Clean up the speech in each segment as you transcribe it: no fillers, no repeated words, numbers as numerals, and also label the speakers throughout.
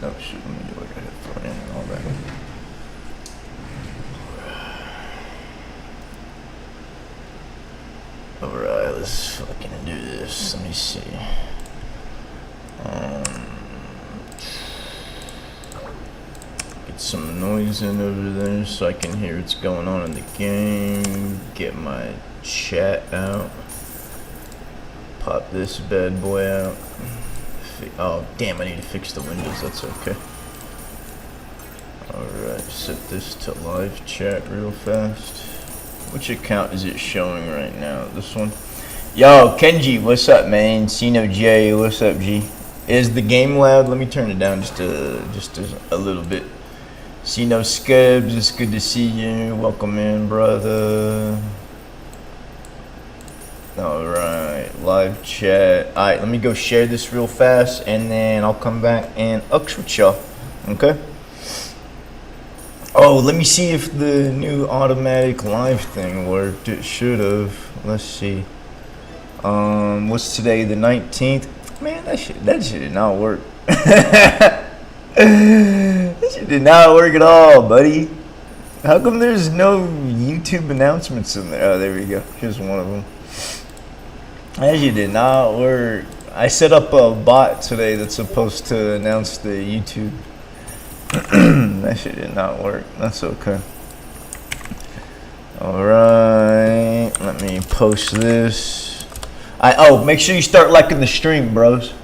Speaker 1: Oh shit, let me do like a headphone in and all that. Alright, let's fucking do this. Let me see. Get some noise in over there so I can hear what's going on in the game. Get my chat out. Pop this bad boy out. Oh, damn, I need to fix the windows. That's okay. Alright, set this to live chat real fast. Which account is it showing right now? This one? Yo, Kenji, what's up, man? Sino J, what's up, G? Is the game loud? Let me turn it down just a little bit. Sino Scubs, it's good to see you. Welcome in, brother. Alright, live chat. Alright, let me go share this real fast, and then I'll come back and ux with y'all. Okay? Oh, let me see if the new automatic live thing worked. It should have. Let's see. What's today? The 19th? Man, that shit did not work. That shit did not work at all, buddy. How come there's no YouTube announcements in there? Oh, there we go. Here's one of them. That shit did not work. I set up a bot today that's supposed to announce the YouTube. That shit did not work. That's okay. Alright. Let me post this. Oh, make sure you start liking the stream, bros.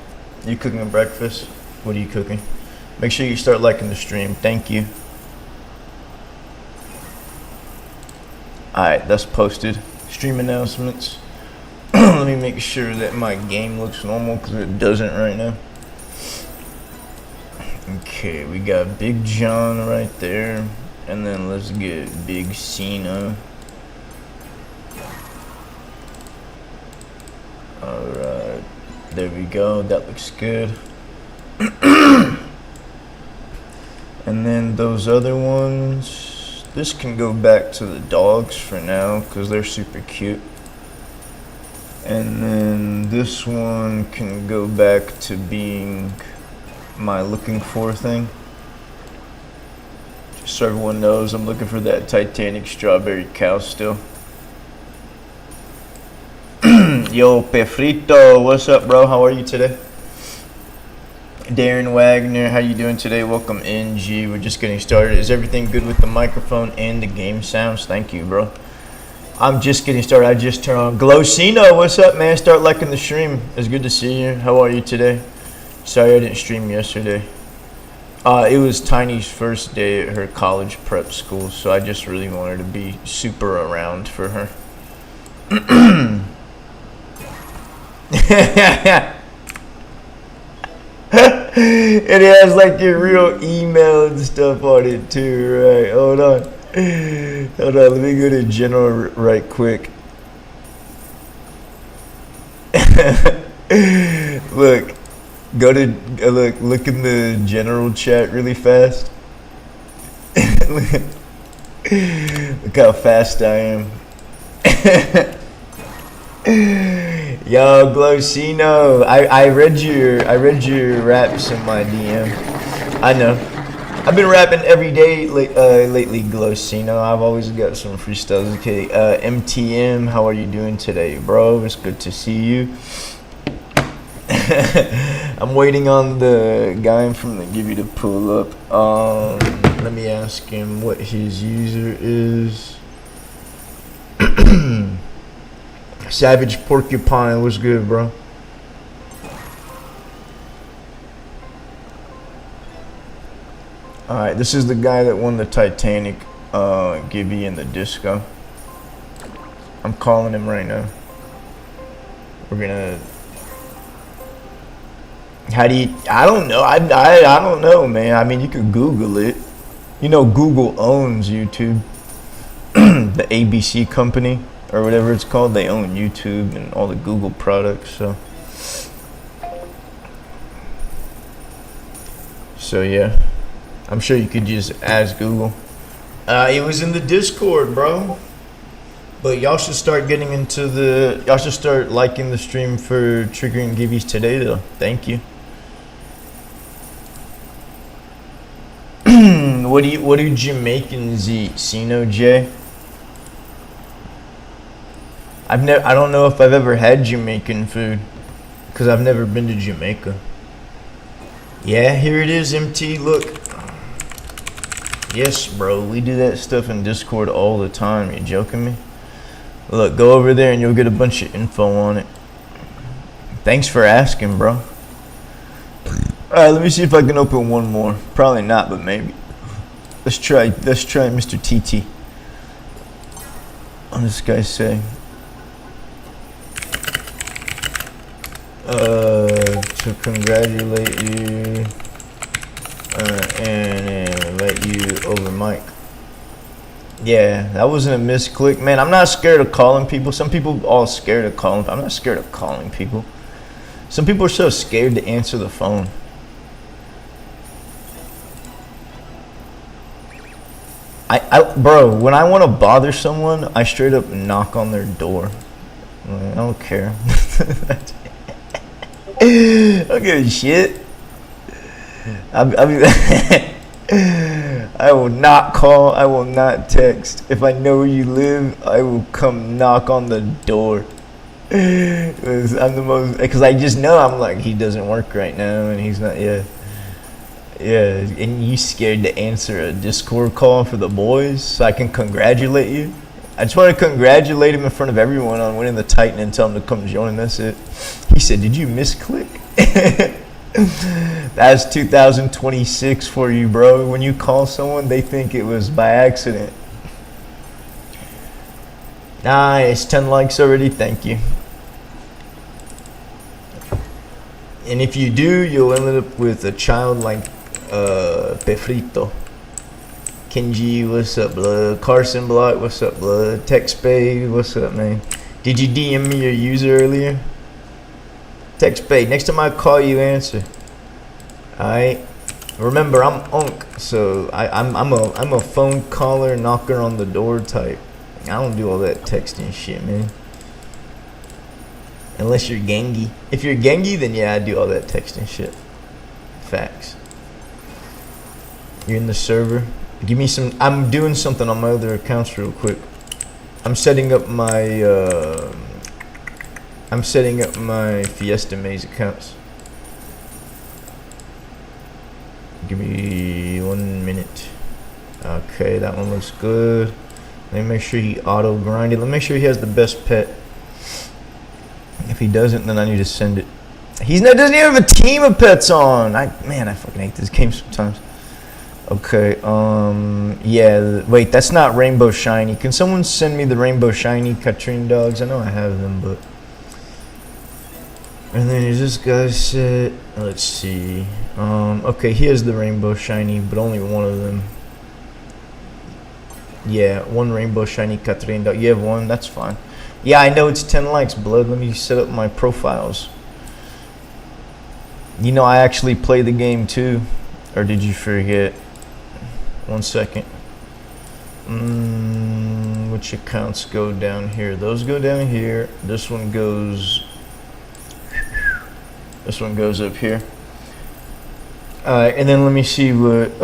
Speaker 1: You cooking breakfast? What are you cooking? Make sure you start liking the stream. Thank you. Alright, that's posted. Stream announcements. Let me make sure that my game looks normal because it doesn't right now. Okay, we got Big John right there, and then let's get Big Cena. Alright, there we go, that looks good. And then those other ones, this can go back to the dogs for now because they're super cute. And then this one can go back to being my looking for thing. Just so everyone knows, I'm looking for that Titanic strawberry cow still. Yo, Pefrito, what's up, bro? How are you today? Darren Wagner, how you doing today? Welcome in, G. We're just getting started. Is everything good with the microphone and the game sounds? Thank you, bro. I'm just getting started. I just turned on. Glowcino, what's up, man? Start liking the stream. It's good to see you. How are you today? Sorry I didn't stream yesterday. It was Tiny's first day at her college prep school, so I just really wanted to be super around for her. It has like your real email and stuff on it too, right? Hold on, let me go to general right quick. Look. Go to look in the general chat really fast. Look how fast I am. Yo, Glowcino, I read your raps in my DM. I know. I've been rapping every day lately, Glowcino. I've always got some freestyles. Okay, MTM, how are you doing today, bro? It's good to see you. I'm waiting on the guy from the Give You to pull up. Let me ask him what his user is. Savage Porcupine, what's good, bro? Alright, this is the guy that won the Titanic Gibby in the disco. I'm calling him right now. We're gonna... How do you... I don't know. I don't know, man. I mean, you could Google it. You know, Google owns YouTube. The ABC company, or whatever it's called, they own YouTube and all the Google products, so yeah, I'm sure you could just ask Google. It was in the Discord, bro. But y'all should start getting into the... Y'all should start liking the stream for triggering gibbies today, though. Thank you. What do Jamaicans eat? Sino J? I don't know if I've ever had Jamaican food, because I've never been to Jamaica. Yeah, here it is, MT. Look. Yes, bro. We do that stuff in Discord all the time. You joking me? Look, go over there and you'll get a bunch of info on it. Thanks for asking, bro. Alright, let me see if I can open one more. Probably not, but maybe. Let's try Mr. TT. What does this guy say? To congratulate you and invite you over mic. Yeah, that wasn't a misclick. Man, I'm not scared of calling people. Some people are all scared of calling. I'm not scared of calling people. Some people are so scared to answer the phone. Bro, when I want to bother someone, I straight up knock on their door. I don't care. I don't give a shit. I will not call. I will not text. If I know where you live, I will come knock on the door. Because I'm the most. Because I just know I'm like, he doesn't work right now, and he's not. Yeah. Yeah, and you scared to answer a Discord call for the boys so I can congratulate you? I just want to congratulate him in front of everyone on winning the Titan and tell him to come join. That's it. He said, did you misclick? That's 2026 for you, bro. When you call someone, they think it was by accident. Nice, 10 likes already. Thank you. And if you do, you'll end up with a child like Pefrito. Kenji, what's up, blood? Carson Block, what's up, blood? TextBay, what's up, man? Did you DM me your user earlier? TextBay, next time I call you, answer. Alright. Remember, I'm Unk, so I'm a phone caller, knocker on the door type. I don't do all that texting shit, man. Unless you're gangy. If you're gangy, then yeah, I do all that texting shit. Facts. You're in the server. Give me some. I'm doing something on my other accounts real quick. I'm setting up my Fiesta Maze accounts. Give me 1 minute. Okay, that one looks good. Let me make sure he auto grinded. Let me make sure he has the best pet. If he doesn't, then I need to send it. Doesn't even have a team of pets on. Man, I fucking hate this game sometimes. Okay, yeah, wait, that's not Rainbow Shiny. Can someone send me the Rainbow Shiny Katrine dogs? I know I have them, but... And then this guy said, let's see. Okay, he has the Rainbow Shiny, but only one of them. Yeah, one Rainbow Shiny Katrine dog. You have one? That's fine. Yeah, I know it's 10 likes, blood. Let me set up my profiles. You know, I actually play the game too. Or did you forget? 1 second. Which accounts go down here? Those go down here. This one goes up here. Alright, and then let me see what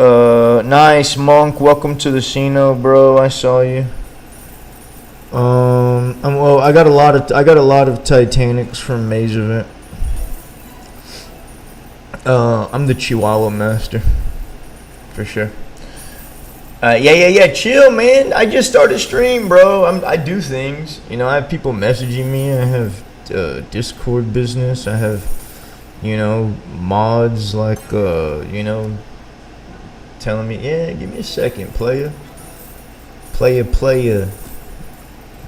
Speaker 1: nice Monk, welcome to the Sino, bro. I saw you. Well, I got a lot of Titanics from Maze event. I'm the Chihuahua master. For sure. Yeah. Chill, man. I just started stream, bro. I do things. You know, I have people messaging me. I have Discord business. I have, you know, mods like, you know, telling me, yeah, give me a second, player.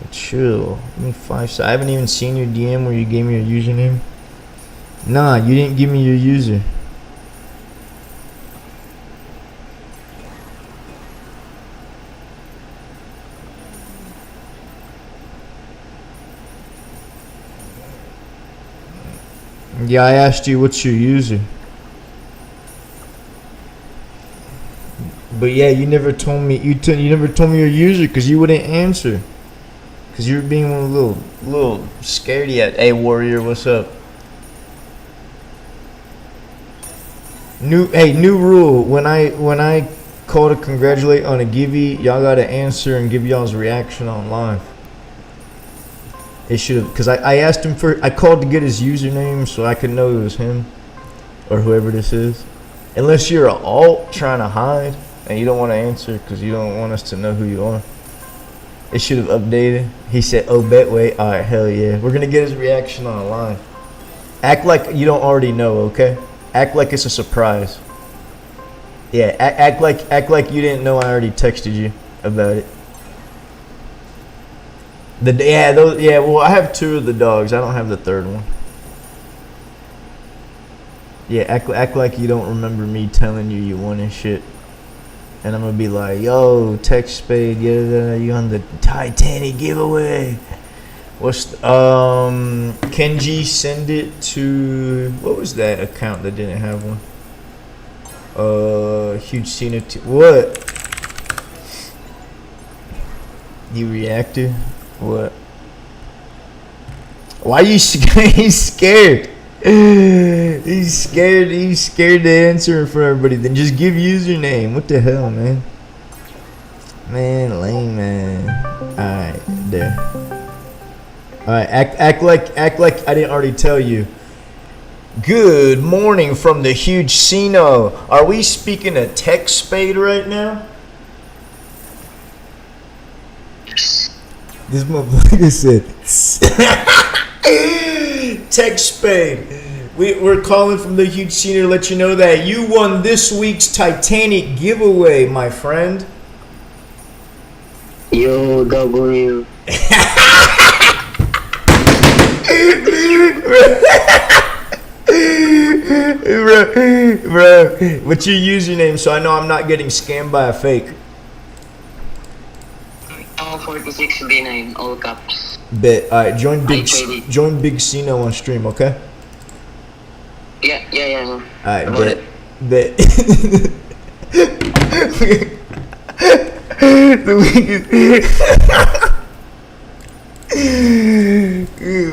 Speaker 1: Chill. Give me 5 seconds. I haven't even seen your DM where you gave me your username. Nah, you didn't give me your user. Yeah, I asked you what's your user. But yeah, you never told me you never told me your user because you wouldn't answer. Cause you were being a little scaredy at. Hey warrior, what's up? New rule. When I call to congratulate on a givey. Y'all gotta answer and give y'all's reaction on live. It should have, because I asked him for, I called to get his username so I could know it was him or whoever this is. Unless you're an alt trying to hide and you don't want to answer because you don't want us to know who you are. It should have updated. He said, oh, Betway. All right, hell yeah. We're going to get his reaction on the line. Act like you don't already know, okay? Act like it's a surprise. Yeah, act like you didn't know I already texted you about it. Well, I have 2 of the dogs. I don't have the 3rd one. Yeah, act like you don't remember me telling you won and shit. And I'm gonna be like, yo, Tech Spade, yeah, you on the Titanic giveaway. What's Kenji, send it to, what was that account that didn't have one? Hugesino, what? You reacted? What? Why you he's scared? He's scared. He's scared to answer in front of everybody. Then just give username. What the hell, man? Man, lame, man. All right, there. All right, act like I didn't already tell you. Good morning from the Hugesino. Are we speaking to Tech Spade right now? This motherfucker said, Tech Spade. We're calling from the Hugesino to let you know that you won this week's Titanic giveaway, my friend.
Speaker 2: Yo, W.
Speaker 1: Bro, what's your username so I know I'm not getting scammed by a fake?
Speaker 2: 46B9, all caps.
Speaker 1: Bet. Alright, join Big Sino on stream, okay?
Speaker 2: Yeah.
Speaker 1: Alright, bet.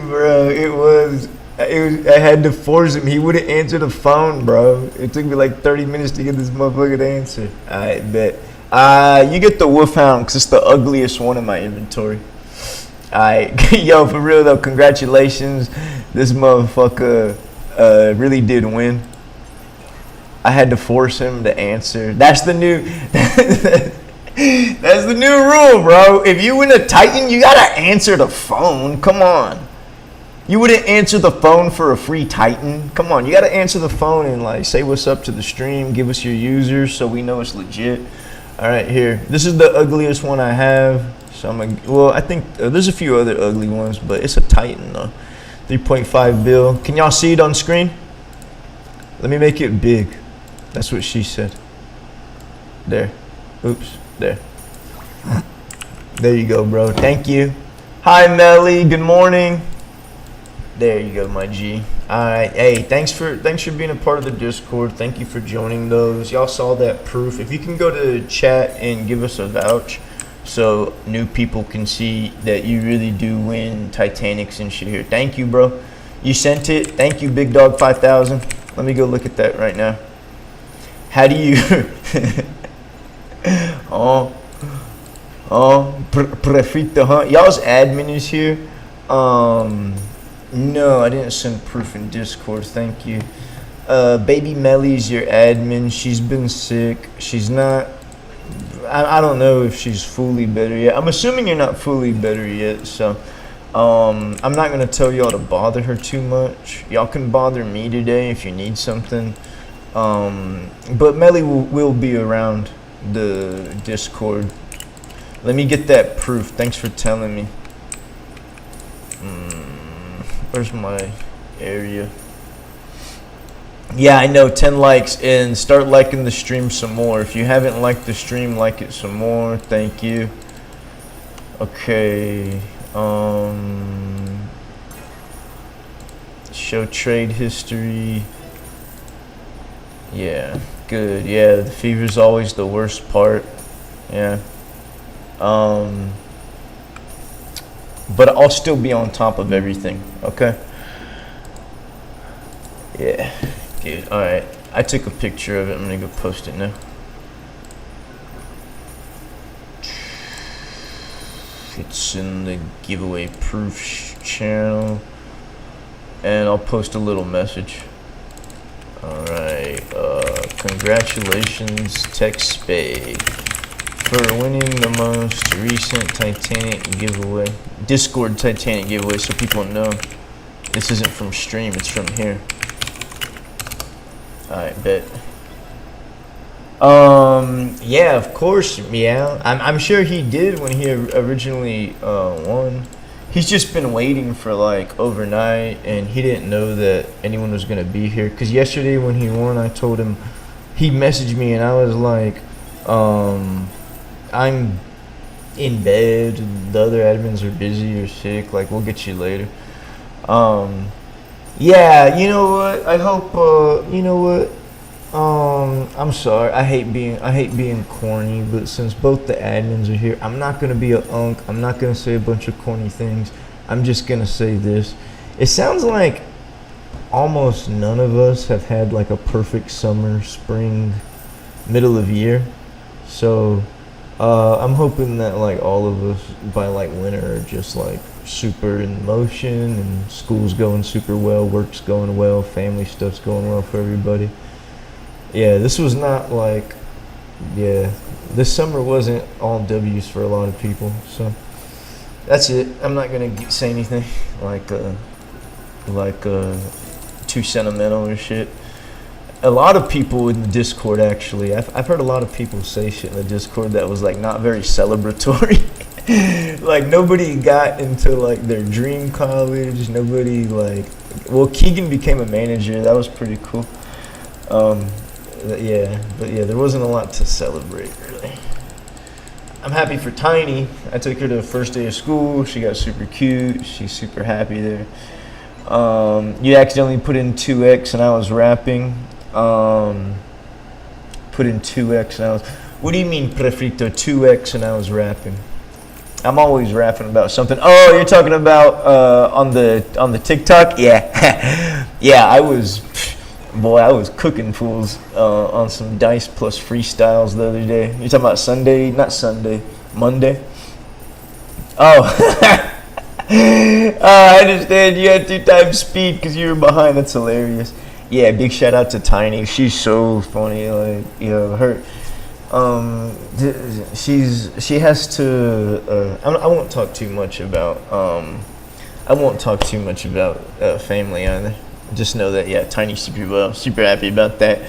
Speaker 1: Bro, it was I had to force him. He wouldn't answer the phone, bro. It took me like 30 minutes to get this motherfucker to answer. Alright, bet. You get the Wolfhound because it's the ugliest one in my inventory. Alright, yo, for real though, congratulations. This motherfucker really did win. I had to force him to answer. That's the new that's the new rule, bro. If you win a Titan, you gotta answer the phone. Come on. You wouldn't answer the phone for a free Titan. Come on, you gotta answer the phone and like say what's up to the stream, give us your users so we know it's legit. All right, here. This is the ugliest one I have. So I'm gonna, well, I think there's a few other ugly ones, but it's a Titan though. 3.5 bill. Can y'all see it on screen? Let me make it big. That's what she said. There. Oops. There. There you go, bro. Thank you. Hi, Melly. Good morning. There you go, my G. Alright, hey, thanks for being a part of the Discord. Thank you for joining those. Y'all saw that proof. If you can go to chat and give us a vouch so new people can see that you really do win Titanics and shit here. Thank you, bro. You sent it. Thank you, Big Dog 5000. Let me go look at that right now. How do you Prefito, huh? Y'all's admin is here. No, I didn't send proof in Discord. Thank you. Baby Melly's your admin. She's been sick. She's not. I don't know if she's fully better yet. I'm assuming you're not fully better yet. So, I'm not gonna tell y'all to bother her too much. Y'all can bother me today if you need something. But Melly will be around the Discord. Let me get that proof. Thanks for telling me. Where's my area? Yeah, I know, 10 likes, and start liking the stream some more. If you haven't liked the stream, like it some more. Thank you. Okay. Show trade history. Yeah, good. Yeah, the fever's always the worst part. Yeah. But I'll still be on top of everything, okay? Yeah, good. Alright, I took a picture of it. I'm gonna go post it now. It's in the giveaway proofs channel, and I'll post a little message. Alright, congratulations Tech Spade for winning the most recent Titanic giveaway, Discord Titanic giveaway, so people know this isn't from stream, it's from here. Alright, bet. Yeah, of course, yeah. I'm sure he did when he originally won. He's just been waiting for like overnight, and he didn't know that anyone was gonna be here. Cause yesterday when he won, I told him, he messaged me, and I was like, I'm in bed, and the other admins are busy or sick. Like, we'll get you later. Yeah, you know what? I hope. You know what? I'm sorry. I hate being corny, but since both the admins are here, I'm not gonna be a unk. I'm not gonna say a bunch of corny things. I'm just gonna say this. It sounds like almost none of us have had like a perfect summer, spring, middle of year. So I'm hoping that like all of us by like winter are just like super in motion, and school's going super well, work's going well, family stuff's going well for everybody. Yeah, this was not like, yeah, this summer wasn't all W's for a lot of people. So that's it. I'm not gonna say anything like too sentimental or shit. A lot of people in the Discord, actually, I've heard a lot of people say shit in the Discord that was like not very celebratory. Like nobody got into like their dream college. Nobody like, well, Keegan became a manager. That was pretty cool. Yeah, but yeah, there wasn't a lot to celebrate really. I'm happy for Tiny. I took her to the first day of school. She got super cute. She's super happy there. You accidentally put in 2x and I was rapping. Put in 2x and I was. What do you mean, Prefrito? 2x and I was rapping. I'm always rapping about something. Oh, you're talking about on the TikTok? Yeah, yeah. I was cooking fools on some Dice Plus freestyles the other day. You're talking about Sunday? Not Sunday, Monday. Oh, I understand. You had 2 times speed because you were behind. That's hilarious. Yeah, big shout out to Tiny. She's so funny. Like, you know, her. She has to. I won't talk too much about. Family either. Just know that, yeah, Tiny's super happy about that.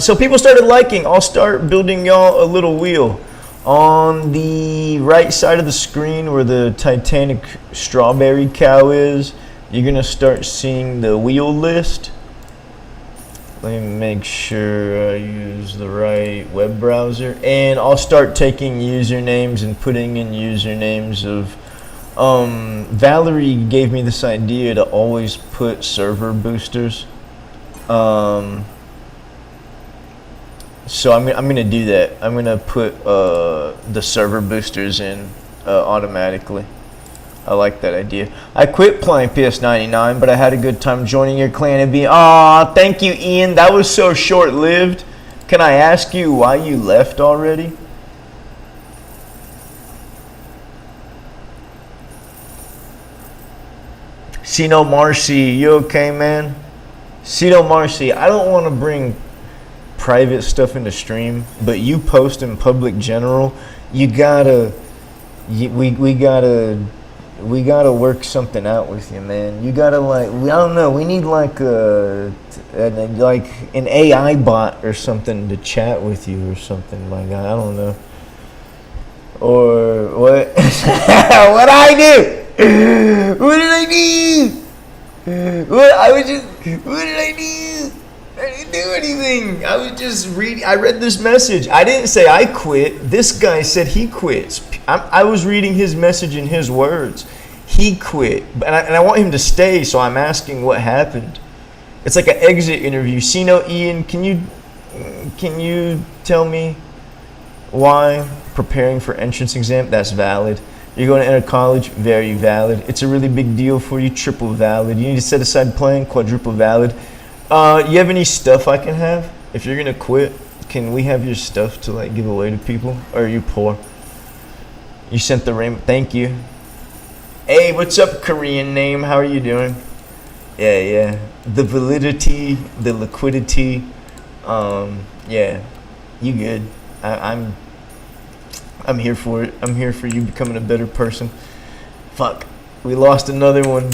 Speaker 1: So people started liking. I'll start building y'all a little wheel. On the right side of the screen where the Titanic strawberry cow is, you're going to start seeing the wheel list. Let me make sure I use the right web browser. And I'll start taking usernames and putting in usernames of... Valerie gave me this idea to always put server boosters. So I'm gonna do that. I'm gonna put the server boosters in automatically. I like that idea. I quit playing PS99, but I had a good time joining your clan and being. Aw, thank you, Ian. That was so short-lived. Can I ask you why you left already? Sino Marcy, you okay, man? Sino Marcy, I don't want to bring private stuff into stream, but you post in public general, we gotta work something out with you, man. You gotta I don't know, we need like an AI bot or something to chat with you or something like that. I don't know. Or what? What I do? What did I do? What did I do? I didn't do anything. I was just reading. I read this message. I didn't say I quit. This guy said he quits. I was reading his message in his words. He quit. And I want him to stay, so I'm asking what happened. It's like an exit interview. Sino, Ian, can you tell me why preparing for entrance exam? That's valid. You're going to enter college? Very valid. It's a really big deal for you? Triple valid. You need to set aside playing? Quadruple valid. You have any stuff I can have? If you're going to quit, can we have your stuff to like give away to people? Or are you poor? You sent the rainbow. Thank you. Hey, what's up, Korean name? How are you doing? Yeah. The validity, the liquidity. Yeah, you good. I'm here for it. I'm here for you becoming a better person. Fuck, we lost another one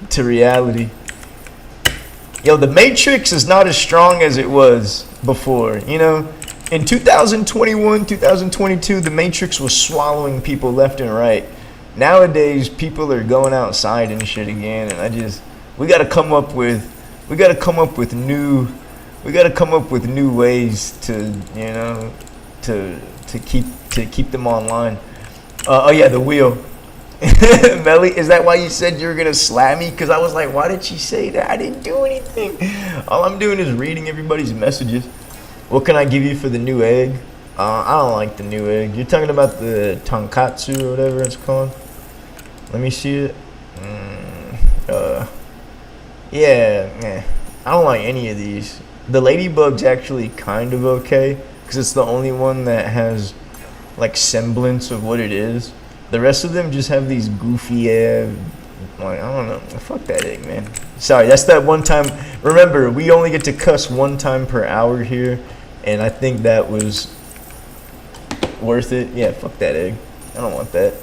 Speaker 1: to reality. Yo, the Matrix is not as strong as it was before. You know, in 2021, 2022, the Matrix was swallowing people left and right. Nowadays, people are going outside and shit again, and we gotta come up with new ways to, you know, to keep them online. Oh yeah, the wheel. Melly, is that why you said you were gonna slap me? Because I was like, why did she say that? I didn't do anything. All I'm doing is reading everybody's messages. What can I give you for the new egg? I don't like the new egg. You're talking about the tonkatsu or whatever it's called? Let me see it. Yeah. I don't like any of these. The ladybug's actually kind of okay because it's the only one that has like semblance of what it is. The rest of them just have these goofy like, I don't know. Fuck that egg, man. Sorry, that's that one time. Remember, we only get to cuss one time per hour here, and I think that was worth it. Yeah, fuck that egg. I don't want that.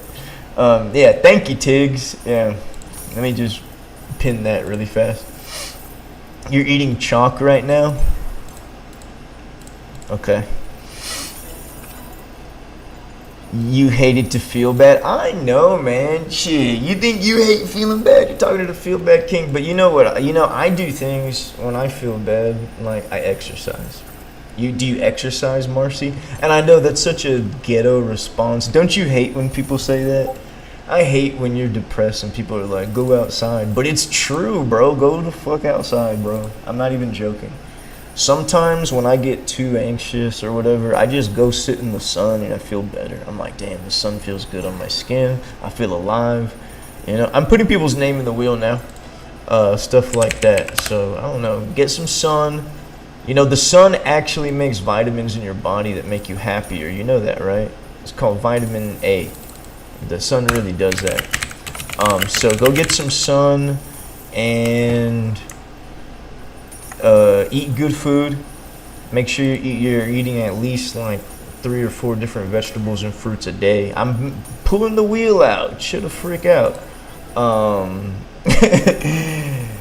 Speaker 1: Yeah, thank you, Tiggs. Yeah, let me just pin that really fast. You're eating chalk right now? Okay. You hated to feel bad? I know, man. Shit, you think you hate feeling bad? You're talking to the feel bad king. But you know what? You know, I do things when I feel bad, like I exercise. Do you exercise, Marcy? And I know that's such a ghetto response. Don't you hate when people say that? I hate when you're depressed and people are like, go outside. But it's true, bro. Go the fuck outside, bro. I'm not even joking. Sometimes when I get too anxious or whatever, I just go sit in the sun and I feel better. I'm like, damn, the sun feels good on my skin. I feel alive. You know, I'm putting people's name in the wheel now. Stuff like that. So, I don't know. Get some sun. You know, the sun actually makes vitamins in your body that make you happier. You know that, right? It's called vitamin A. The sun really does that. So go get some sun and eat good food. Make sure you're eating at least like 3 or 4 different vegetables and fruits a day. I'm pulling the wheel out. Shut the frick out.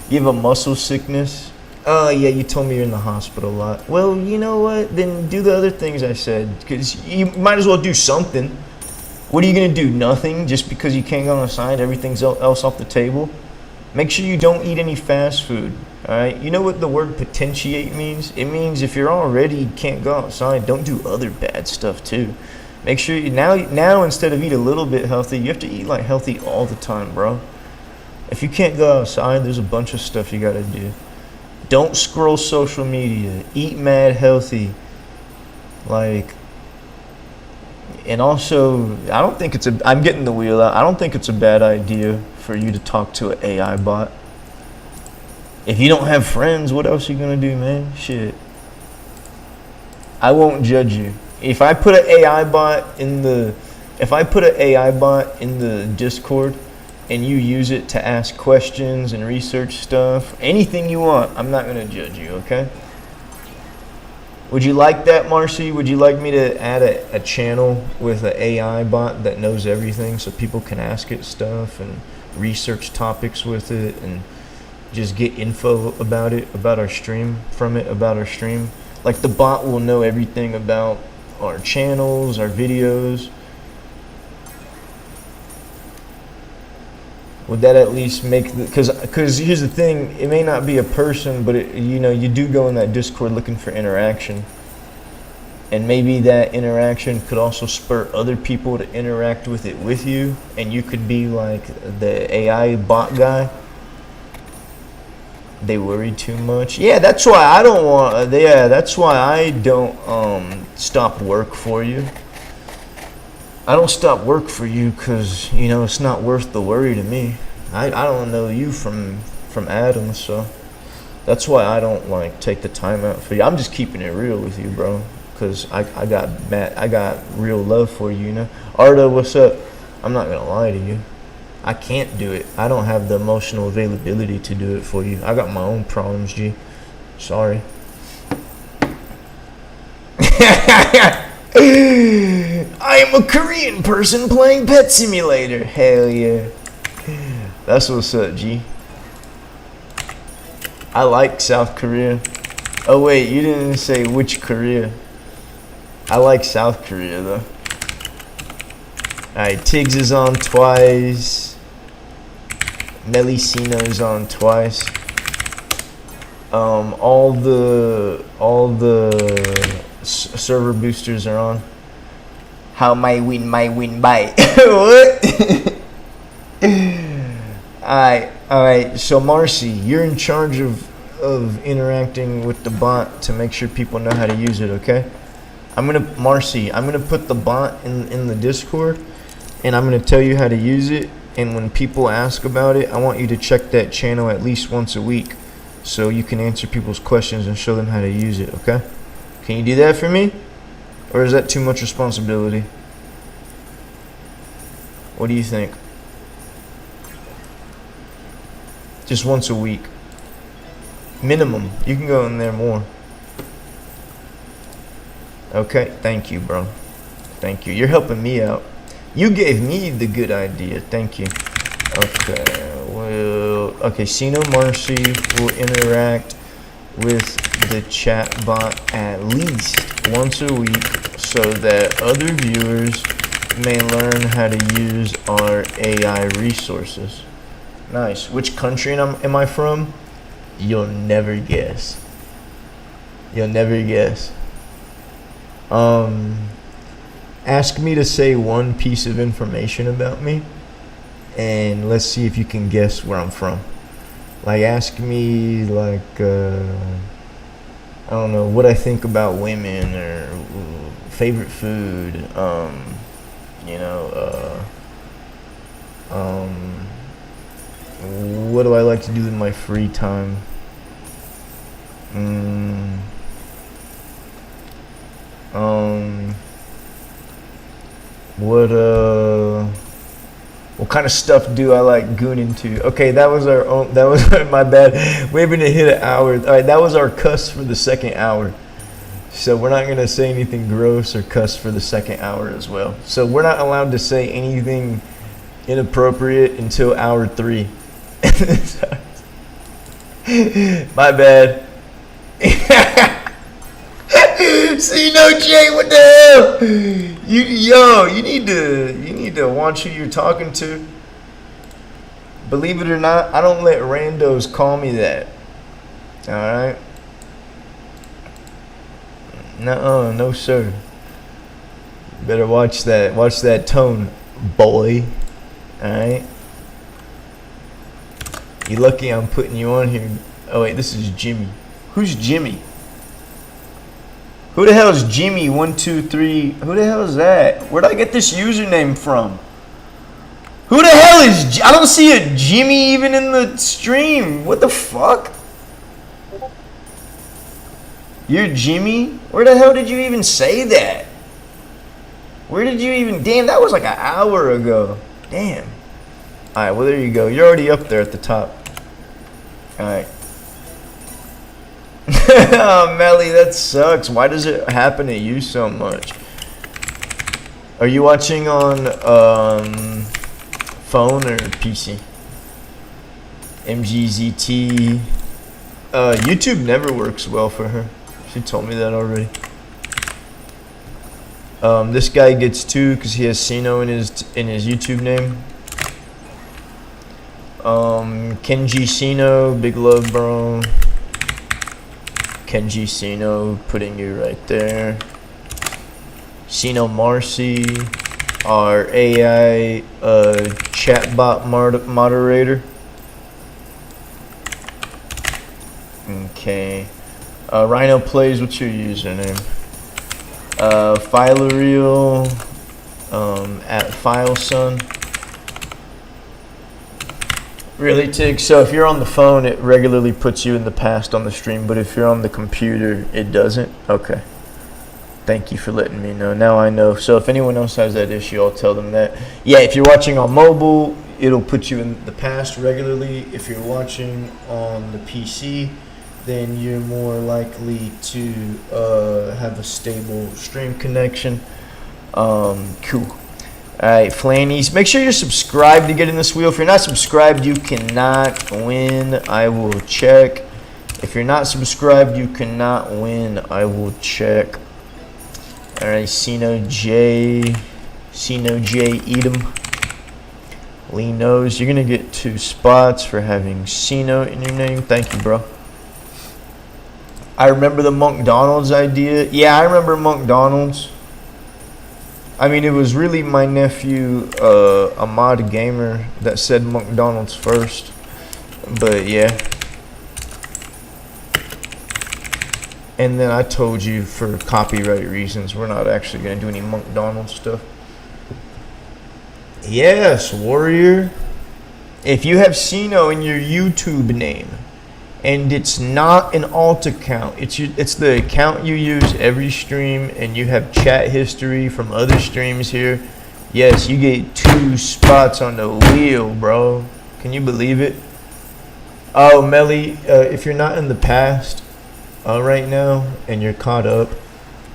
Speaker 1: You have a muscle sickness? Oh, yeah, you told me you're in the hospital a lot. Well, you know what? Then do the other things I said, because you might as well do something. What are you going to do? Nothing? Just because you can't go outside, everything's else off the table? Make sure you don't eat any fast food, all right? You know what the word potentiate means? It means if you're already can't go outside, don't do other bad stuff too. Make sure you, now instead of eat a little bit healthy, you have to eat like healthy all the time, bro. If you can't go outside, there's a bunch of stuff you got to do. Don't scroll social media. Eat mad healthy. Like, and also, I don't think I'm getting the wheel out. I don't think it's a bad idea for you to talk to an AI bot. If you don't have friends, what else are you gonna do, man? Shit. I won't judge you. If I put an AI bot in the Discord and you use it to ask questions and research stuff, anything you want, I'm not gonna judge you, okay? Would you like that, Marcy? Would you like me to add a channel with an AI bot that knows everything so people can ask it stuff and research topics with it and just get info about it, about our stream? Like the bot will know everything about our channels, our videos. Would that at least make because here's the thing, it may not be a person, but you do go in that Discord looking for interaction, and maybe that interaction could also spur other people to interact with it with you, and you could be like the AI bot guy. They worry too much. Yeah, that's why I don't want. Yeah, that's why I don't stop work for you. I don't stop work for you because, it's not worth the worry to me. I don't know you from Adam, so that's why I don't, take the time out for you. I'm just keeping it real with you, bro, because I got real love for you, Arda, what's up? I'm not gonna lie to you. I can't do it. I don't have the emotional availability to do it for you. I got my own problems, G. Sorry. I am a Korean person playing Pet Simulator. Hell yeah. That's what's up, G. I like South Korea. Oh wait, you didn't say which Korea. I like South Korea though. Alright, Tiggs is on twice. Melicino's on twice. All the server boosters are on. How my win by. What? Alright, so Marcy, you're in charge of interacting with the bot to make sure people know how to use it, okay? Marcy, I'm gonna put the bot in the Discord, and I'm gonna tell you how to use it, and when people ask about it, I want you to check that channel at least once a week so you can answer people's questions and show them how to use it, okay? Can you do that for me? Or is that too much responsibility? What do you think? Just once a week. Minimum. You can go in there more. Okay, thank you, bro. Thank you. You're helping me out. You gave me the good idea. Thank you. Okay, well, okay, Sino Marcy will interact with the chat bot at least once a week so that other viewers may learn how to use our AI resources. Nice. Which country am I from? You'll never guess. You'll never guess. Ask me to say one piece of information about me, and let's see if you can guess where I'm from. Like, ask me, like, I don't know, what I think about women, or favorite food, you know, what do I like to do in my free time? What kind of stuff do I like gooning to? Okay, that was our own, that was my bad. We're gonna hit an hour. All right, that was our cuss for the second hour. So we're not gonna say anything gross or cuss for the second hour as well. So we're not allowed to say anything inappropriate until hour 3. My bad. See, no, Jay, what the hell? You need to watch who you're talking to. Believe it or not, I don't let randos call me that. All right. No, sir. Better watch that. Watch that tone, boy. All right. You lucky I'm putting you on here. Oh wait, this is Jimmy. Who's Jimmy? Who the hell is Jimmy? 1, 2, 3. Who the hell is that? Where'd I get this username from? Who the hell is? I don't see a Jimmy even in the stream. What the fuck? You're Jimmy? Where the hell did you even say that? Where did you even? Damn, that was like an hour ago. Damn. All right, well there you go. You're already up there at the top. All right. Oh, Melly, that sucks. Why does it happen to you so much? Are you watching on phone or PC? MGZT. YouTube never works well for her. She told me that already. This guy gets 2 because he has Sino in his YouTube name. Kenji Sino, big love, bro. Kenji Sino, putting you right there. Sino Marcy, our AI chatbot moderator. Okay. Rhino Plays, what's your username? Filereal, at FileSun. Really, Tig? So if you're on the phone, it regularly puts you in the past on the stream, but if you're on the computer, it doesn't? Okay. Thank you for letting me know. Now I know. So if anyone else has that issue, I'll tell them that. Yeah, if you're watching on mobile, it'll put you in the past regularly. If you're watching on the PC, then you're more likely to have a stable stream connection. Cool. Alright, Flannies. Make sure you're subscribed to get in this wheel. If you're not subscribed, you cannot win. I will check. If you're not subscribed, you cannot win. I will check. Alright, Sino J, eat 'em. Lee knows you're gonna get 2 spots for having Sino in your name. Thank you, bro. I remember the McDonald's idea. Yeah, I remember McDonald's. I mean, it was really my nephew, Ahmad Gamer, that said McDonald's first. But yeah. And then I told you, for copyright reasons, we're not actually going to do any McDonald's stuff. Yes, Warrior. If you have Sino in your YouTube name, and it's not an alt account, it's the account you use every stream, and you have chat history from other streams here, yes, you get 2 spots on the wheel, bro. Can you believe it? Oh, Melly, if you're not in the past right now and you're caught up,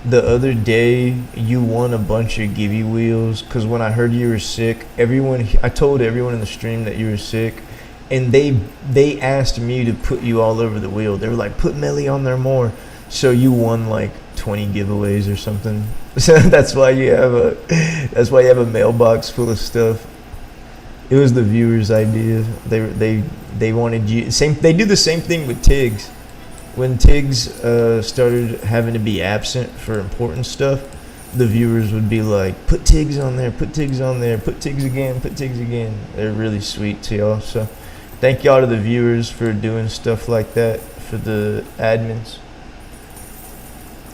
Speaker 1: the other day you won a bunch of gibby wheels, because when I heard you were sick, I told everyone in the stream that you were sick, and they asked me to put you all over the wheel. They were like, put Melly on there more. So you won like 20 giveaways or something. So that's why you have a mailbox full of stuff. It was the viewers' idea. They wanted you. They do the same thing with Tiggs. When Tiggs started having to be absent for important stuff, the viewers would be like, put Tiggs on there, put Tiggs on there, put Tiggs again, put Tiggs again. They're really sweet to y'all. So thank y'all to the viewers for doing stuff like that for the admins.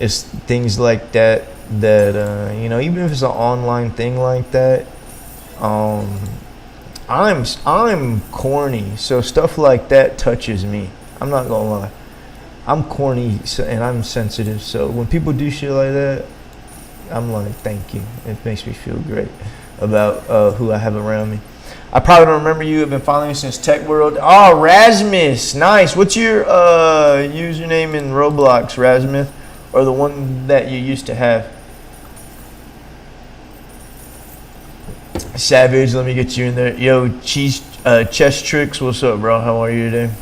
Speaker 1: It's things like that you know, even if it's an online thing like that, I'm corny, so stuff like that touches me. I'm not gonna lie. I'm corny and I'm sensitive, so when people do shit like that, I'm like, thank you. It makes me feel great about who I have around me. I probably don't remember you. I've been following you since Tech World. Oh, Rasmus, nice. What's your username in Roblox, Rasmus, or the one that you used to have? Savage, let me get you in there. Yo, Chess Tricks, what's up, bro? How are you today?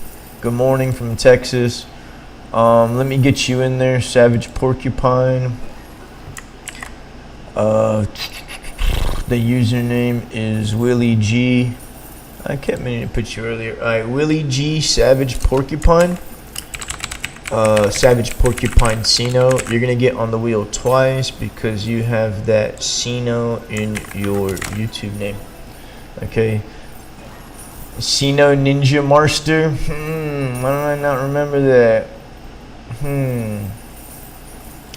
Speaker 1: Good morning from Texas. Let me get you in there, Savage Porcupine. The username is Willie G. I kept meaning to put you earlier. Alright, Willie G, Savage Porcupine. Savage Porcupine Sino. You're gonna get on the wheel twice because you have that Sino in your YouTube name. Okay. Sino Ninja Master. Why do I not remember that?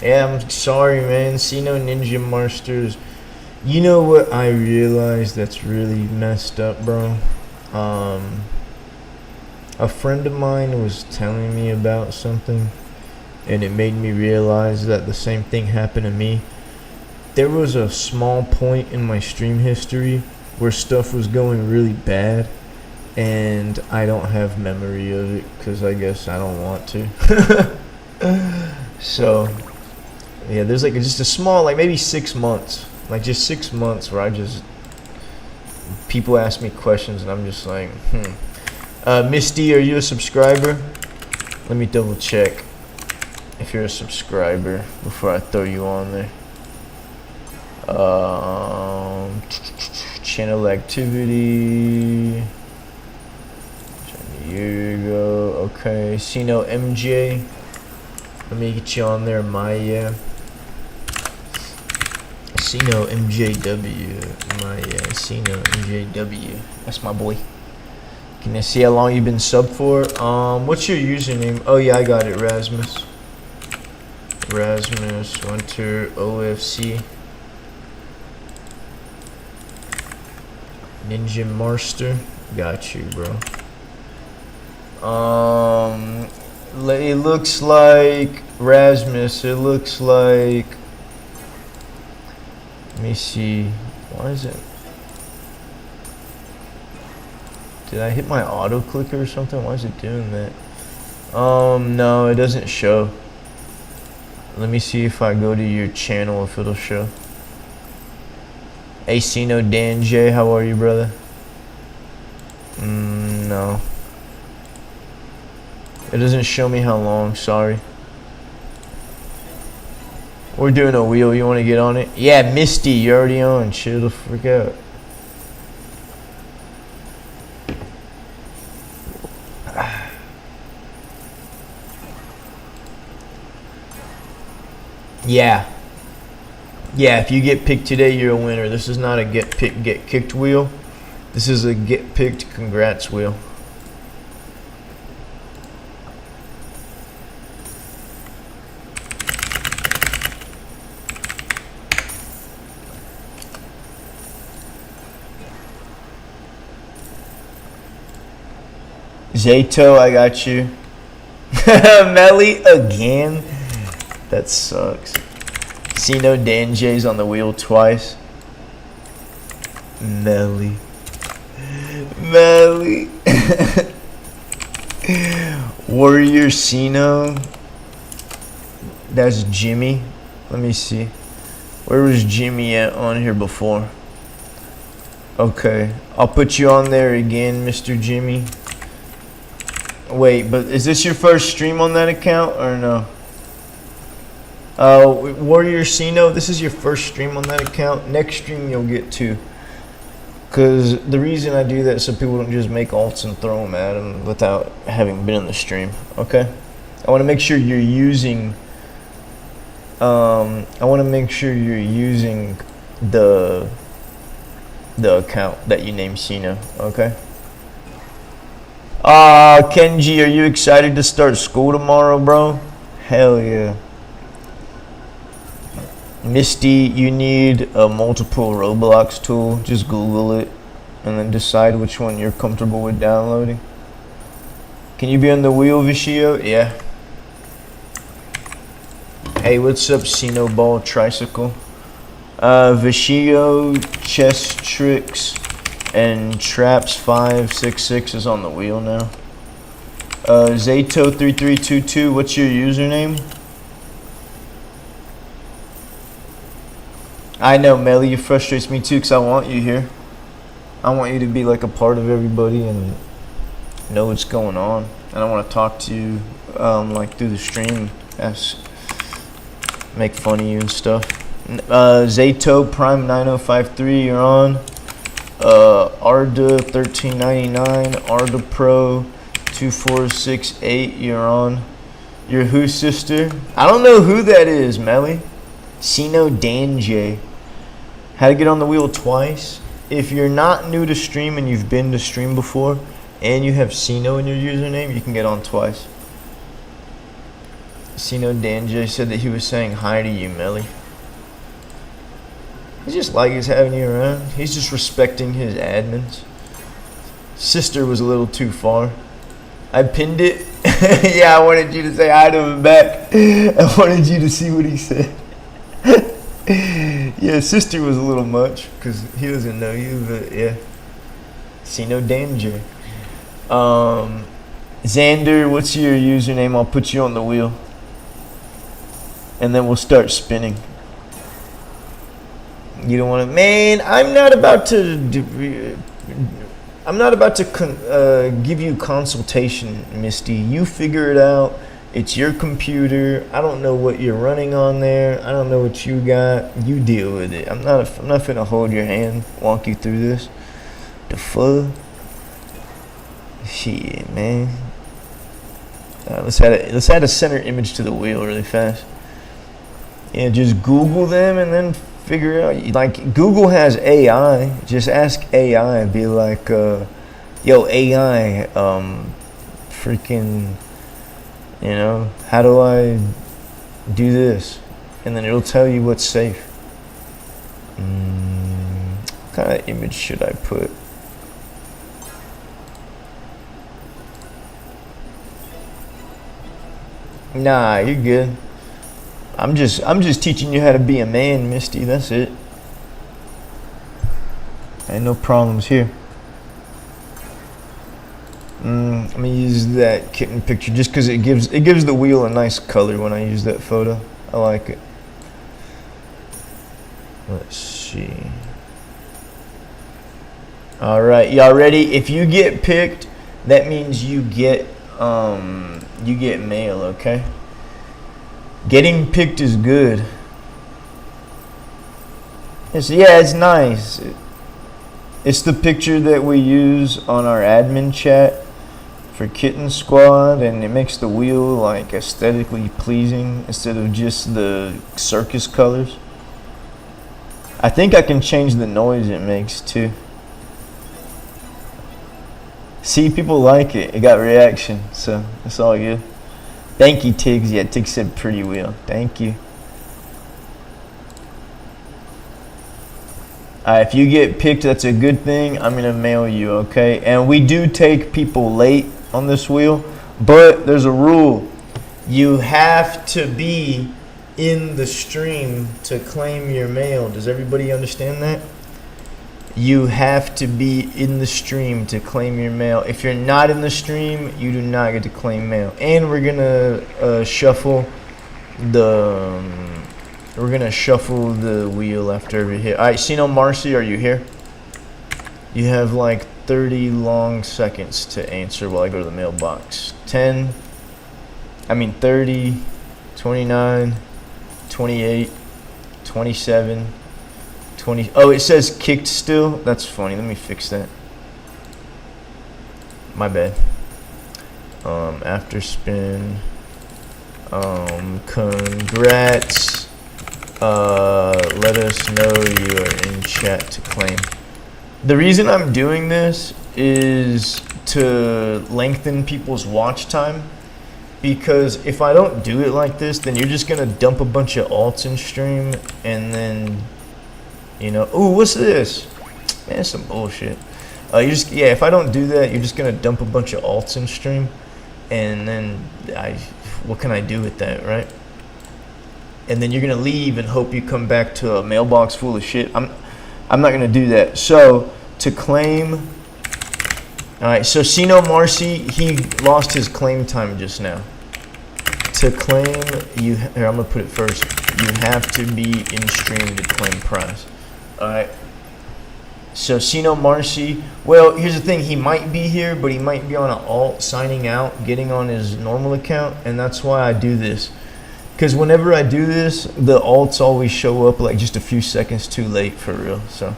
Speaker 1: Yeah, I'm sorry, man. Sino Ninja Masters. You know what I realized that's really messed up, bro? A friend of mine was telling me about something, and it made me realize that the same thing happened to me. There was a small point in my stream history where stuff was going really bad, and I don't have memory of it because I guess I don't want to. So yeah, there's like just a small, like maybe 6 months, like just 6 months where people ask me questions and I'm just like, Misty, are you a subscriber? Let me double check if you're a subscriber before I throw you on there. Channel activity. Here you go. Okay, Sino MJ. Let me get you on there, Maya. Sino MJW. Maya. Sino MJW. That's my boy. Can I see how long you've been subbed for? What's your username? Oh yeah, I got it. Rasmus. Rasmus Winter OFC. Ninja Master. Got you, bro. It looks like Rasmus. It looks like Let me see. Why is it? Did I hit my auto clicker or something? Why is it doing that? No, it doesn't show. Let me see if I go to your channel if it'll show. Hugesino Dan J, how are you, brother? No. It doesn't show me how long, sorry. We're doing a wheel, you want to get on it? Yeah, Misty, you're already on. Chill the frick out. Yeah. Yeah, if you get picked today, you're a winner. This is not a get picked, get kicked wheel. This is a get picked, congrats wheel. Zato, I got you. Melly again? That sucks. Sino Dan J's on the wheel twice. Melly. Melly. Warrior Sino. That's Jimmy. Let me see. Where was Jimmy at on here before? Okay. I'll put you on there again, Mr. Jimmy. Wait, but is this your first stream on that account or no? Warrior Sino, this is your first stream on that account. Next stream you'll get two. Because the reason I do that is so people don't just make alts and throw them at them without having been in the stream. Okay? I want to make sure you're using... I want to make sure you're using the account that you named Sino. Okay? Kenji, are you excited to start school tomorrow, bro? Hell yeah. Misty, you need a multiple Roblox tool. Just Google it and then decide which one you're comfortable with downloading. Can you be on the wheel, Vishio? Yeah. Hey, what's up, Sino Ball Tricycle? Vishio, Chess Tricks, and Traps 566 is on the wheel now. Zato3322, what's your username? I know, Melly, you frustrates me too because I want you here. I want you to be like a part of everybody and know what's going on. And I want to talk to you like through the stream, make fun of you and stuff. Zato Prime 9053, you're on. Arda 1399, Arda Pro 2468, you're on. Your who sister? I don't know who that is, Melly. Sino Dan J. How to get on the wheel twice? If you're not new to stream and you've been to stream before and you have Sino in your username, you can get on twice. Sino Dan J said that he was saying hi to you, Melly. He just likes having you around. He's just respecting his admins. Sister was a little too far. I pinned it. Yeah, I wanted you to say hi to him back. I wanted you to see what he said. Yeah, sister was a little much because he doesn't know you, but yeah. See no danger. Xander, what's your username? I'll put you on the wheel, and then we'll start spinning. You don't want to, man. I'm not about to give you consultation, Misty. You figure it out. It's your computer. I don't know what you're running on there. I don't know what you got. You deal with it. I'm not finna hold your hand, walk you through this. The fuck? Shit, man. Let's add a center image to the wheel really fast. Yeah, just Google them and then figure out. Like Google has AI. Just ask AI. Be like, yo, AI, freaking. You know, how do I do this? And then it'll tell you what's safe. What kind of image should I put? Nah, you're good. I'm just teaching you how to be a man, Misty. That's it. Ain't no problems here. I'm gonna use that kitten picture just because it gives the wheel a nice color when I use that photo. I like it. Let's see. All right, y'all ready? If you get picked, that means you get mail. Okay. Getting picked is good. It's nice. It's the picture that we use on our admin chat for Kitten Squad, and it makes the wheel like aesthetically pleasing instead of just the circus colors. I think I can change the noise it makes too. See, people like it. It got reaction, so it's all good. Thank you, Tiggs. Yeah, Tiggs said pretty wheel. Thank you. If you get picked, that's a good thing. I'm gonna mail you, okay? And we do take people late on this wheel, but there's a rule. You have to be in the stream to claim your mail. Does everybody understand that? You have to be in the stream to claim your mail. If you're not in the stream, you do not get to claim mail. And we're gonna shuffle the wheel after every hit. All right, Sino Marcy, are you here? You have like 30 long seconds to answer while I go to the mailbox. 30, 29, 28, 27, 20. Oh, it says kicked still. That's funny. Let me fix that. My bad. After spin. Congrats. Let us know you are in chat to claim. The reason I'm doing this is to lengthen people's watch time, because if I don't do it like this, then you're just gonna dump a bunch of alts in stream, and then, you know, ooh, what's this? Man, it's some bullshit. If I don't do that, you're just gonna dump a bunch of alts in stream, and then what can I do with that, right? And then you're gonna leave and hope you come back to a mailbox full of shit. I'm not gonna do that. So to claim, all right. So Sino Marcy, he lost his claim time just now. To claim, here, I'm gonna put it first. You have to be in stream to claim prize. All right. So Sino Marcy, well, here's the thing. He might be here, but he might be on an alt, signing out, getting on his normal account, and that's why I do this. Because whenever I do this, the alts always show up like just a few seconds too late, for real. So,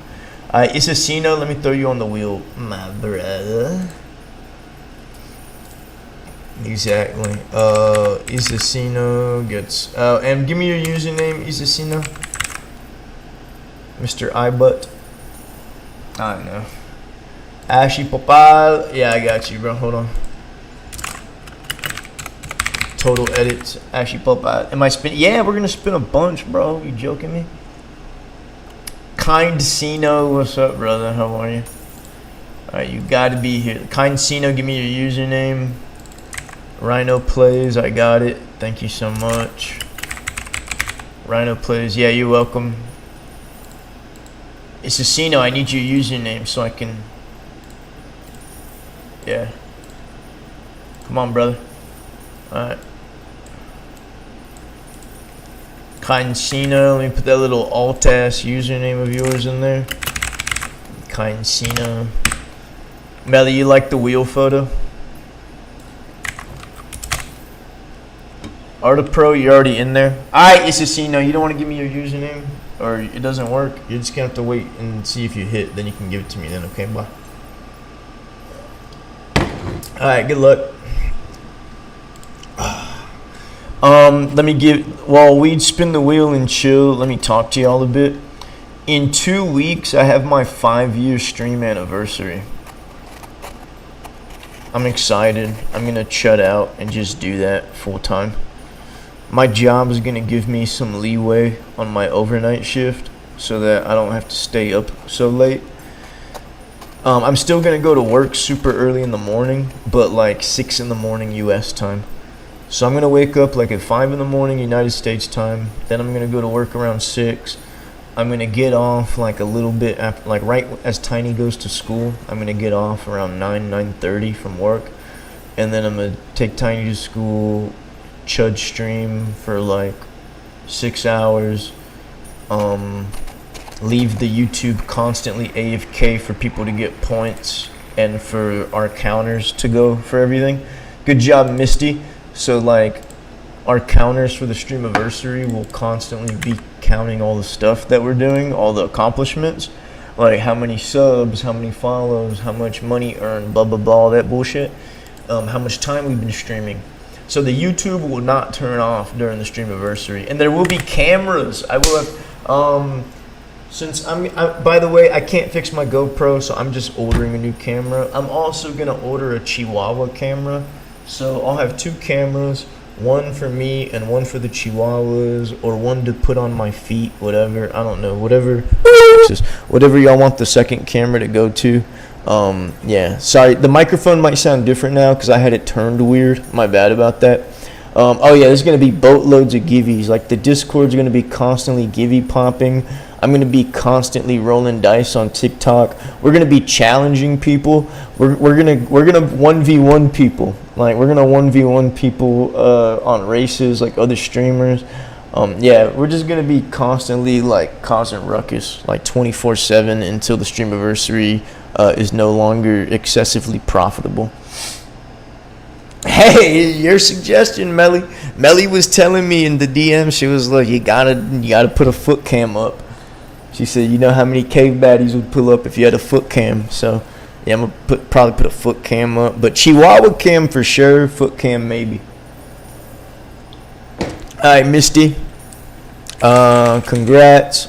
Speaker 1: it's a Sino. Let me throw you on the wheel, my brother. Exactly. Isasino gets. And give me your username, Isasino. Mr. iButt. I don't know. Ashy Popal. Yeah, I got you, bro. Hold on. Total edits. Ashy Popal. Am I spin? Yeah, we're gonna spin a bunch, bro. You joking me? Kind Sino, what's up, brother? How are you? All right, you got to be here. Kind Sino, give me your username. Rhino Plays, I got it. Thank you so much. Rhino Plays, yeah, you're welcome. It's a Sino, I need your username so I can. Yeah. Come on, brother. Alright. Kind-Sino, let me put that little alt-ass username of yours in there. Kind-Sino. Melly, you like the wheel photo? Arta Pro, you're already in there. Alright, Isasino, you don't want to give me your username? Or it doesn't work? You're just going to have to wait and see if you hit. Then you can give it to me then, okay? Bye. Alright, good luck. Let me while we spin the wheel and chill, let me talk to y'all a bit. In 2 weeks, I have my 5-year stream anniversary. I'm excited. I'm going to chut out and just do that full time. My job is going to give me some leeway on my overnight shift so that I don't have to stay up so late. I'm still going to go to work super early in the morning, but like 6 in the morning US time. So I'm going to wake up like at 5 in the morning United States time. Then I'm going to go to work around 6. I'm gonna get off like a little bit after, like right as Tiny goes to school. I'm gonna get off around 9:30 from work, and then I'm gonna take Tiny to school, chud stream for like 6 hours, leave the YouTube constantly AFK for people to get points and for our counters to go for everything. Good job, Misty. So like our counters for the streamiversary will constantly be counting all the stuff that we're doing, all the accomplishments, like how many subs, how many follows, how much money earned, blah blah blah, all that bullshit, how much time we've been streaming. So the YouTube will not turn off during the streamiversary, and there will be cameras. I will have since by the way, I can't fix my GoPro, so I'm just ordering a new camera. I'm also gonna order a Chihuahua camera, so I'll have 2 cameras. One for me and one for the Chihuahuas, or one to put on my feet, whatever. I don't know, whatever y'all want the second camera to go to. Yeah, sorry, the microphone might sound different now because I had it turned weird. My bad about that. Oh yeah, there's gonna be boatloads of givvies. Like the Discord's gonna be constantly givvy popping. I'm gonna be constantly rolling dice on TikTok. We're gonna be challenging people. We're gonna 1v1 people. Like we're gonna 1v1 people on races like other streamers. Yeah, we're just gonna be constantly like causing ruckus like 24/7 until the streamiversary is no longer excessively profitable. Hey, your suggestion, Melly. Melly was telling me in the DM, she was like, you gotta put a foot cam up. She said, you know how many cave baddies would pull up if you had a foot cam. So yeah, I'm gonna probably put a foot cam up, but Chihuahua cam for sure, foot cam maybe. All right, Misty. Congrats.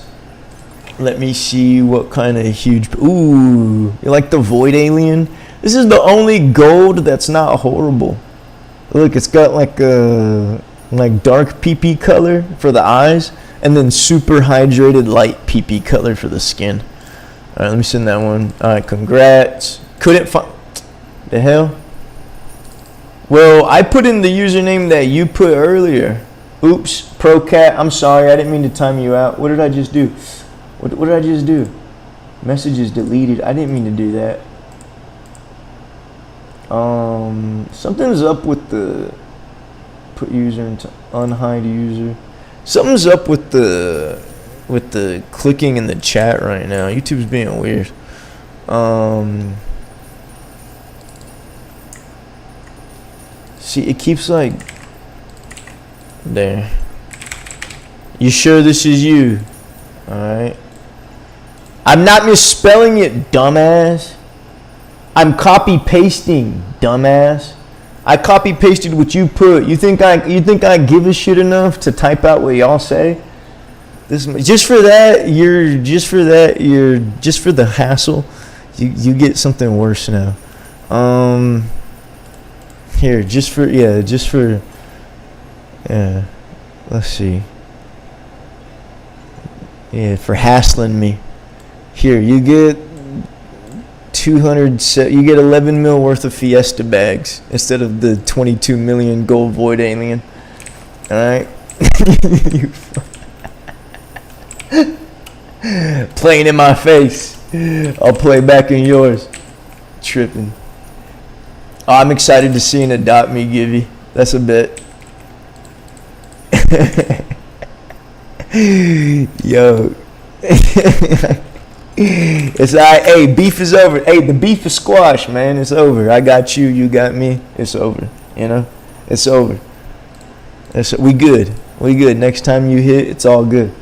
Speaker 1: Let me see what kind of huge. Ooh, you like the void alien? This is the only gold that's not horrible. Look, it's got like a dark pee color for the eyes, and then super hydrated light pee color for the skin. All right, let me send that one. All right, congrats. Couldn't find the hell. Well, I put in the username that you put earlier. Oops, ProCat. I'm sorry, I didn't mean to time you out. What did I just do? What did I just do? Messages deleted. I didn't mean to do that. Something's up with the put user into unhide user. Something's up with the clicking in the chat right now. YouTube's being weird. See, it keeps like there. You sure this is you? All right. I'm not misspelling it, dumbass. I'm copy pasting, dumbass. I copy pasted what you put. You think I give a shit enough to type out what y'all say? Just for the hassle, you get something worse now. Here, let's see. Yeah, for hassling me. Here, you get 11 mil worth of Fiesta bags instead of the 22 million gold void alien. All right. Playing in my face. I'll play back in yours. Tripping. Oh, I'm excited to see an adopt me givey. That's a bit. Yo. It's alright. Hey, beef is over. Hey, the beef is squashed, man. It's over. I got you. You got me. It's over. You know, it's over. We good. We good. Next time you hit, it's all good.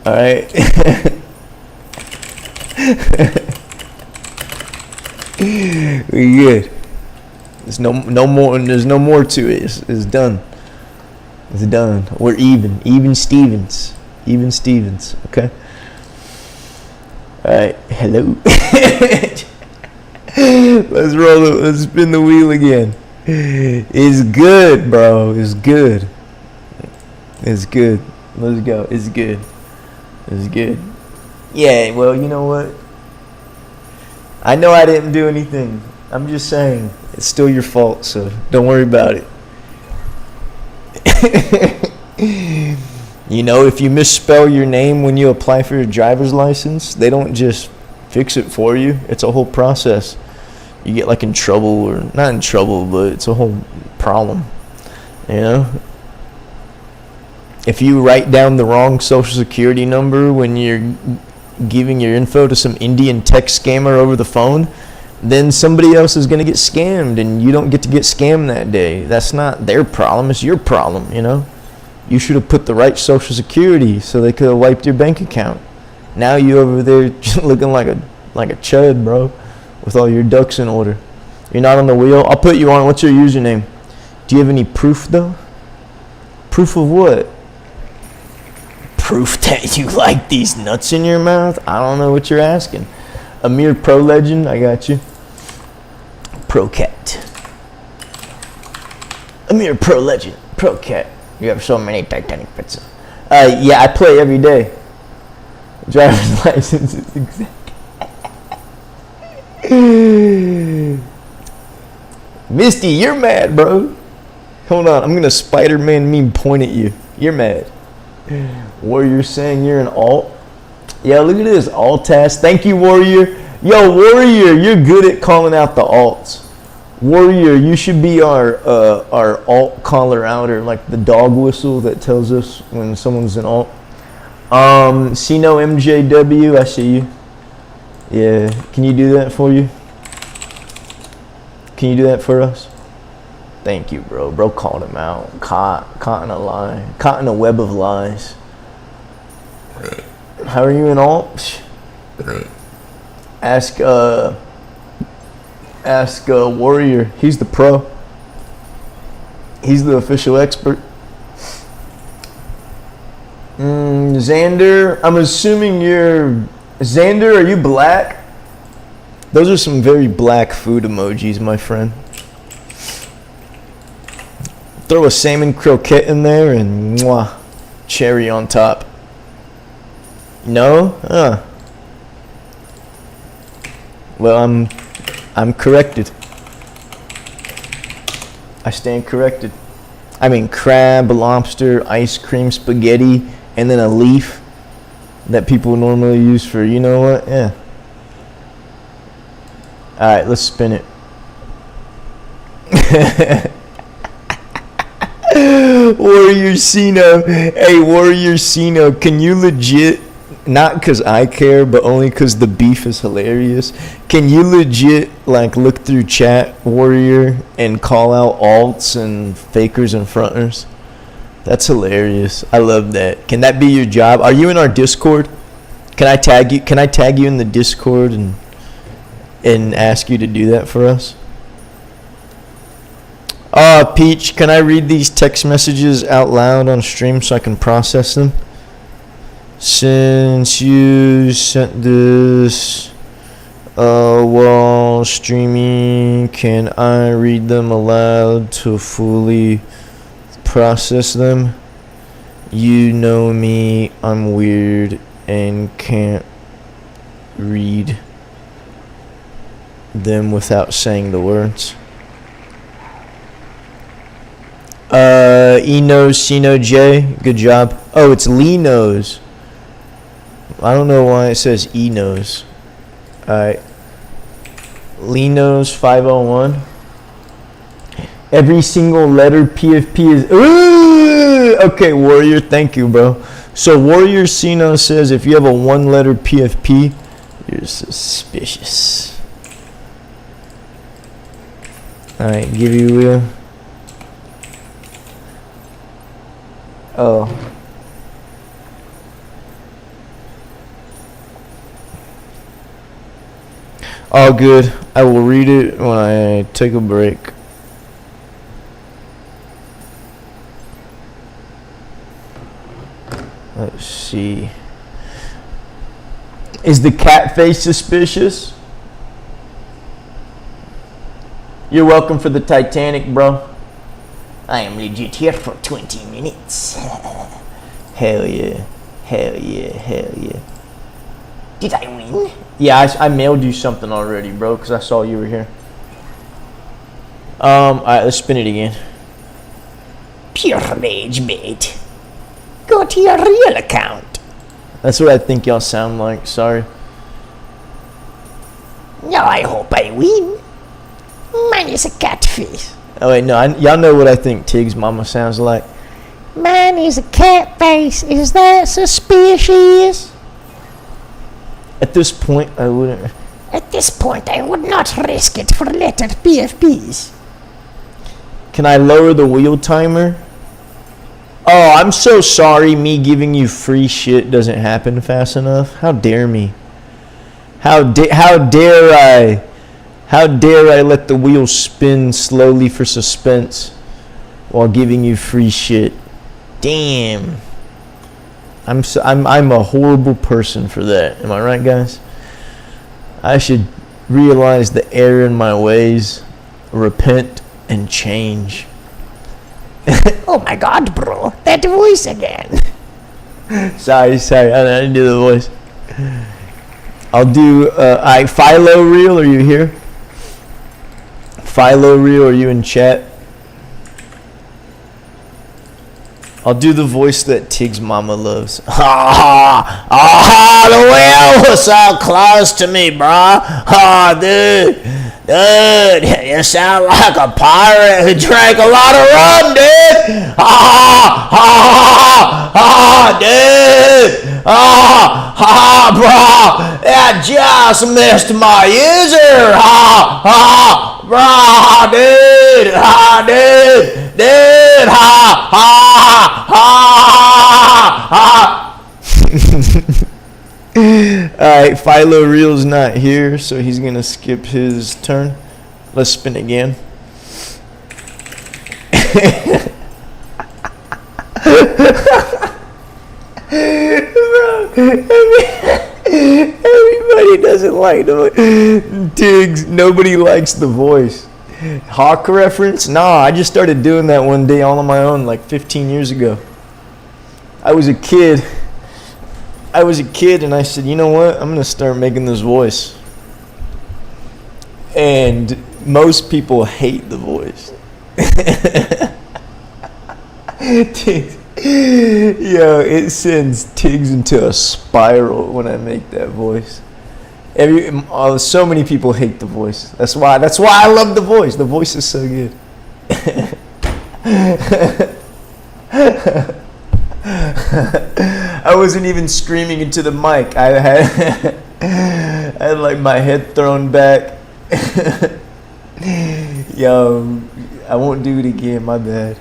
Speaker 1: All right. We good. There's no more. There's no more to it. It's done. It's done. We're even. Even Stevens. Even Stevens. Okay. All right. Hello. Let's roll it. Let's spin the wheel again. It's good, bro. It's good. It's good. Let's go. It's good. It's good. Yeah. Well, you know what? I know I didn't do anything. I'm just saying it's still your fault. So don't worry about it. You know, if you misspell your name when you apply for your driver's license, they don't just fix it for you. It's a whole process. You get like in trouble, or not in trouble, but it's a whole problem. You know? If you write down the wrong social security number when you're giving your info to some Indian tech scammer over the phone, then somebody else is going to get scammed, and you don't get to get scammed that day. That's not their problem, it's your problem, you know? You should have put the right social security so they could have wiped your bank account. Now you over there looking like a chud, bro, with all your ducks in order. You're not on the wheel. I'll put you on. What's your username? Do you have any proof, though? Proof of what? Proof that you like these nuts in your mouth? I don't know what you're asking. Amir Pro Legend, I got you. Pro Cat. Amir Pro Legend. Pro Cat. You have so many Titanic pizza. Yeah, I play every day. Driver's license is exact. Misty, you're mad, bro. Hold on, I'm gonna Spider-Man meme point at you. You're mad. Warrior saying you're an alt. Yeah, look at this alt task. Thank you, Warrior. Yo, Warrior, you're good at calling out the alts. Warrior, you should be our alt caller outer, like the dog whistle that tells us when someone's an alt. Sino MJW, I see you. Yeah, can you do that for you? Can you do that for us? Thank you, bro. Bro called him out. Caught in a lie. Caught in a web of lies. How are you in alt? Ask Warrior. He's the pro. He's the official expert. Xander, I'm assuming Xander, are you black? Those are some very black food emojis, my friend. Throw a salmon croquette in there and mwah, cherry on top. No? Well, I'm corrected. I stand corrected. I mean, crab, lobster, ice cream, spaghetti, and then a leaf that people normally use for, you know what? Yeah. Alright, let's spin it. Warrior Sino. Hey, Warrior Sino, can you legit, not because I care, but only because the beef is hilarious, can you legit, like, look through chat, Warrior, and call out alts and fakers and fronters? That's hilarious. I love that. Can that be your job? Are you in our Discord? Can I tag you? Can I tag you in the Discord and ask you to do that for us? Peach, can I read these text messages out loud on stream so I can process them? Since you sent this while streaming, can I read them aloud to fully process them? You know me, I'm weird and can't read them without saying the words. Enos, Sino J, good job. Oh, it's Lenos. I don't know why it says Enos. Alright. Lenos 501. Every single letter PFP is. Ooh! Okay, Warrior, thank you, bro. So Warrior Sino says if you have a one-letter PFP, you're suspicious. Alright, give you oh. All good. I will read it when I take a break. Let's see. Is the cat face suspicious? You're welcome for the Titanic, bro. I am legit here for 20 minutes. Hell yeah. Hell yeah. Hell yeah. Did I win? Yeah, I mailed you something already, bro, because I saw you were here. Alright, let's spin it again. Pure rage bait. Go go to your real account. That's what I think y'all sound like. Sorry.
Speaker 3: No, I hope I win. Mine is a catfish.
Speaker 1: Oh wait, no, y'all know what I think Tig's mama sounds like.
Speaker 3: Mine is a catfish. Is that suspicious?
Speaker 1: At this point, I wouldn't.
Speaker 3: At this point, I would not risk it for letter PFPs.
Speaker 1: Can I lower the wheel timer? Oh, I'm so sorry. Me giving you free shit doesn't happen fast enough. How dare me? How dare I? How dare I let the wheel spin slowly for suspense while giving you free shit? Damn. I'm a horrible person for that. Am I right, guys? I should realize the error in my ways, repent, and change.
Speaker 3: Oh my god, bro. That voice again.
Speaker 1: Sorry. I didn't do the voice. I'll do, Philo Reel, are you here? Philo Reel, are you in chat? I'll do the voice that Tig's mama loves. The whale was so close to me, bro. Dude, you sound like a pirate who drank a lot of rum, dude. Dude. Bro, that just missed my user. Bro, dude. Alright, Philo Reel's not here, so he's gonna skip his turn. Let's spin again. Everybody doesn't like the voice. Tiggs, nobody likes the voice. Hawk reference? Nah, I just started doing that one day all on my own like 15 years ago. I was a kid and I said, you know what? I'm going to start making this voice. And most people hate the voice. Tiggs. Yo, it sends Tiggs into a spiral when I make that voice. So many people hate the voice. That's why I love the voice. The voice is so good. I wasn't even screaming into the mic. I had like my head thrown back. Yo, I won't do it again. My bad.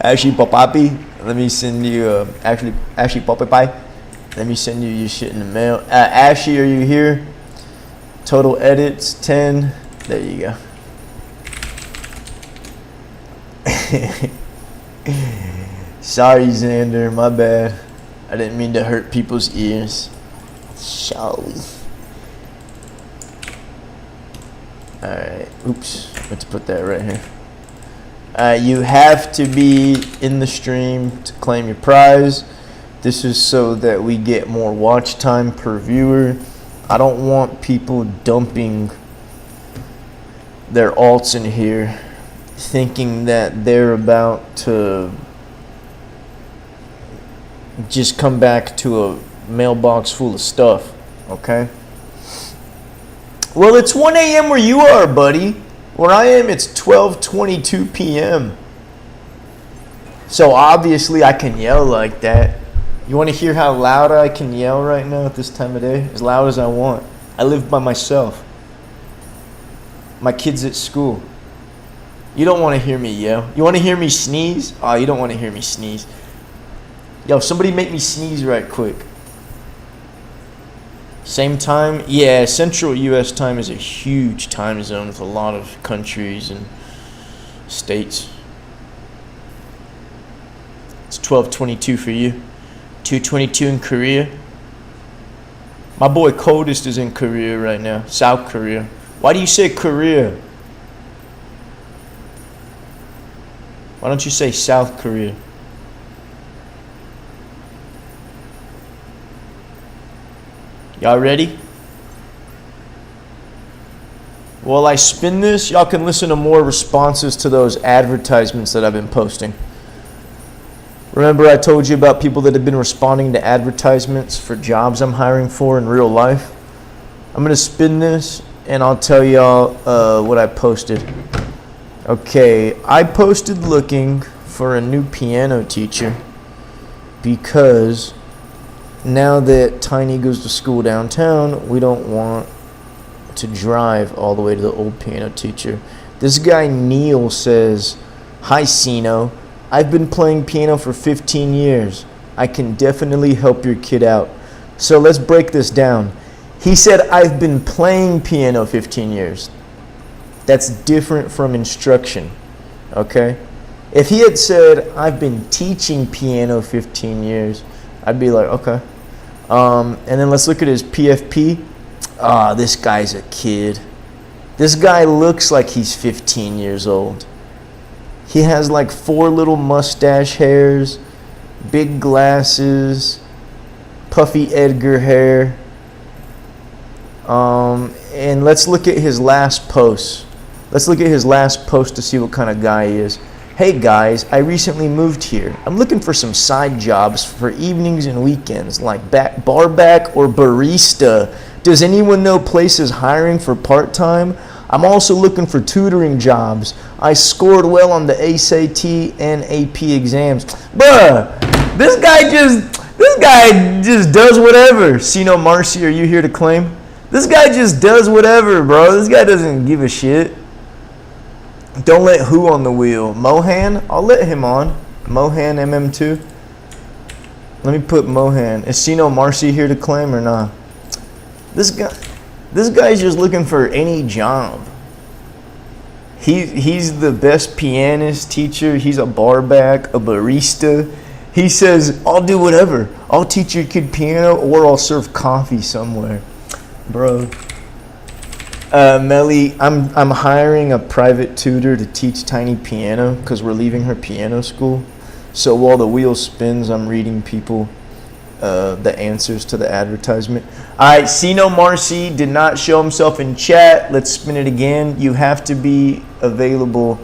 Speaker 1: Ashley Papapi, let me send you Ashley Papapi. Let me send you your shit in the mail. Ashley, are you here? Total edits 10. There you go. Sorry, Xander, my bad. I didn't mean to hurt people's ears. Sorry. Alright, oops, let's put that right here. You have to be in the stream to claim your prize. This is so that we get more watch time per viewer. I don't want people dumping their alts in here thinking that they're about to just come back to a mailbox full of stuff, okay? Well, it's 1 a.m. where you are, buddy. Where I am, it's 12:22 p.m. So obviously I can yell like that. You want to hear how loud I can yell right now at this time of day? As loud as I want. I live by myself. My kid's at school. You don't want to hear me yell. You want to hear me sneeze? Oh, you don't want to hear me sneeze. Yo, somebody make me sneeze right quick. Same time? Yeah, Central U.S. time is a huge time zone with a lot of countries and states. It's 12:22 for you. 2:22 in Korea. My boy Coldest is in Korea right now. South Korea. Why do you say Korea? Why don't you say South Korea? Y'all ready? while I spin this, y'all can listen to more responses to those advertisements that I've been posting. Remember I told you about people that have been responding to advertisements for jobs I'm hiring for in real life? I'm going to spin this and I'll tell y'all what I posted. Okay, I posted looking for a new piano teacher because now that Tiny goes to school downtown, we don't want to drive all the way to the old piano teacher. This guy Neil says, "Hi Sino, I've been playing piano for 15 years. I can definitely help your kid out. So let's break this down." He said, "I've been playing piano 15 years." That's different from instruction, okay? If he had said, "I've been teaching piano 15 years, I'd be like, okay. And then let's look at his PFP. Ah, this guy's a kid. This guy looks like he's 15 years old. He has like 4 little mustache hairs, big glasses, puffy Edgar hair. And let's look at his last post. Let's look at his last post to see what kind of guy he is. "Hey guys, I recently moved here. I'm looking for some side jobs for evenings and weekends, like bar back or barista. Does anyone know places hiring for part-time? I'm also looking for tutoring jobs. I scored well on the SAT and AP exams." Bruh, this guy just does whatever. Sino Marcy, are you here to claim? This guy just does whatever, bro. This guy doesn't give a shit. Don't let who on the wheel? Mohan? I'll let him on. Mohan MM2. Let me put Mohan. Is Sino Marcy here to claim or not? This guy's just looking for any job. He's the best pianist teacher. He's a bar back, a barista. He says, "I'll do whatever. I'll teach your kid piano or I'll serve coffee somewhere." Bro. Melly, I'm hiring a private tutor to teach Tiny piano because we're leaving her piano school. So while the wheel spins, I'm reading people the answers to the advertisement. All right, Sino Marcy did not show himself in chat. Let's spin it again. You have to be available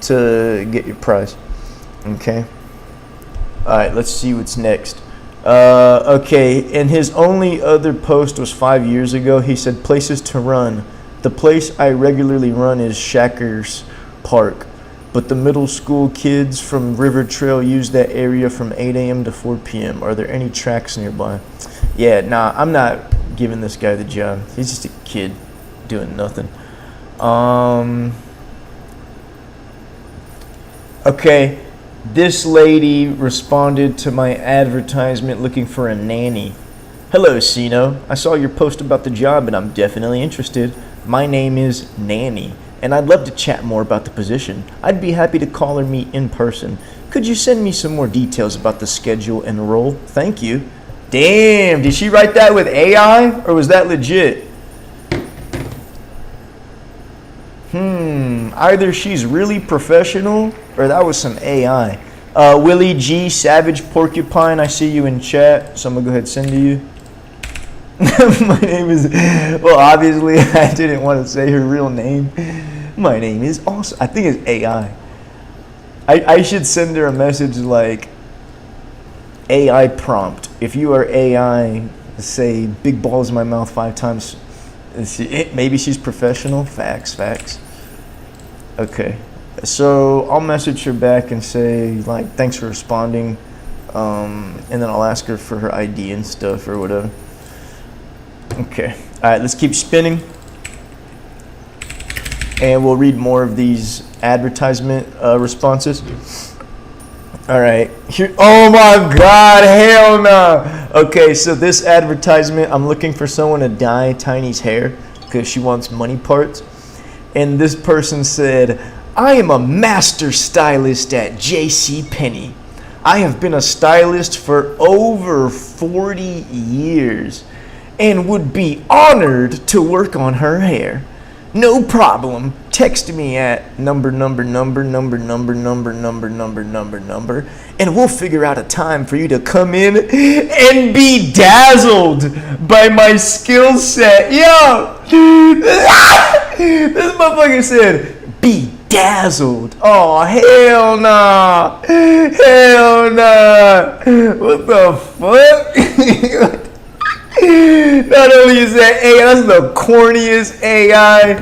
Speaker 1: to get your prize. Okay. All right, let's see what's next. Okay, and his only other post was 5 years ago. He said, "Places to run. The place I regularly run is Shackers Park, but the middle school kids from River Trail use that area from 8 a.m. to 4 p.m. Are there any tracks nearby?" Yeah, nah, I'm not giving this guy the job. He's just a kid doing nothing. Okay, this lady responded to my advertisement looking for a nanny. "Hello, Sino. I saw your post about the job and I'm definitely interested. My name is Nanny, and I'd love to chat more about the position. I'd be happy to call or meet in person. Could you send me some more details about the schedule and role? Thank you." Damn, did she write that with AI or was that legit? Either she's really professional or that was some AI. Willie G, Savage Porcupine, I see you in chat, so I'm gonna go ahead and send to you. My name is, well, obviously I didn't want to say her real name. My name is also, I think it's AI. I should send her a message like, AI prompt. If you are AI, say big balls in my mouth 5 times. Maybe she's professional. Facts. Okay. So I'll message her back and say, like, thanks for responding. And then I'll ask her for her ID and stuff or whatever. Okay. All right, let's keep spinning. And we'll read more of these advertisement responses. All right. Here. Oh my God, hell no. Okay, so this advertisement, I'm looking for someone to dye Tiny's hair because she wants money parts. And this person said, "I am a master stylist at JCPenney. I have been a stylist for over 40 years and would be honored to work on her hair. No problem. Text me at number, and we'll figure out a time for you to come in and be dazzled by my skill set. Yo, this motherfucker said, be dazzled. Oh, hell nah. Hell nah. What the fuck? Not only is that AI, that's the corniest AI.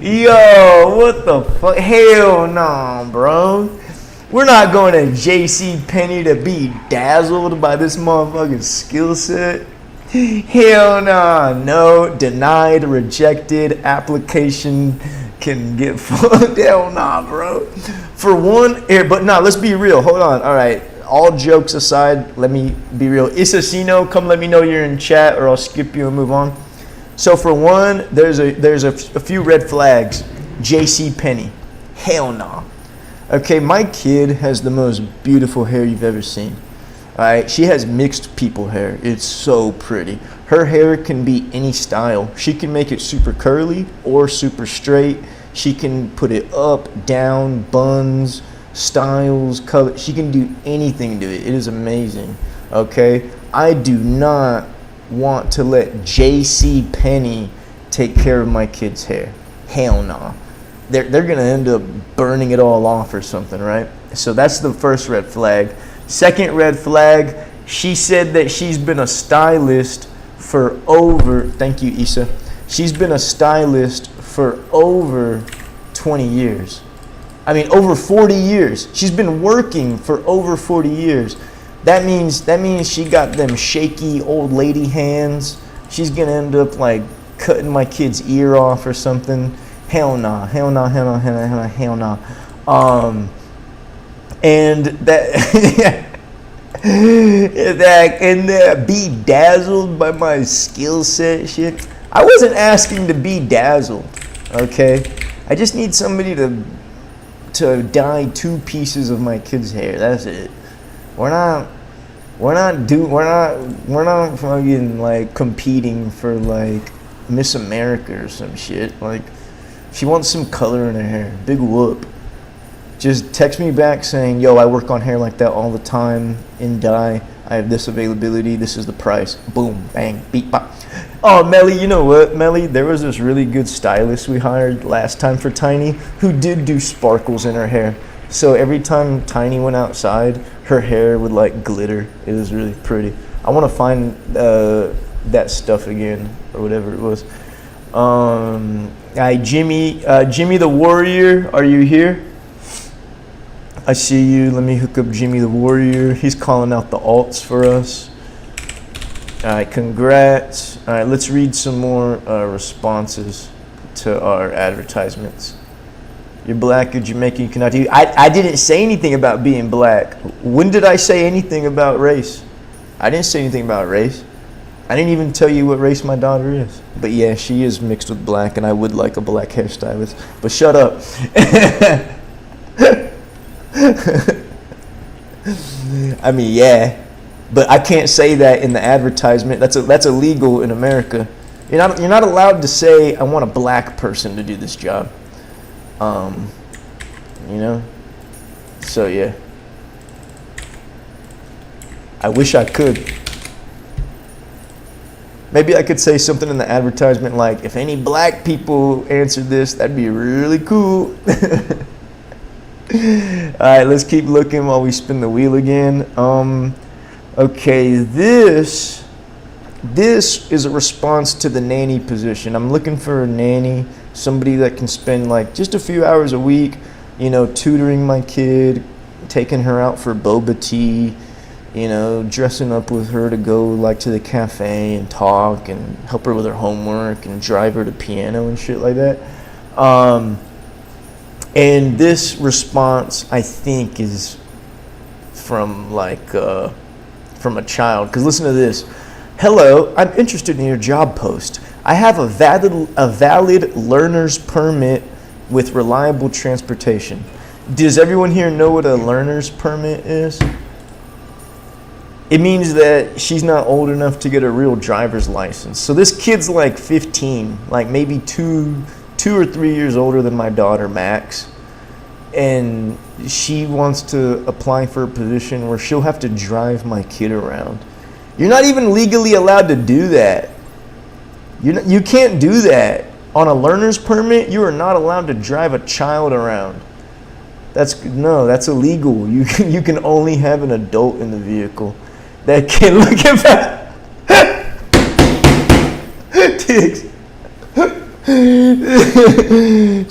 Speaker 1: Yo, what the fuck? Hell nah, bro. We're not going to JC Penney to be dazzled by this motherfucking skill set. Hell nah. No, denied, rejected, application can get fucked. Hell nah, bro. For one, but nah, let's be real. Hold on. All right. All jokes aside, let me be real. Hugesino, come let me know you're in chat or I'll skip you and move on. So for one, there's a few red flags. JC Penney. Hell nah. Okay, my kid has the most beautiful hair you've ever seen. All right, she has mixed people hair. It's so pretty. Her hair can be any style. She can make it super curly or super straight. She can put it up, down, buns, styles, color. She can do anything to it. It is amazing. Okay, I do not want to let JC Penney take care of my kid's hair. Hell no. They're gonna end up burning it all off or something, right? So that's the first red flag. Second red flag, she said that she's been a stylist for over, thank you Issa, she's been a stylist for over 20 years. I mean, over 40 years. She's been working for over 40 years. That means she got them shaky old lady hands. She's gonna end up like cutting my kid's ear off or something. Hell nah, hell nah, hell nah, hell nah, hell nah, hell nah. And that that be dazzled by my skill set shit. I wasn't asking to be dazzled, okay? I just need somebody to dye 2 pieces of my kid's hair. That's it. We're not fucking like competing for like Miss America or some shit. Like, she wants some color in her hair. Big whoop. Just text me back saying, yo, I work on hair like that all the time in dye. I have this availability. This is the price. Boom, bang, beep, bop. Oh, Melly, you know what, Melly? There was this really good stylist we hired last time for Tiny who did do sparkles in her hair. So every time Tiny went outside, her hair would like glitter. It was really pretty. I want to find that stuff again or whatever it was. Jimmy the Warrior, are you here? I see you. Let me hook up Jimmy the Warrior. He's calling out the alts for us. All right, congrats. All right, let's read some more responses to our advertisements. You're black, you're Jamaican, you cannot do. I didn't say anything about being black. When did I say anything about race? I didn't say anything about race. I didn't even tell you what race my daughter is. But yeah, she is mixed with black, and I would like a black hairstylist. But shut up. I mean, yeah, but I can't say that in the advertisement. That's illegal in America. You're not allowed to say I want a black person to do this job. You know. So yeah, I wish I could. Maybe I could say something in the advertisement like, if any black people answered this, that'd be really cool. Alright, let's keep looking while we spin the wheel again. Okay, this is a response to the nanny position. I'm looking for a nanny, somebody that can spend like just a few hours a week, you know, tutoring my kid, taking her out for boba tea, you know, dressing up with her to go like to the cafe and talk and help her with her homework and drive her to piano and shit like that. And this response, I think, is from like from a child. Because listen to this. Hello, I'm interested in your job post. I have a valid learner's permit with reliable transportation. Does everyone here know what a learner's permit is? It means that she's not old enough to get a real driver's license. So this kid's like 15, like maybe two 2 or 3 years older than my daughter Max, and she wants to apply for a position where she'll have to drive my kid around. You're not even legally allowed to do that. You can't do that. On a learner's permit, you are not allowed to drive a child around. That's illegal. You can only have an adult in the vehicle that can look at that. Tiggs.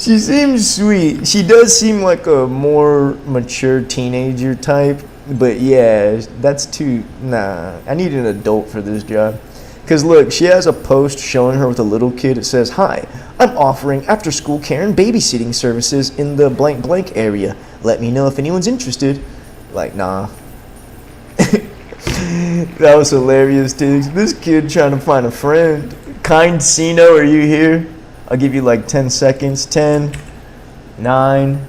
Speaker 1: She seems sweet. She does seem like a more mature teenager type, but yeah, that's too, nah. I need an adult for this job. Because look, she has a post showing her with a little kid. It says, "Hi, I'm offering after-school care and babysitting services in the blank blank area. Let me know if anyone's interested." Like, nah. That was hilarious, Tiggs. This kid trying to find a friend. Hugesino, are you here? I'll give you like 10 seconds. 10, 9,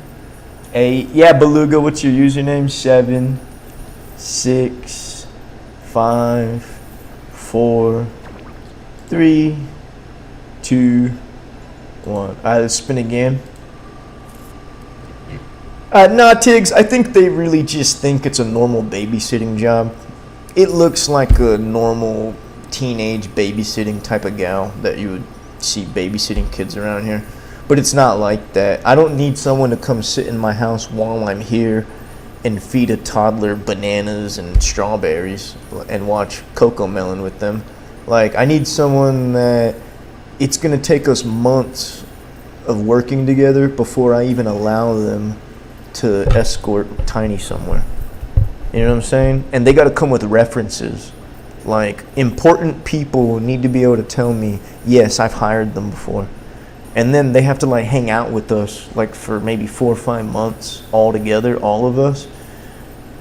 Speaker 1: 8. Yeah, Beluga, what's your username? 7, 6, 5, 4, 3, 2, 1. All right, let's spin again. Nah, Tiggs, I think they really just think it's a normal babysitting job. It looks like a normal teenage babysitting type of gal that you would see babysitting kids around here. But it's not like that. I don't need someone to come sit in my house while I'm here and feed a toddler bananas and strawberries and watch Coco Melon with them. Like, I need someone that it's going to take us months of working together before I even allow them to escort Tiny somewhere. You know what I'm saying? And they got to come with references. Like, important people need to be able to tell me, yes, I've hired them before. And then they have to like hang out with us like for maybe 4 or 5 months all together, all of us,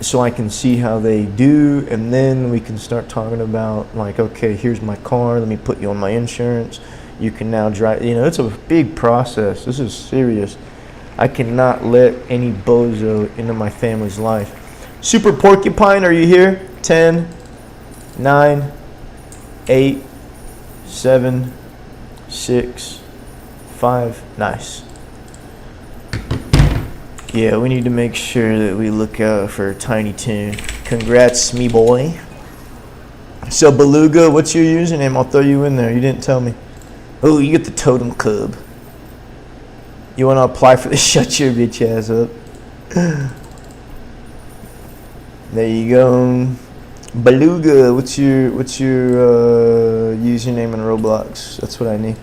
Speaker 1: so I can see how they do. And then we can start talking about like, okay, here's my car, let me put you on my insurance, you can now drive. You know, it's a big process. This is serious. I cannot let any bozo into my family's life. Super Porcupine, are you here? 10, 9, 8, 7, 6, 5. Nice. Yeah, we need to make sure that we look out for Tiny Toon. Congrats, me boy. So Beluga, what's your username? I'll throw you in there. You didn't tell me. Oh, you get the totem cub. You want to apply for this? Shut your bitch ass up. There you go. Beluga, what's your username in Roblox? That's what I need.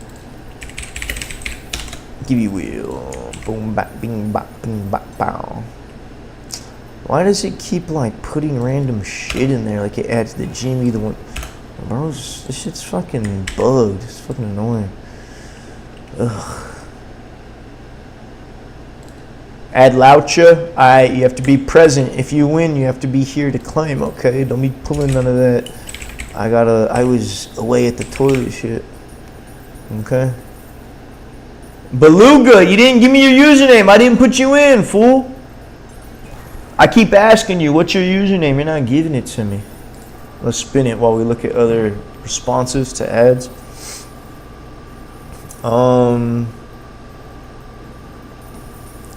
Speaker 1: Give you wheel. Boom, bap, bing, bop, bing, bop, bow. Why does it keep like putting random shit in there? Like it adds the Jimmy, the one. Bro, this shit's fucking bugged. It's fucking annoying. Ugh. Add Laucha. Alright, you have to be present. If you win, you have to be here to claim, okay? Don't be pulling none of that. I was away at the toilet shit. Okay? Beluga, you didn't give me your username. I didn't put you in, fool. I keep asking you, what's your username? You're not giving it to me. Let's spin it while we look at other responses to ads.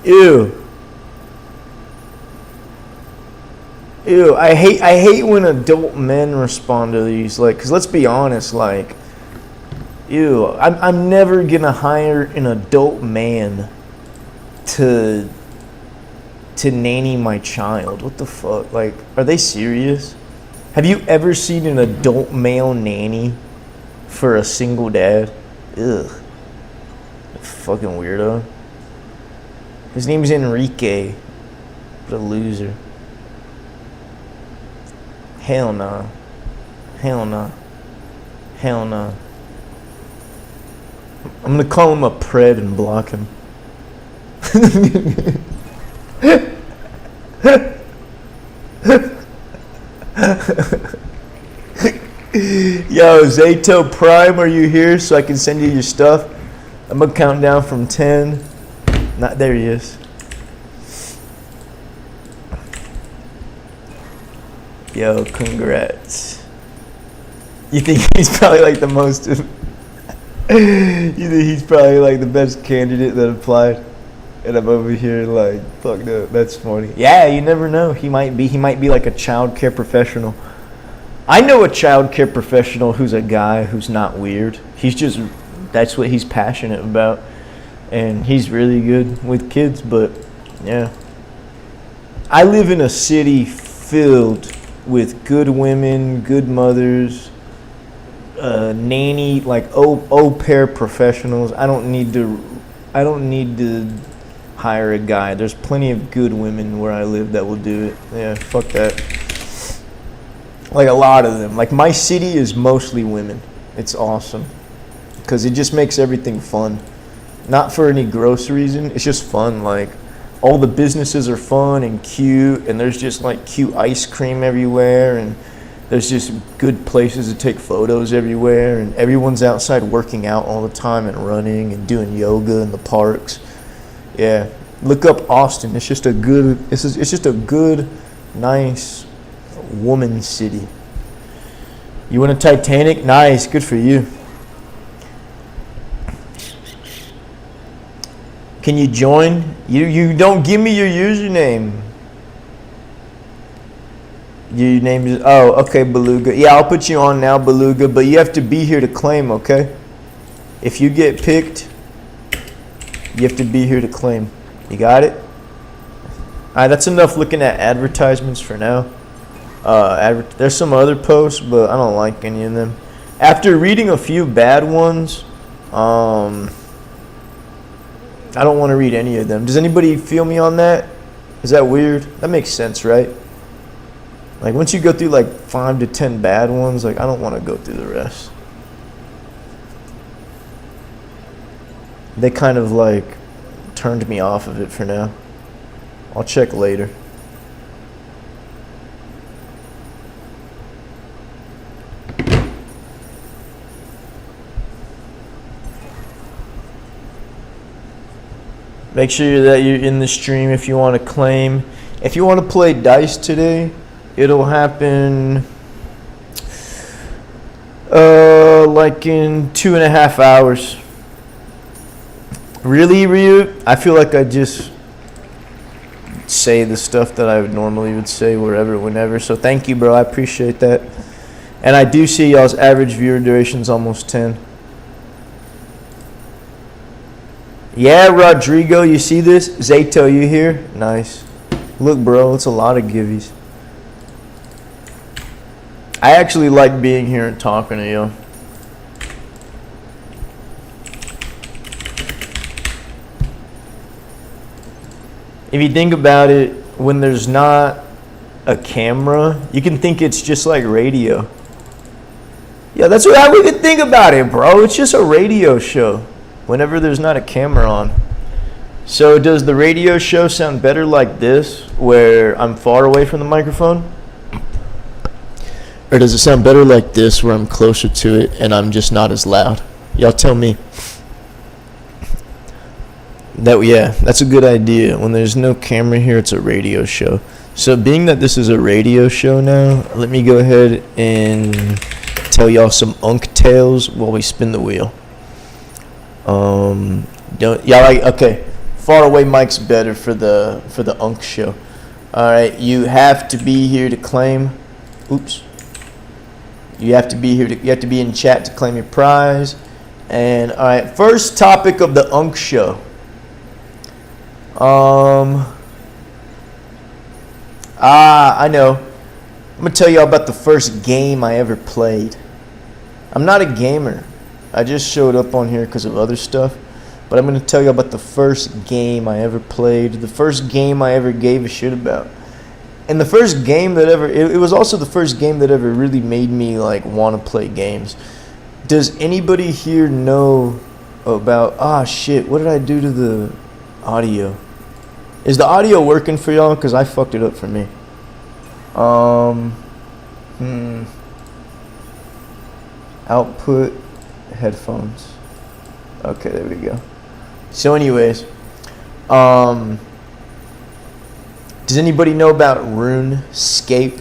Speaker 1: Ew. Ew, I hate when adult men respond to these, like, cause let's be honest, like, ew, I'm never gonna hire an adult man to nanny my child. What the fuck? Like, are they serious? Have you ever seen an adult male nanny for a single dad? Ugh. Fucking weirdo. His name's Enrique. What a loser. Hell nah. Hell nah. Hell nah. I'm gonna call him a pred and block him. Yo, Zato Prime, are you here so I can send you your stuff? I'm gonna count down from 10. Not there he is. Yo, congrats. You think he's probably like the most You think he's probably like the best candidate that applied, and I'm over here like fucked up. That's funny. Yeah, you never know. He might be. He might be like a child care professional. I know a child care professional who's a guy who's not weird. He's just, that's what he's passionate about, and he's really good with kids. But yeah, I live in a city filled with good women, good mothers, nanny, like au pair professionals. I don't need to hire a guy. There's plenty of good women where I live that will do it. Yeah, fuck that. Like a lot of them. Like my city is mostly women. It's awesome because it just makes everything fun. Not for any gross reason. It's just fun. Like all the businesses are fun and cute, and there's just like cute ice cream everywhere, and there's just good places to take photos everywhere, and everyone's outside working out all the time and running and doing yoga in the parks. Yeah, look up Austin. It's just a good, nice woman city. You want a Titanic? Nice, good for you. Can you join? You don't give me your username. Your name is, oh, okay, Beluga. Yeah, I'll put you on now, Beluga, but you have to be here to claim, okay? If you get picked, you have to be here to claim. You got it? Alright, that's enough looking at advertisements for now. There's some other posts, but I don't like any of them. After reading a few bad ones, I don't want to read any of them. Does anybody feel me on that? Is that weird? That makes sense, right? Like once you go through like 5 to 10 bad ones, like I don't want to go through the rest. They kind of like turned me off of it for now. I'll check later. Make sure that you're in the stream if you want to claim. If you want to play dice today, it'll happen like in 2.5 hours. Really, Ryu? I feel like I just say the stuff that I normally would say wherever, whenever. So thank you, bro. I appreciate that. And I do see y'all's average viewer duration's almost 10. Yeah, Rodrigo, you see this? Zato, you here? Nice. Look, bro, it's a lot of givvies. I actually like being here and talking to you. If you think about it, when there's not a camera, you can think it's just like radio. Yeah, that's how we can think about it, bro. It's just a radio show whenever there's not a camera on. So does the radio show sound better like this, where I'm far away from the microphone? Or does it sound better like this, where I'm closer to it and I'm just not as loud? Y'all tell me. Yeah, that's a good idea. When there's no camera here, it's a radio show. So being that this is a radio show now, let me go ahead and tell y'all some unk tales while we spin the wheel. Okay, far away mic's better for the unk show. All right, you have to be here to claim. Oops. You have to be here. You have to be in chat to claim your prize. And all right, first topic of the unk show. I know. I'm gonna tell y'all about the first game I ever played. I'm not a gamer. I just showed up on here because of other stuff. But I'm gonna tell you about the first game I ever played. The first game I ever gave a shit about. And the first game that ever, it was also the first game that ever really made me like want to play games. Does anybody here know about, shit, what did I do to the audio? Is the audio working for y'all? Because I fucked it up for me. Output headphones. Okay, there we go. So anyways, does anybody know about RuneScape?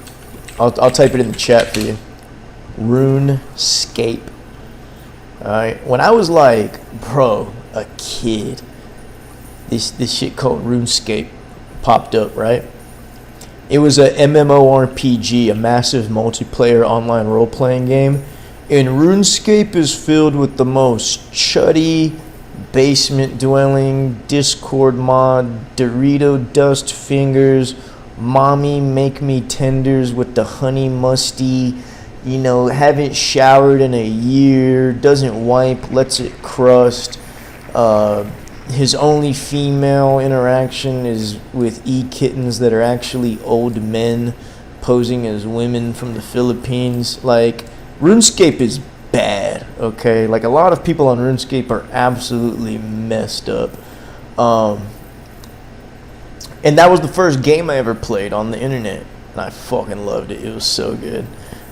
Speaker 1: I'll type it in the chat for you. RuneScape. Alright, when I was like, bro, a kid, this shit called RuneScape popped up, right? It was a MMORPG, a massive multiplayer online role-playing game. And RuneScape is filled with the most chuddy, basement-dwelling, Discord mod, Dorito dust fingers, mommy make me tenders with the honey musty, haven't showered in a year, doesn't wipe, lets it crust. His only female interaction is with e-kittens that are actually old men posing as women from the Philippines. Like, RuneScape is bad, okay? Like, a lot of people on RuneScape are absolutely messed up. And that was the first game I ever played on the internet. And I fucking loved it. It was so good.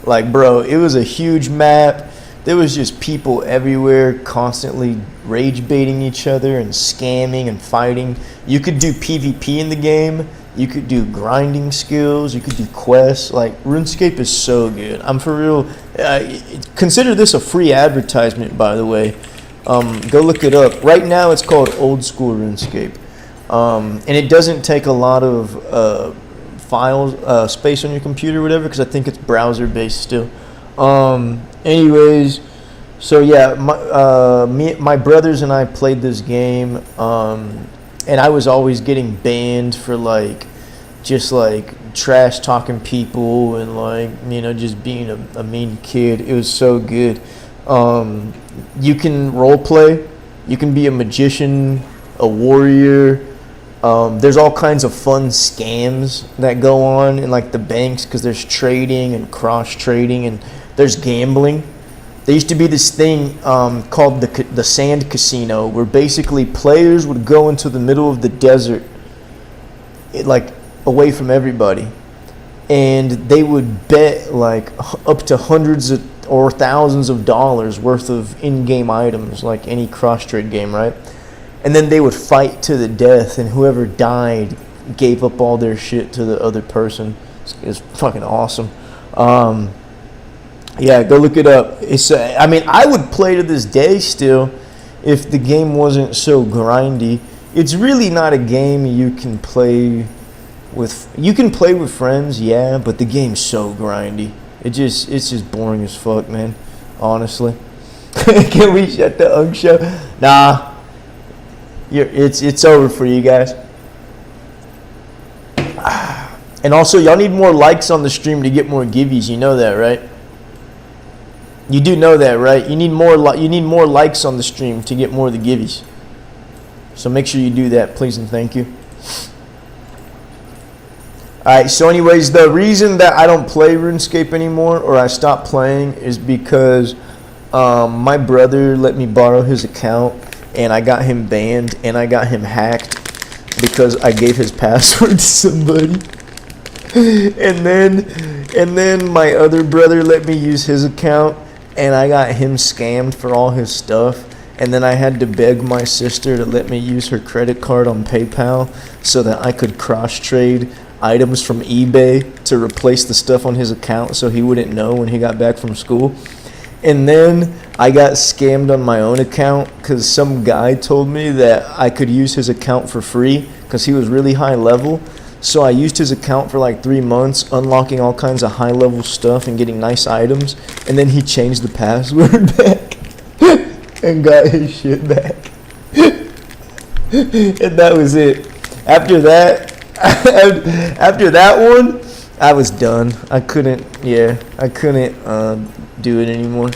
Speaker 1: Like, bro, it was a huge map. There was just people everywhere constantly rage baiting each other and scamming and fighting. You could do PvP in the game. You could do grinding skills. You could do quests. Like, RuneScape is so good. I'm for real. Consider this a free advertisement, by the way. Go look it up. Right now, it's called Old School RuneScape. And it doesn't take a lot of files, space on your computer or whatever, because I think it's browser-based still. Anyways, so yeah, my brothers and I played this game, and I was always getting banned for just trash talking people and just being a mean kid. It was so good. You can role play, you can be a magician, a warrior. There's all kinds of fun scams that go on in the banks, because there's trading and cross trading, and there's gambling. There used to be this thing called the sand casino, where basically players would go into the middle of the desert, away from everybody, and they would bet up to hundreds or thousands of dollars worth of in-game items, like any cross trade game, right? And then they would fight to the death, and whoever died gave up all their shit to the other person. It's fucking awesome. Yeah, go look it up. I would play to this day still if the game wasn't so grindy. It's really not a game you can play with. You can play with friends, yeah, but the game's so grindy. It's just boring as fuck, man. Honestly. Can we shut the Ugg show? Nah. It's over for you guys. And also, y'all need more likes on the stream to get more givvies. You know that, right? You do know that, right? You need more likes on the stream to get more of the givvies. So make sure you do that, please and thank you. Alright, so anyways, the reason that I don't play RuneScape anymore, or I stopped playing, is because my brother let me borrow his account, and I got him banned, and I got him hacked because I gave his password to somebody. And then my other brother let me use his account, and I got him scammed for all his stuff. And then I had to beg my sister to let me use her credit card on PayPal so that I could cross-trade items from eBay to replace the stuff on his account so he wouldn't know when he got back from school. And then I got scammed on my own account because some guy told me that I could use his account for free because he was really high level. So I used his account for 3 months, unlocking all kinds of high level stuff and getting nice items. And then he changed the password back and got his shit back. And that was it. After that one, I was done. I couldn't do it anymore.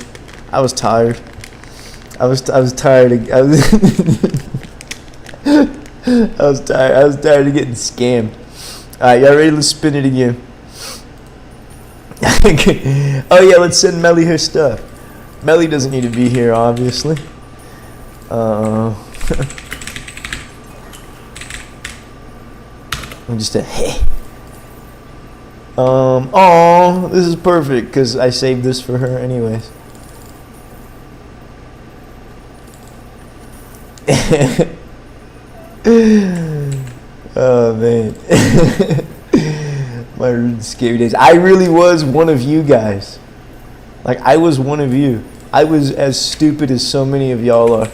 Speaker 1: I was tired. I was tired. I was tired of getting scammed. Alright, y'all ready? Let's spin it again. Oh yeah, let's send Melly her stuff. Melly doesn't need to be here, obviously. I'm just a hey. Oh, this is perfect because I saved this for her anyways. Oh man. My scary days. I really was one of you guys. I was one of you. I was as stupid as so many of y'all are.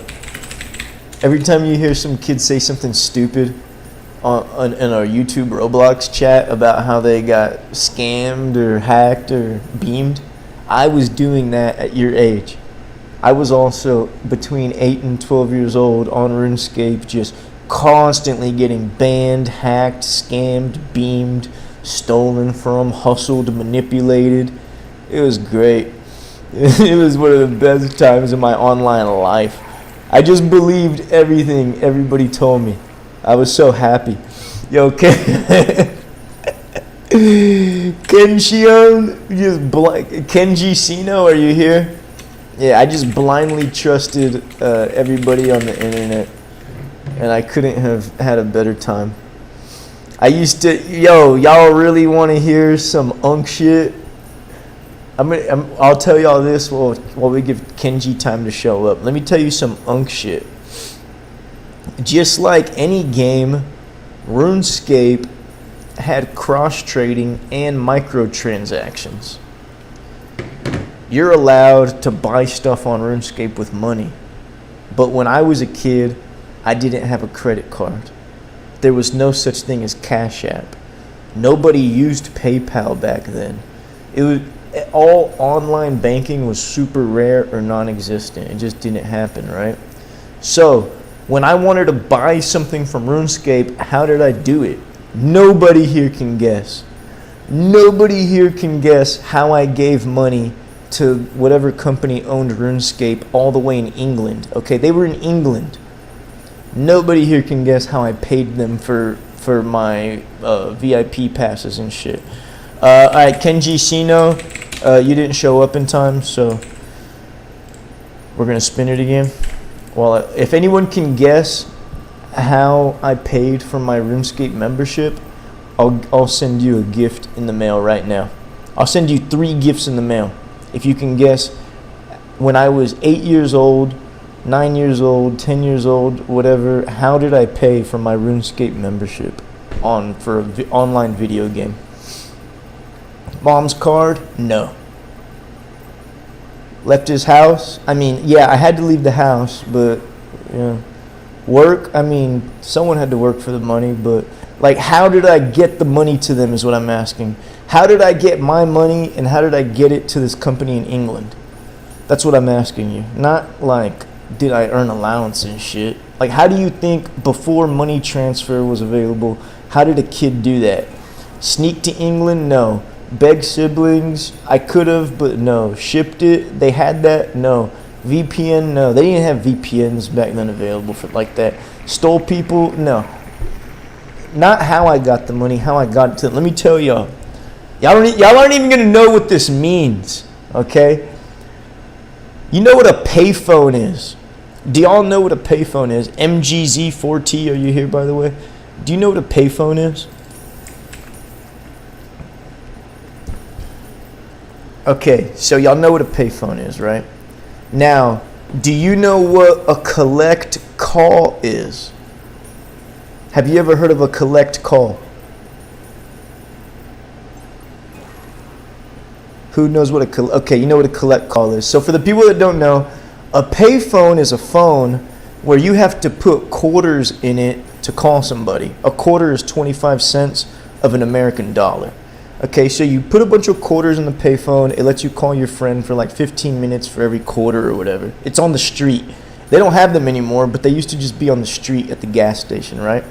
Speaker 1: Every time you hear some kid say something stupid in our YouTube Roblox chat about how they got scammed or hacked or beamed, I was doing that at your age. I was also between 8 and 12 years old on RuneScape, just constantly getting banned, hacked, scammed, beamed, stolen from, hustled, manipulated. It was great. It was one of the best times of my online life. I just believed everything everybody told me. I was so happy. Yo, Hugesino, are you here? Yeah, I just blindly trusted everybody on the internet, and I couldn't have had a better time. I used to, y'all really want to hear some unk shit? I'll tell y'all this while we give Kenji time to show up. Let me tell you some unk shit. Just like any game, RuneScape had cross-trading and microtransactions. You're allowed to buy stuff on RuneScape with money. But when I was a kid, I didn't have a credit card. There was no such thing as Cash App. Nobody used PayPal back then. All online banking was super rare or non-existent. It just didn't happen, right? So when I wanted to buy something from RuneScape, how did I do it? Nobody here can guess. Nobody here can guess how I gave money to whatever company owned RuneScape all the way in England. Okay, they were in England. Nobody here can guess how I paid them for my VIP passes and shit. All right, Hugesino, you didn't show up in time, so we're gonna spin it again. Well, if anyone can guess how I paid for my RuneScape membership, I'll send you a gift in the mail right now. I'll send you 3 gifts in the mail. If you can guess, when I was 8 years old, 9 years old, 10 years old, whatever, how did I pay for my RuneScape membership for an online video game? Mom's card? No. Left his house? I mean, yeah, I had to leave the house, but, work? I mean, someone had to work for the money, but, like, how did I get the money to them is what I'm asking. How did I get my money, and how did I get it to this company in England? That's what I'm asking you. Not, like, did I earn allowance and shit? Like, how do you think before money transfer was available, how did a kid do that? Sneak to England? No. Beg siblings? I could have, but no. Shipped it? They had that? No. VPN? No. They didn't have VPNs back then available for like that. Stole people? No. Not how I got the money, how I got it to them. Let me tell y'all. Y'all aren't even going to know what this means, okay? You know what a payphone is. Do y'all know what a payphone is? MGZ4T, are you here, by the way? Do you know what a payphone is? Okay, so y'all know what a payphone is, right? Now, do you know what a collect call is? Have you ever heard of a collect call? Who knows what okay, you know what a collect call is. So for the people that don't know, a payphone is a phone where you have to put quarters in it to call somebody. A quarter is 25 cents of an American dollar. Okay, so you put a bunch of quarters in the payphone. It lets you call your friend for like 15 minutes for every quarter or whatever. It's on the street. They don't have them anymore, but they used to just be on the street at the gas station, right?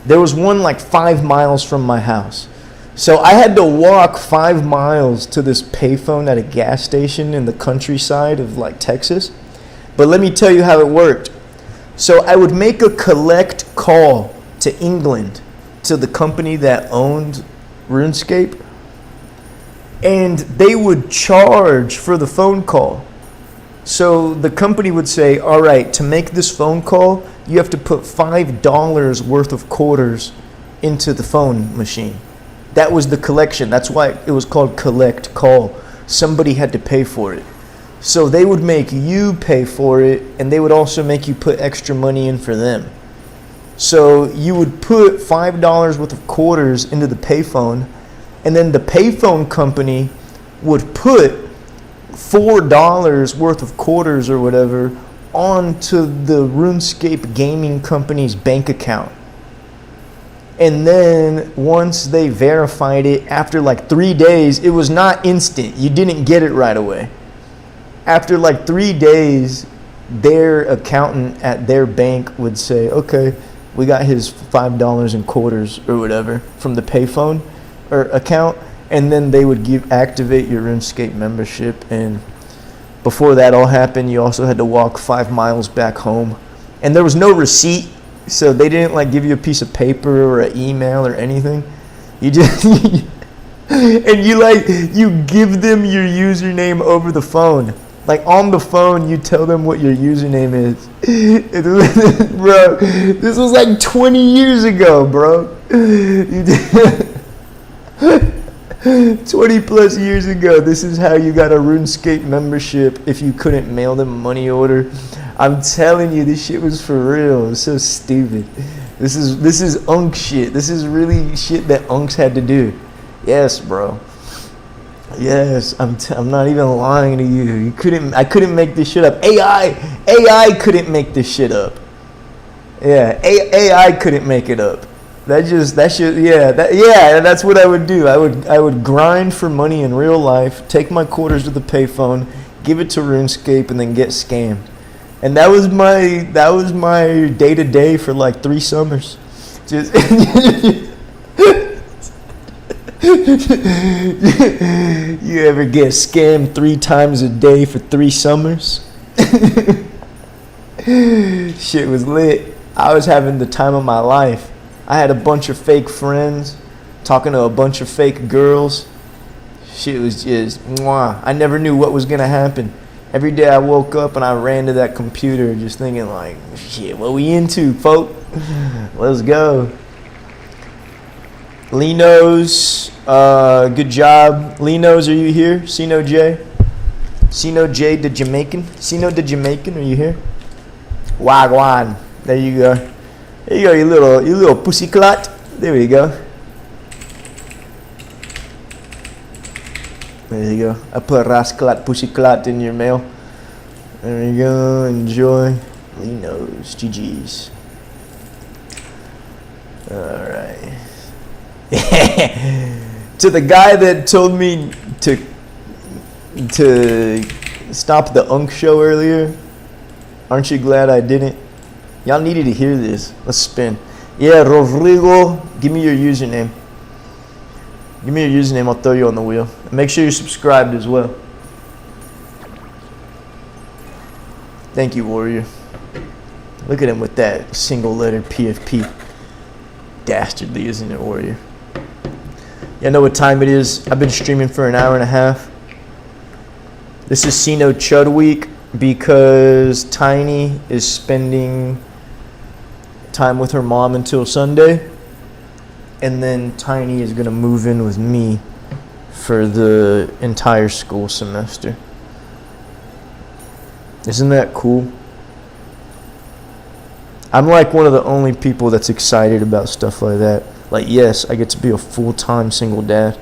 Speaker 1: There was one like 5 miles from my house. So I had to walk 5 miles to this payphone at a gas station in the countryside of like Texas. But let me tell you how it worked. So I would make a collect call to England, to the company that owned RuneScape, and they would charge for the phone call. So the company would say, all right, to make this phone call, you have to put $5 worth of quarters into the phone machine. That was the collection. That's why it was called collect call. Somebody had to pay for it. So they would make you pay for it, and they would also make you put extra money in for them. So you would put $5 worth of quarters into the payphone, and then the payphone company would put $4 worth of quarters or whatever onto the RuneScape gaming company's bank account. And then once they verified it, after like 3 days, it was not instant. You didn't get it right away. After like 3 days, their accountant at their bank would say, okay, we got his $5 in quarters or whatever from the payphone or account. And then they would activate your RuneScape membership. And before that all happened, you also had to walk 5 miles back home. And there was no receipt. So they didn't like give you a piece of paper or an email or anything. You just and you give them your username over the phone. Like on the phone, you tell them what your username is. Bro, this was like 20 years ago, bro. 20 plus years ago, this is how you got a RuneScape membership if you couldn't mail them a money order. I'm telling you, this shit was for real. It's so stupid. This is unk shit. This is really shit that unks had to do. Yes, bro. Yes, I'm not even lying to you. I couldn't make this shit up. AI couldn't make this shit up. Yeah, AI couldn't make it up. That's what I would do. I would grind for money in real life, take my quarters to the payphone, give it to RuneScape, and then get scammed. And that was my day to day for like 3 summers. Just you ever get scammed 3 times a day for 3 summers? Shit was lit. I was having the time of my life. I had a bunch of fake friends, talking to a bunch of fake girls. Shit was just mwah. I never knew what was gonna happen. Every day I woke up and I ran to that computer just thinking like, shit, what we into, folk? Let's go. Linos, good job. Linos, are you here? Sino J? Sino J the Jamaican? Sino the Jamaican, are you here? Wagwan. There you go. There you go, you little pussy clot. There we go. There you go. I put rascalot pussyclot in your mail. There you go. Enjoy. Linos. GG's. Alright. To the guy that told me to stop the Unk show earlier, aren't you glad I didn't? Y'all needed to hear this. Let's spin. Yeah, Rodrigo, give me your username. Give me your username, I'll throw you on the wheel. And make sure you're subscribed as well. Thank you, Warrior. Look at him with that single letter PFP. Dastardly, isn't it, Warrior? Y'all know what time it is. I've been streaming for an hour and a half. This is Sino Chud Week because Tiny is spending time with her mom until Sunday. And then Tiny is going to move in with me for the entire school semester. Isn't that cool? I'm like one of the only people that's excited about stuff like that. Like, yes, I get to be a full-time single dad.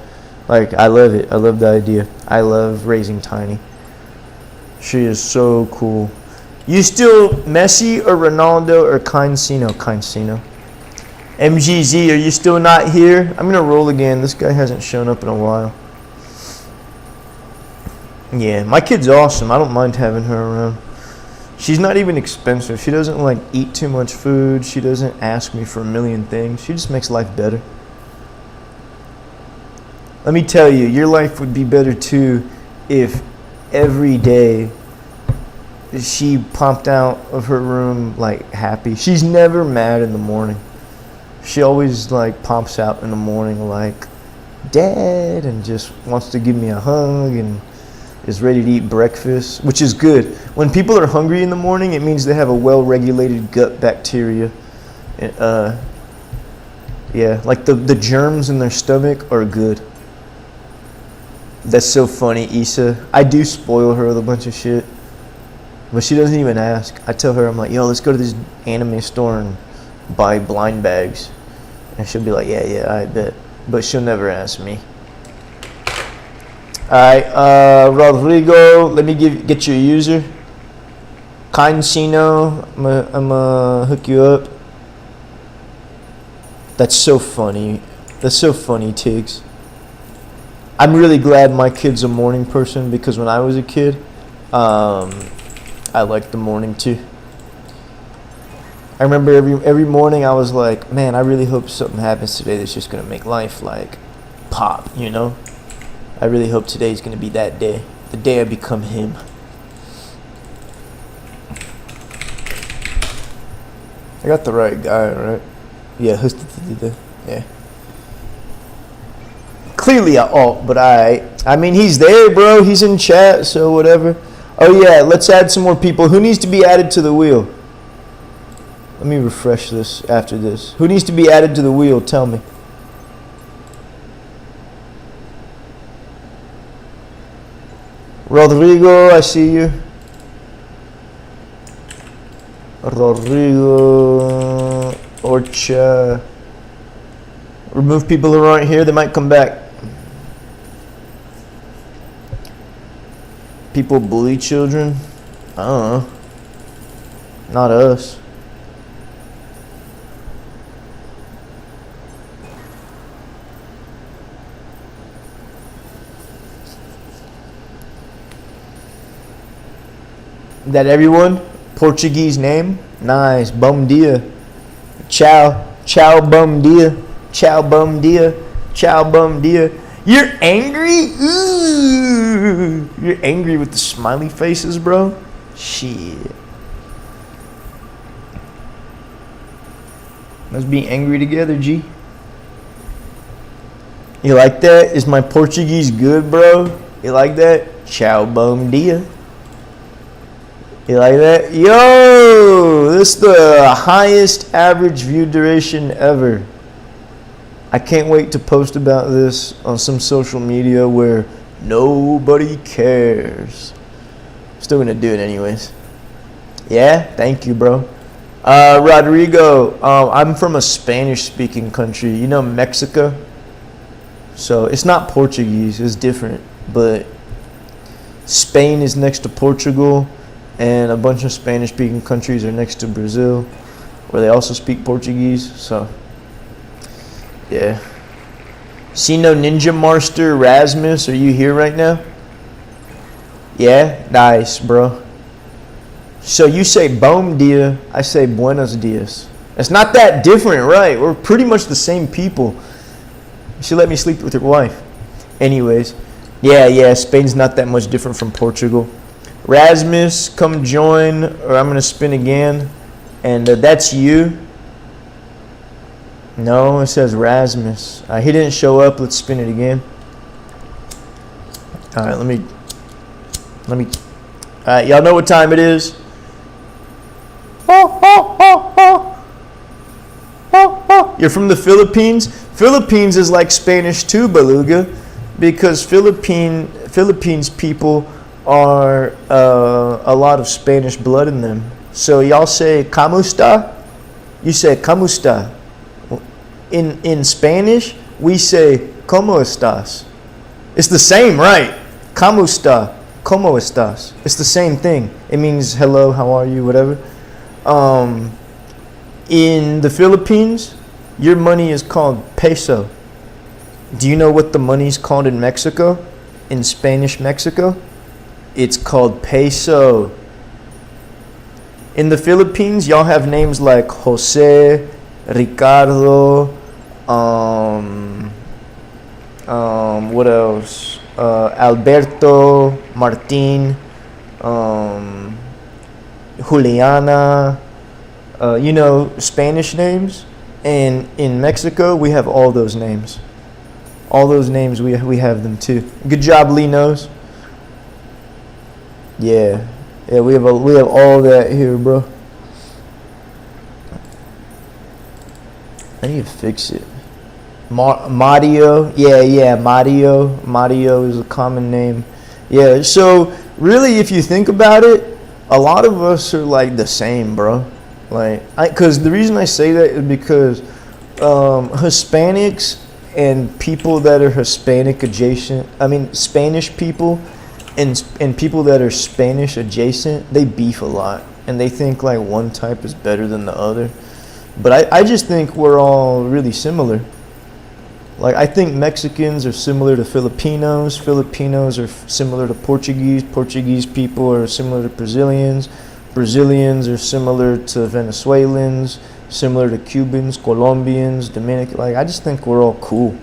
Speaker 1: Like, I love it. I love the idea. I love raising Tiny. She is so cool. You still Messi or Ronaldo or Kinesino? Kinesino. MGZ, are you still not here? I'm gonna roll again. This guy hasn't shown up in a while. Yeah, my kid's awesome. I don't mind having her around. She's not even expensive. She doesn't like eat too much food. She doesn't ask me for a million things. She just makes life better. Let me tell you, your life would be better too if every day she popped out of her room like happy. She's never mad in the morning. She always like pops out in the morning like, Dad, and just wants to give me a hug and is ready to eat breakfast, which is good. When people are hungry in the morning, it means they have a well-regulated gut bacteria. Yeah, like the germs in their stomach are good. That's so funny, Issa. I do spoil her with a bunch of shit, but she doesn't even ask. I tell her, I'm like, yo, let's go to this anime store and buy blind bags. And she'll be like, yeah, I bet. But she'll never ask me. Alright, Rodrigo, let me get your user. Hugesino, I'm gonna hook you up. That's so funny. That's so funny, Tiggs. I'm really glad my kid's a morning person because when I was a kid, I liked the morning too. I remember every morning I was like, man, I really hope something happens today that's just gonna make life like pop, you know? I really hope today's gonna be that day, the day I become him. I got the right guy, right? Yeah, yeah. Clearly I alt, but I mean, he's there, bro. He's in chat, so whatever. Oh yeah, let's add some more people. Who needs to be added to the wheel? Let me refresh this after this. Who needs to be added to the wheel? Tell me. Rodrigo, I see you. Rodrigo, Orcha. Remove people who aren't here. They might come back. People bully children? I don't know. Not us. That everyone? Portuguese name? Nice. Bom dia. Ciao. Ciao bom dia. Ciao bom dia. Ciao bom dia. You're angry? Ooh. You're angry with the smiley faces, bro? Shit. Let's be angry together, G. You like that? Is my Portuguese good, bro? You like that? Ciao bom dia. You like that? Yo! This is the highest average view duration ever. I can't wait to post about this on some social media where nobody cares. Still gonna do it anyways. Yeah? Thank you, bro. Rodrigo, I'm from a Spanish-speaking country. You know Mexico? So it's not Portuguese. It's different. But Spain is next to Portugal. And a bunch of Spanish-speaking countries are next to Brazil, where they also speak Portuguese. So, yeah. Sino Ninja Master Rasmus, are you here right now? Yeah? Nice, bro. So you say bom dia, I say buenos dias. It's not that different, right? We're pretty much the same people. You should let me sleep with your wife. Anyways, yeah, Spain's not that much different from Portugal. Rasmus, come join, or I'm going to spin again. And that's you. No, it says Rasmus. He didn't show up. Let's spin it again. All right, let me. All right, y'all know what time it is? You're from the Philippines? Philippines is like Spanish too, Beluga, because Philippines people are a lot of Spanish blood in them. So y'all say "Kamusta"? You say "Kamusta." In Spanish, we say "Cómo estás?" It's the same, right? "Kamusta," "Cómo estás?" It's the same thing. It means hello, how are you, whatever. In the Philippines, your money is called peso. Do you know what the money's called in Mexico? In Spanish Mexico? It's called peso. In the Philippines, y'all have names like Jose, Ricardo, what else? Alberto, Martin, Juliana, you know, Spanish names. And in Mexico, we have all those names. All those names, we have them too. Good job, Lee knows. Yeah, we have all that here, bro. I need to fix it. Mario, Mario is a common name. Yeah, so really, if you think about it, a lot of us are like the same, bro. Like, because the reason I say that is because Hispanics and people that are Hispanic adjacent, I mean Spanish people and people that are Spanish adjacent, they beef a lot and they think like one type is better than the other. But I just think we're all really similar. Like, I think Mexicans are similar to Filipinos. Filipinos are similar to Portuguese. Portuguese people are similar to Brazilians. Brazilians are similar to Venezuelans, similar to Cubans, Colombians, Dominican. Like, I just think we're all cool.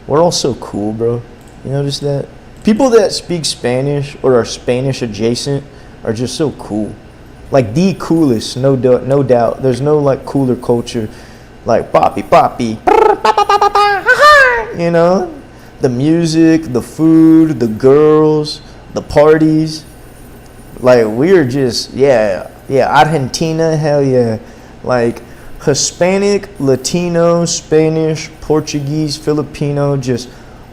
Speaker 1: We're all so cool, bro. You notice that? People that speak Spanish or are Spanish adjacent are just so cool. Like, the coolest, no doubt. There's no, like, cooler culture. Like, poppy, you know, the music, the food, the girls, the parties. Like, we're just, yeah, Argentina, hell yeah. Like, Hispanic, Latino, Spanish, Portuguese, Filipino, just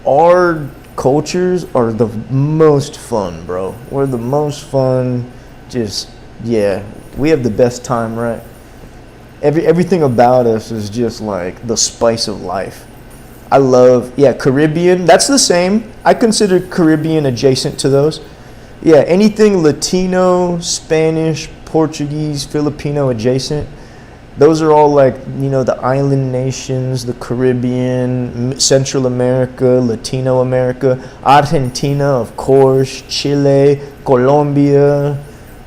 Speaker 1: our cultures are the most fun, bro. We're the most fun, just, yeah, we have the best time, right? Everything about us is just like the spice of life. I love, Caribbean. That's the same. I consider Caribbean adjacent to those. Yeah, anything Latino, Spanish, Portuguese, Filipino adjacent. Those are all like, you know, the island nations, the Caribbean, Central America, Latino America, Argentina, of course, Chile, Colombia,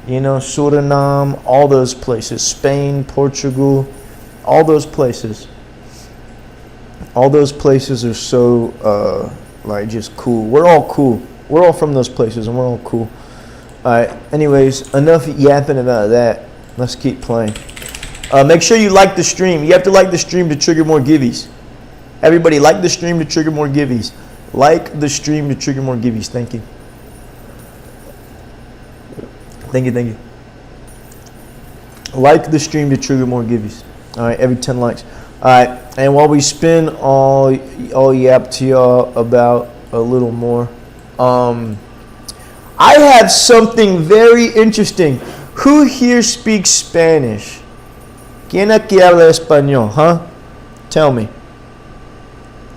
Speaker 1: you know, Suriname, all those places, Spain, Portugal, all those places. All those places are so, like, just cool. We're all cool. We're all from those places, and we're all cool. All right, anyways, enough yapping about that. Let's keep playing. Make sure you like the stream. You have to like the stream to trigger more givvies. Everybody, like the stream to trigger more givvies. Like the stream to trigger more givvies. Thank you. Thank you. Like the stream to trigger more givvies. All right, every 10 likes. All right, and while we spin all yap to y'all about a little more, I have something very interesting. Who here speaks Spanish? ¿Quién aquí habla español, huh? Tell me.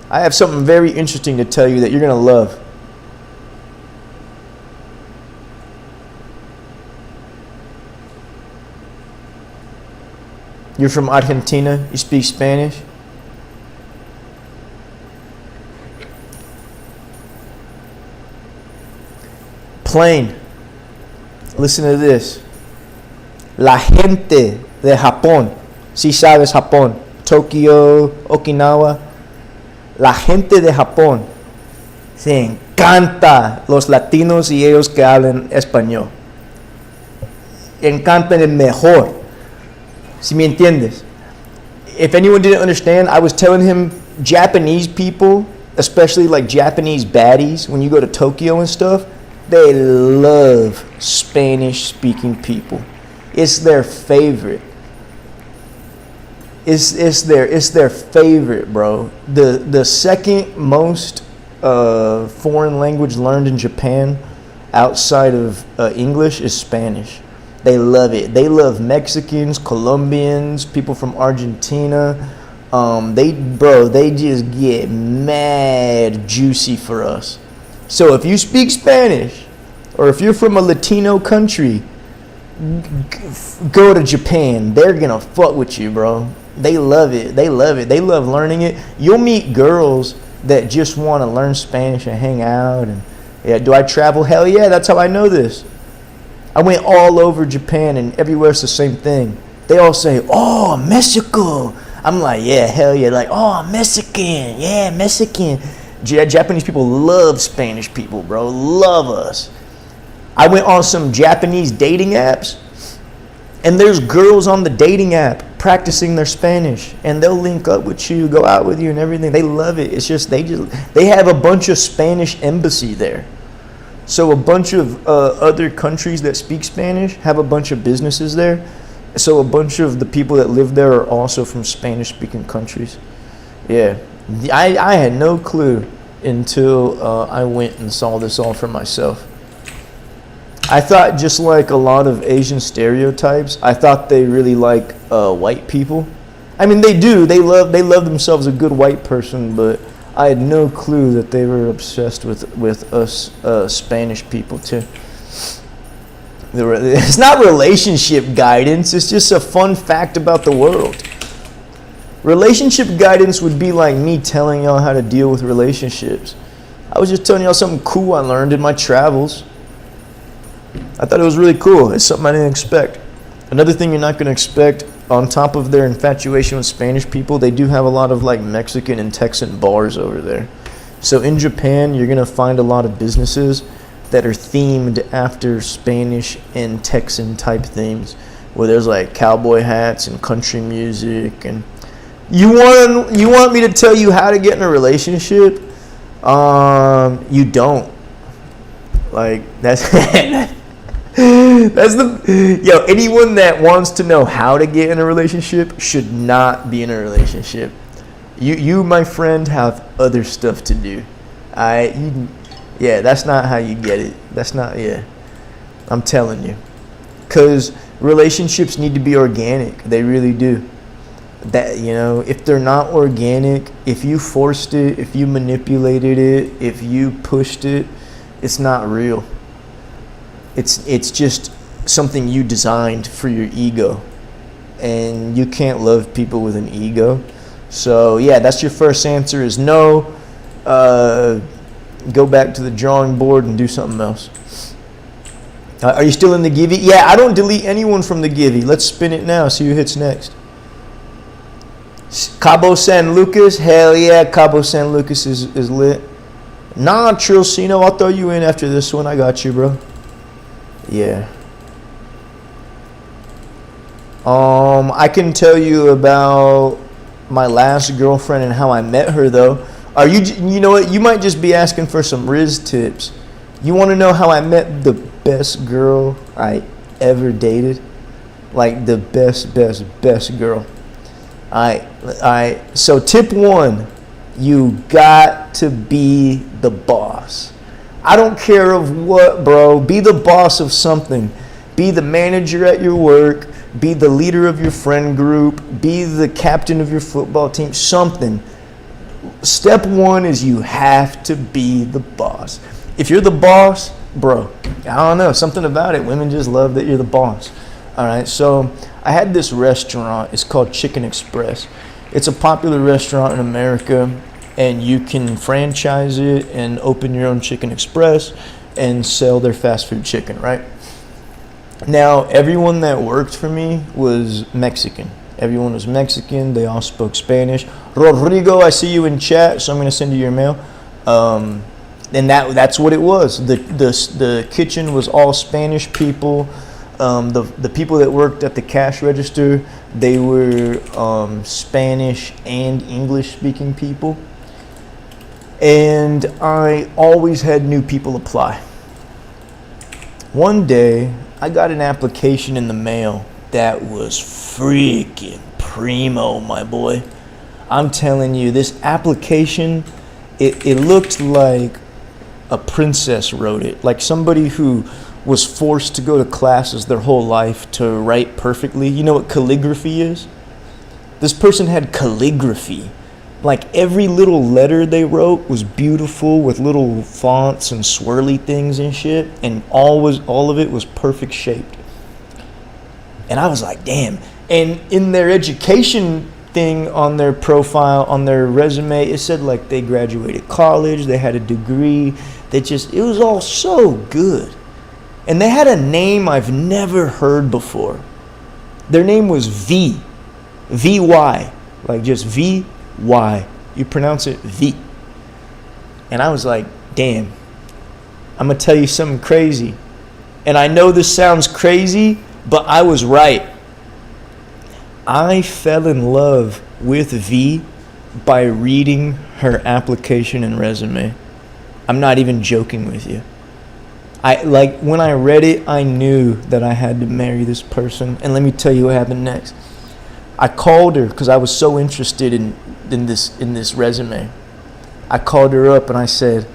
Speaker 1: I have something very interesting to tell you that you're going to love. You're from Argentina, you speak Spanish? Plain. Listen to this. La gente de Japón, si sabes Japón, Tokio, Okinawa, la gente de Japón se encanta los latinos y ellos que hablan español. Encantan el mejor. Si me entiendes? If anyone didn't understand, I was telling him Japanese people, especially like Japanese baddies, when you go to Tokyo and stuff, they love Spanish-speaking people. It's their favorite. It's their favorite, bro. The second most foreign language learned in Japan outside of English is Spanish. They love it. They love Mexicans, Colombians, people from Argentina. They just get mad juicy for us. So if you speak Spanish, or if you're from a Latino country, go to Japan. They're gonna fuck with you, bro. They love it. They love learning it. You'll meet girls that just want to learn Spanish and hang out. And yeah, do I travel? Hell yeah, that's how I know this. I went all over Japan, and everywhere it's the same thing. They all say, "Oh, Mexico." I'm like, yeah, hell yeah. Like, "Oh, Mexican." Yeah, Mexican. Japanese people love Spanish people, bro. Love us. I went on some Japanese dating apps, and there's girls on the dating app practicing their Spanish, and they'll link up with you, go out with you and everything. They love it. It's just they have a bunch of Spanish embassy there. So a bunch of other countries that speak Spanish have a bunch of businesses there. So a bunch of the people that live there are also from Spanish-speaking countries. Yeah, I had no clue until I went and saw this all for myself. I thought, just like a lot of Asian stereotypes, I thought they really like white people. I mean, they do. They love themselves a good white person, but I had no clue that they were obsessed with us Spanish people too. It's not relationship guidance. It's just a fun fact about the world. Relationship guidance would be like me telling y'all how to deal with relationships. I was just telling y'all something cool I learned in my travels. I thought it was really cool. It's something I didn't expect. Another thing you're not going to expect, on top of their infatuation with Spanish people, they do have a lot of like Mexican and Texan bars over there. So in Japan, you're going to find a lot of businesses that are themed after Spanish and Texan type themes, where there's like cowboy hats and country music. And you want me to tell you how to get in a relationship? You don't. Like, that's anyone that wants to know how to get in a relationship should not be in a relationship. You my friend, have other stuff to do. That's not how you get it. That's not, I'm telling you. Because relationships need to be organic. They really do. That, if they're not organic, if you forced it, if you manipulated it, if you pushed it, it's not real. It's just something you designed for your ego, and you can't love people with an ego. So that's your first answer is no. Go back to the drawing board and do something else. Are you still in the Givey? Yeah, I don't delete anyone from the Givey. Let's spin it now, see who hits next. Cabo San Lucas, hell yeah, Cabo San Lucas is lit. Nah, Hugesino, I'll throw you in after this one. I got you, bro. Yeah. I can tell you about my last girlfriend and how I met her, though. You know what? You might just be asking for some Riz tips. You want to know how I met the best girl I ever dated? Like the best girl. So tip 1, you got to be the boss. I don't care of what, bro. Be the boss of something. Be the manager at your work. Be the leader of your friend group. Be the captain of your football team. Something. Step 1 is you have to be the boss. If you're the boss, bro, I don't know, something about it. Women just love that you're the boss. All right, so I had this restaurant. It's called Chicken Express. It's a popular restaurant in America, and you can franchise it and open your own Chicken Express and sell their fast food chicken, right? Now, everyone that worked for me was Mexican. Everyone was Mexican. They all spoke Spanish. Rodrigo, I see you in chat, so I'm going to send you your mail. And that's what it was. The kitchen was all Spanish people. The people that worked at the cash register, they were Spanish and English speaking people. And I always had new people apply. One day, I got an application in the mail that was freaking primo, my boy. I'm telling you, this application, it looked like a princess wrote it. Like somebody who was forced to go to classes their whole life to write perfectly. You know what calligraphy is? This person had calligraphy. Like every little letter they wrote was beautiful with little fonts and swirly things and shit, and all of it was perfect shaped. And I was like, damn. And in their education thing on their profile, on their resume, it said like they graduated college, they had a degree. It was all so good. And they had a name I've never heard before. Their name was V-Y, like just V-Y. You pronounce it V. And I was like, damn, I'm going to tell you something crazy. And I know this sounds crazy, but I was right. I fell in love with V by reading her application and resume. I'm not even joking with you. When I read it, I knew that I had to marry this person. And let me tell you what happened next. I called her because I was so interested in this resume. I called her up and I said,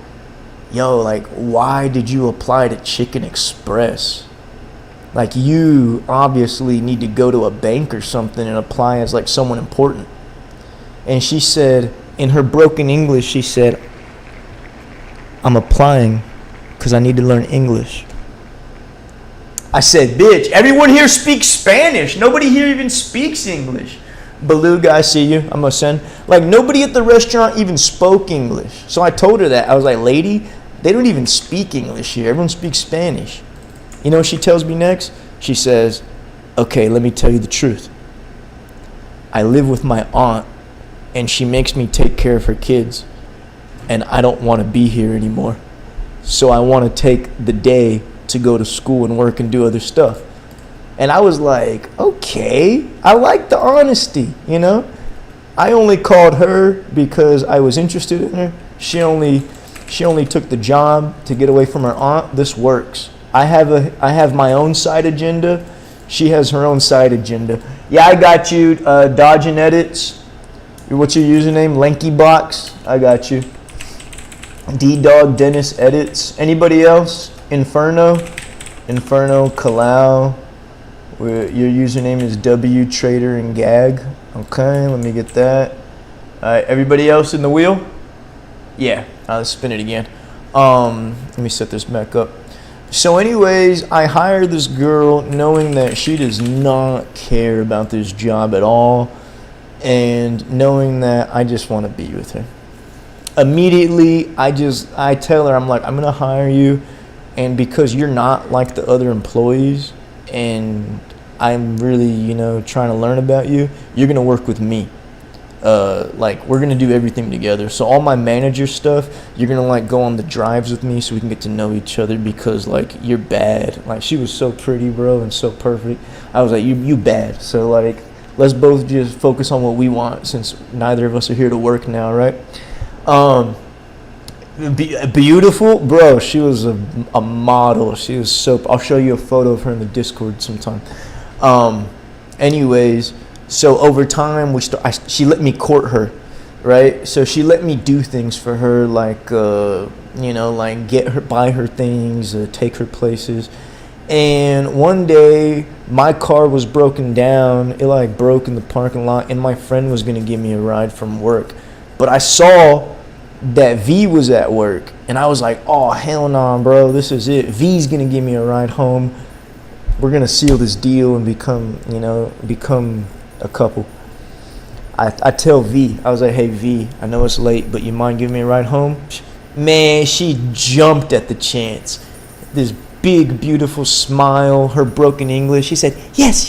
Speaker 1: yo, why did you apply to Chicken Express? You obviously need to go to a bank or something and apply as someone important. And she said, In her broken English, she said, I'm applying because I need to learn English. I said, bitch, everyone here speaks Spanish. Nobody here even speaks English. Beluga, I see you. I'm going to send. Like, nobody at the restaurant even spoke English. So I told her that. I was like, lady, they don't even speak English here. Everyone speaks Spanish. You know what she tells me next? She says, okay, let me tell you the truth. I live with my aunt, and she makes me take care of her kids. And I don't want to be here anymore. So I want to take the day to go to school and work and do other stuff. And I was like, okay, I like the honesty, you know? I only called her because I was interested in her. She only took the job to get away from her aunt. This works. I have my own side agenda. She has her own side agenda. Yeah, I got you. Dodging Edits. What's your username? Lankybox. I got you. D-Dog Dennis Edits. Anybody else? Inferno Kalau. Your username is W Trader and Gag. Okay, let me get that. All right, everybody else in the wheel? Yeah, let's spin it again. Let me set this back up. So anyways, I hired this girl knowing that she does not care about this job at all, and knowing that I just want to be with her. Immediately, I tell her, I'm like, I'm going to hire you, and because you're not like the other employees, and I'm really, trying to learn about you, you're going to work with me. Like, we're going to do everything together. So all my manager stuff, you're going to, like, go on the drives with me so we can get to know each other because, like, you're bad. Like, she was so pretty, bro, and so perfect. I was like, you bad. So, like, let's both just focus on what we want since neither of us are here to work now, right? Beautiful, bro. She was a model. She was so. I'll show you a photo of her in the Discord sometime. Anyways, so over time she let me court her, right? So she let me do things for her, like like get her, buy her things, take her places. And one day my car was broken down. It like broke in the parking lot, and my friend was gonna give me a ride from work, but I saw that V was at work, and I was like, oh, hell no, bro, this is it. V's gonna give me a ride home. We're gonna seal this deal and become a couple. I tell V, I was like, hey V, I know it's late, but you mind giving me a ride home? Man, she jumped at the chance. This big, beautiful smile, her broken English. She said, yes.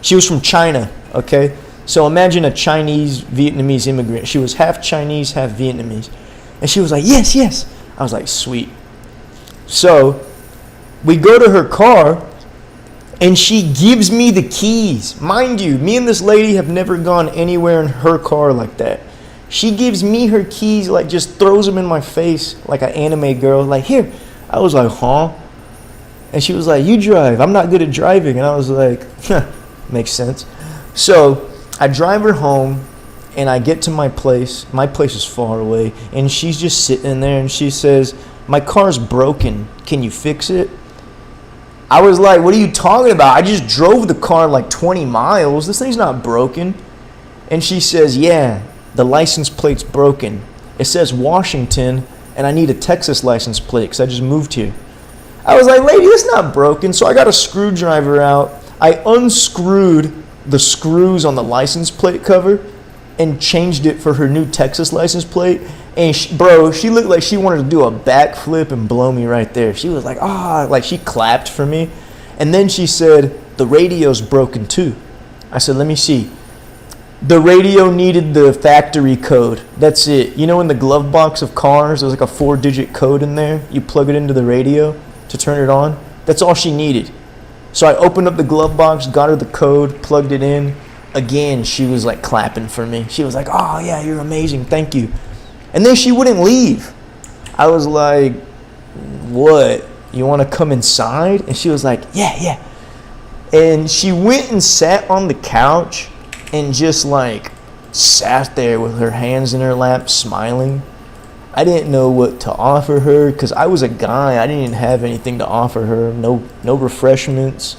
Speaker 1: She was from China, okay? So imagine a Chinese Vietnamese immigrant. She was half Chinese, half Vietnamese. And she was like, yes. I was like, sweet. So we go to her car, and she gives me the keys. Mind you, me and this lady have never gone anywhere in her car like that. She gives me her keys, like just throws them in my face like an anime girl. Like, here. I was like, huh? And she was like, you drive. I'm not good at driving. And I was like, makes sense. So I drive her home, and I get to my place. My place is far away, and she's just sitting there, and she says, my car's broken. Can you fix it? I was like, what are you talking about? I just drove the car like 20 miles. This thing's not broken. And she says, yeah, the license plate's broken. It says Washington, and I need a Texas license plate because I just moved here. I was like, lady, it's not broken. So I got a screwdriver out. I unscrewed the screws on the license plate cover and changed it for her new Texas license plate. And she looked like she wanted to do a backflip and blow me right there. She was like, like she clapped for me. And then she said, the radio's broken too. I said, let me see. The radio needed the factory code. That's it. You know, in the glove box of cars, there's like a 4-digit code in there. You plug it into the radio to turn it on. That's all she needed. So I opened up the glove box, got her the code, plugged it in. Again, she was like clapping for me. She was like, oh yeah, you're amazing, thank you. And then she wouldn't leave. I was like, what? You want to come inside? And she was like, yeah. And she went and sat on the couch and just like sat there with her hands in her lap, smiling. I didn't know what to offer her because I was a guy. I didn't have anything to offer her. No refreshments,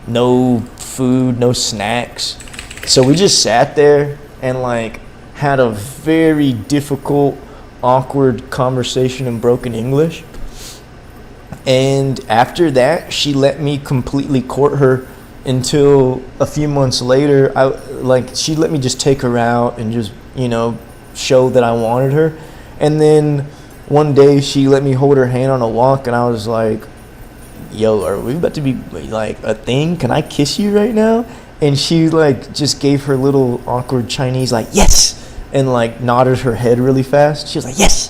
Speaker 1: no food, no snacks. So we just sat there and like had a very difficult, awkward conversation in broken English. And after that, she let me completely court her until a few months later. She let me just take her out and just, show that I wanted her. And then one day she let me hold her hand on a walk, and I was like, yo, are we about to be like a thing? Can I kiss you right now? And she like just gave her little awkward Chinese like, yes, and like nodded her head really fast. She was like, yes.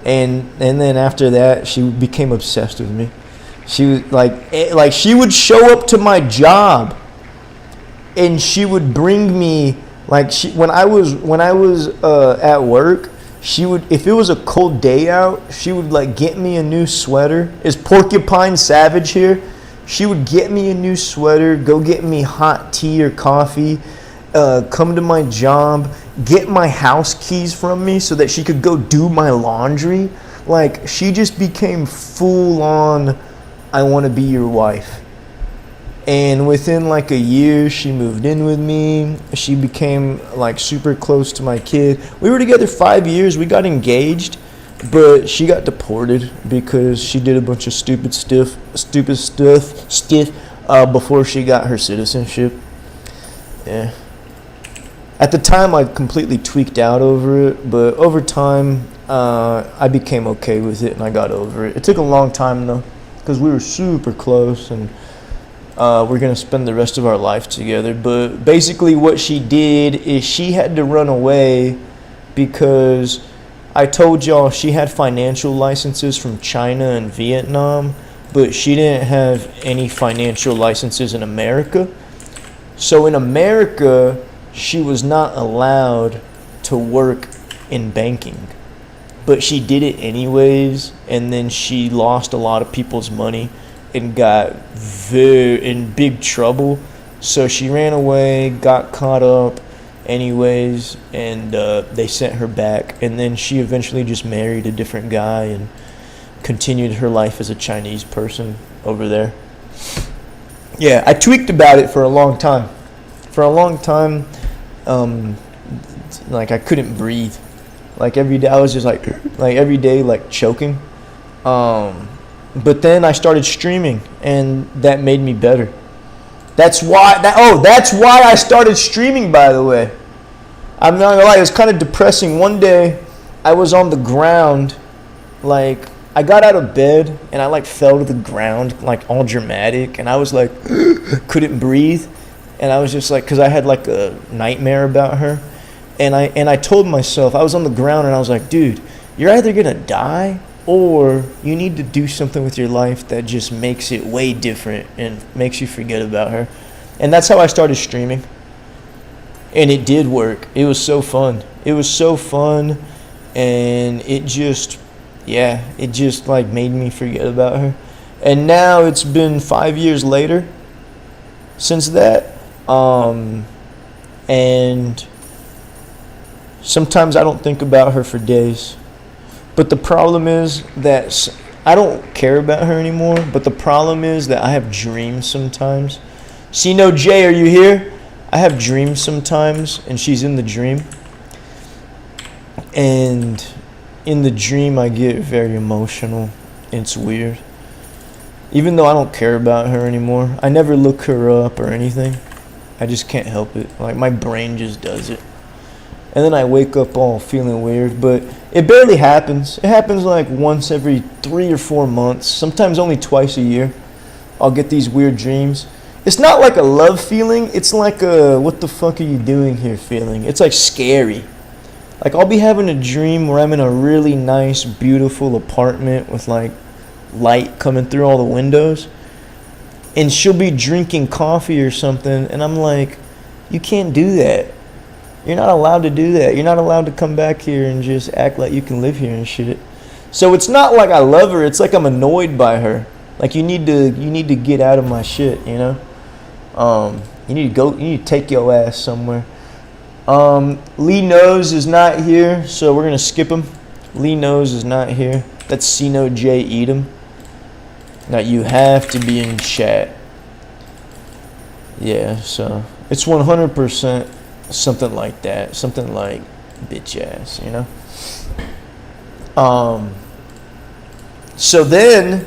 Speaker 1: And then after that, she became obsessed with me. She was like she would show up to my job, and she would bring me when I was at work. She would, if it was a cold day out, she would like get me a new sweater. Is Porcupine Savage here? She would get me a new sweater, go get me hot tea or coffee, come to my job, get my house keys from me so that she could go do my laundry. Like, she just became full on, I want to be your wife. And within like a year, she moved in with me. She became like super close to my kid. We were together 5 years. We got engaged, but she got deported because she did a bunch of stupid stuff before she got her citizenship. Yeah. At the time, I completely tweaked out over it, but over time, I became okay with it and I got over it. It took a long time though, because we were super close and we're going to spend the rest of our life together. But basically what she did is she had to run away because I told y'all she had financial licenses from China and Vietnam, but she didn't have any financial licenses in America. So in America, she was not allowed to work in banking. But she did it anyways, and then she lost a lot of people's money and got in big trouble. So she ran away, got caught up anyways, and they sent her back. And then she eventually just married a different guy and continued her life as a Chinese person over there. Yeah, I tweaked about it for a long time. For a long time, like I couldn't breathe. Like every day, I was just like every day, like choking. But then I started streaming, and that made me better. That's why I started streaming, by the way. I'm not gonna lie, it was kind of depressing. One day, I was on the ground, like, I got out of bed, and I, like, fell to the ground, like, all dramatic, and I was, like, couldn't breathe, and I was just, like, because I had, like, a nightmare about her, and I told myself, I was on the ground, and I was like, dude, you're either gonna die, or you need to do something with your life that just makes it way different and makes you forget about her. And that's how I started streaming. And it did work. It was so fun. It was so fun. And it just like made me forget about her. And now it's been 5 years later since that. And sometimes I don't think about her for days. But the problem is that I don't care about her anymore. But the problem is that I have dreams sometimes. Sino J, are you here? I have dreams sometimes, and she's in the dream. And in the dream, I get very emotional. It's weird. Even though I don't care about her anymore, I never look her up or anything. I just can't help it. Like, my brain just does it. And then I wake up all feeling weird, but it barely happens. It happens like once every 3 or 4 months, sometimes only twice a year. I'll get these weird dreams. It's not like a love feeling, it's like a what the fuck are you doing here feeling. It's like scary. Like, I'll be having a dream where I'm in a really nice, beautiful apartment with like light coming through all the windows, and she'll be drinking coffee or something, and I'm like, you can't do that. You're not allowed to do that. You're not allowed to come back here and just act like you can live here and shit. So it's not like I love her. It's like I'm annoyed by her. Like, you need to get out of my shit, you know? You need to take your ass somewhere. Lee Nose is not here, so we're going to skip him. Lee Nose is not here. That's Sino J Edom. Now, you have to be in chat. Yeah, so it's 100% something like that. Something like Bitch ass, you know? So then,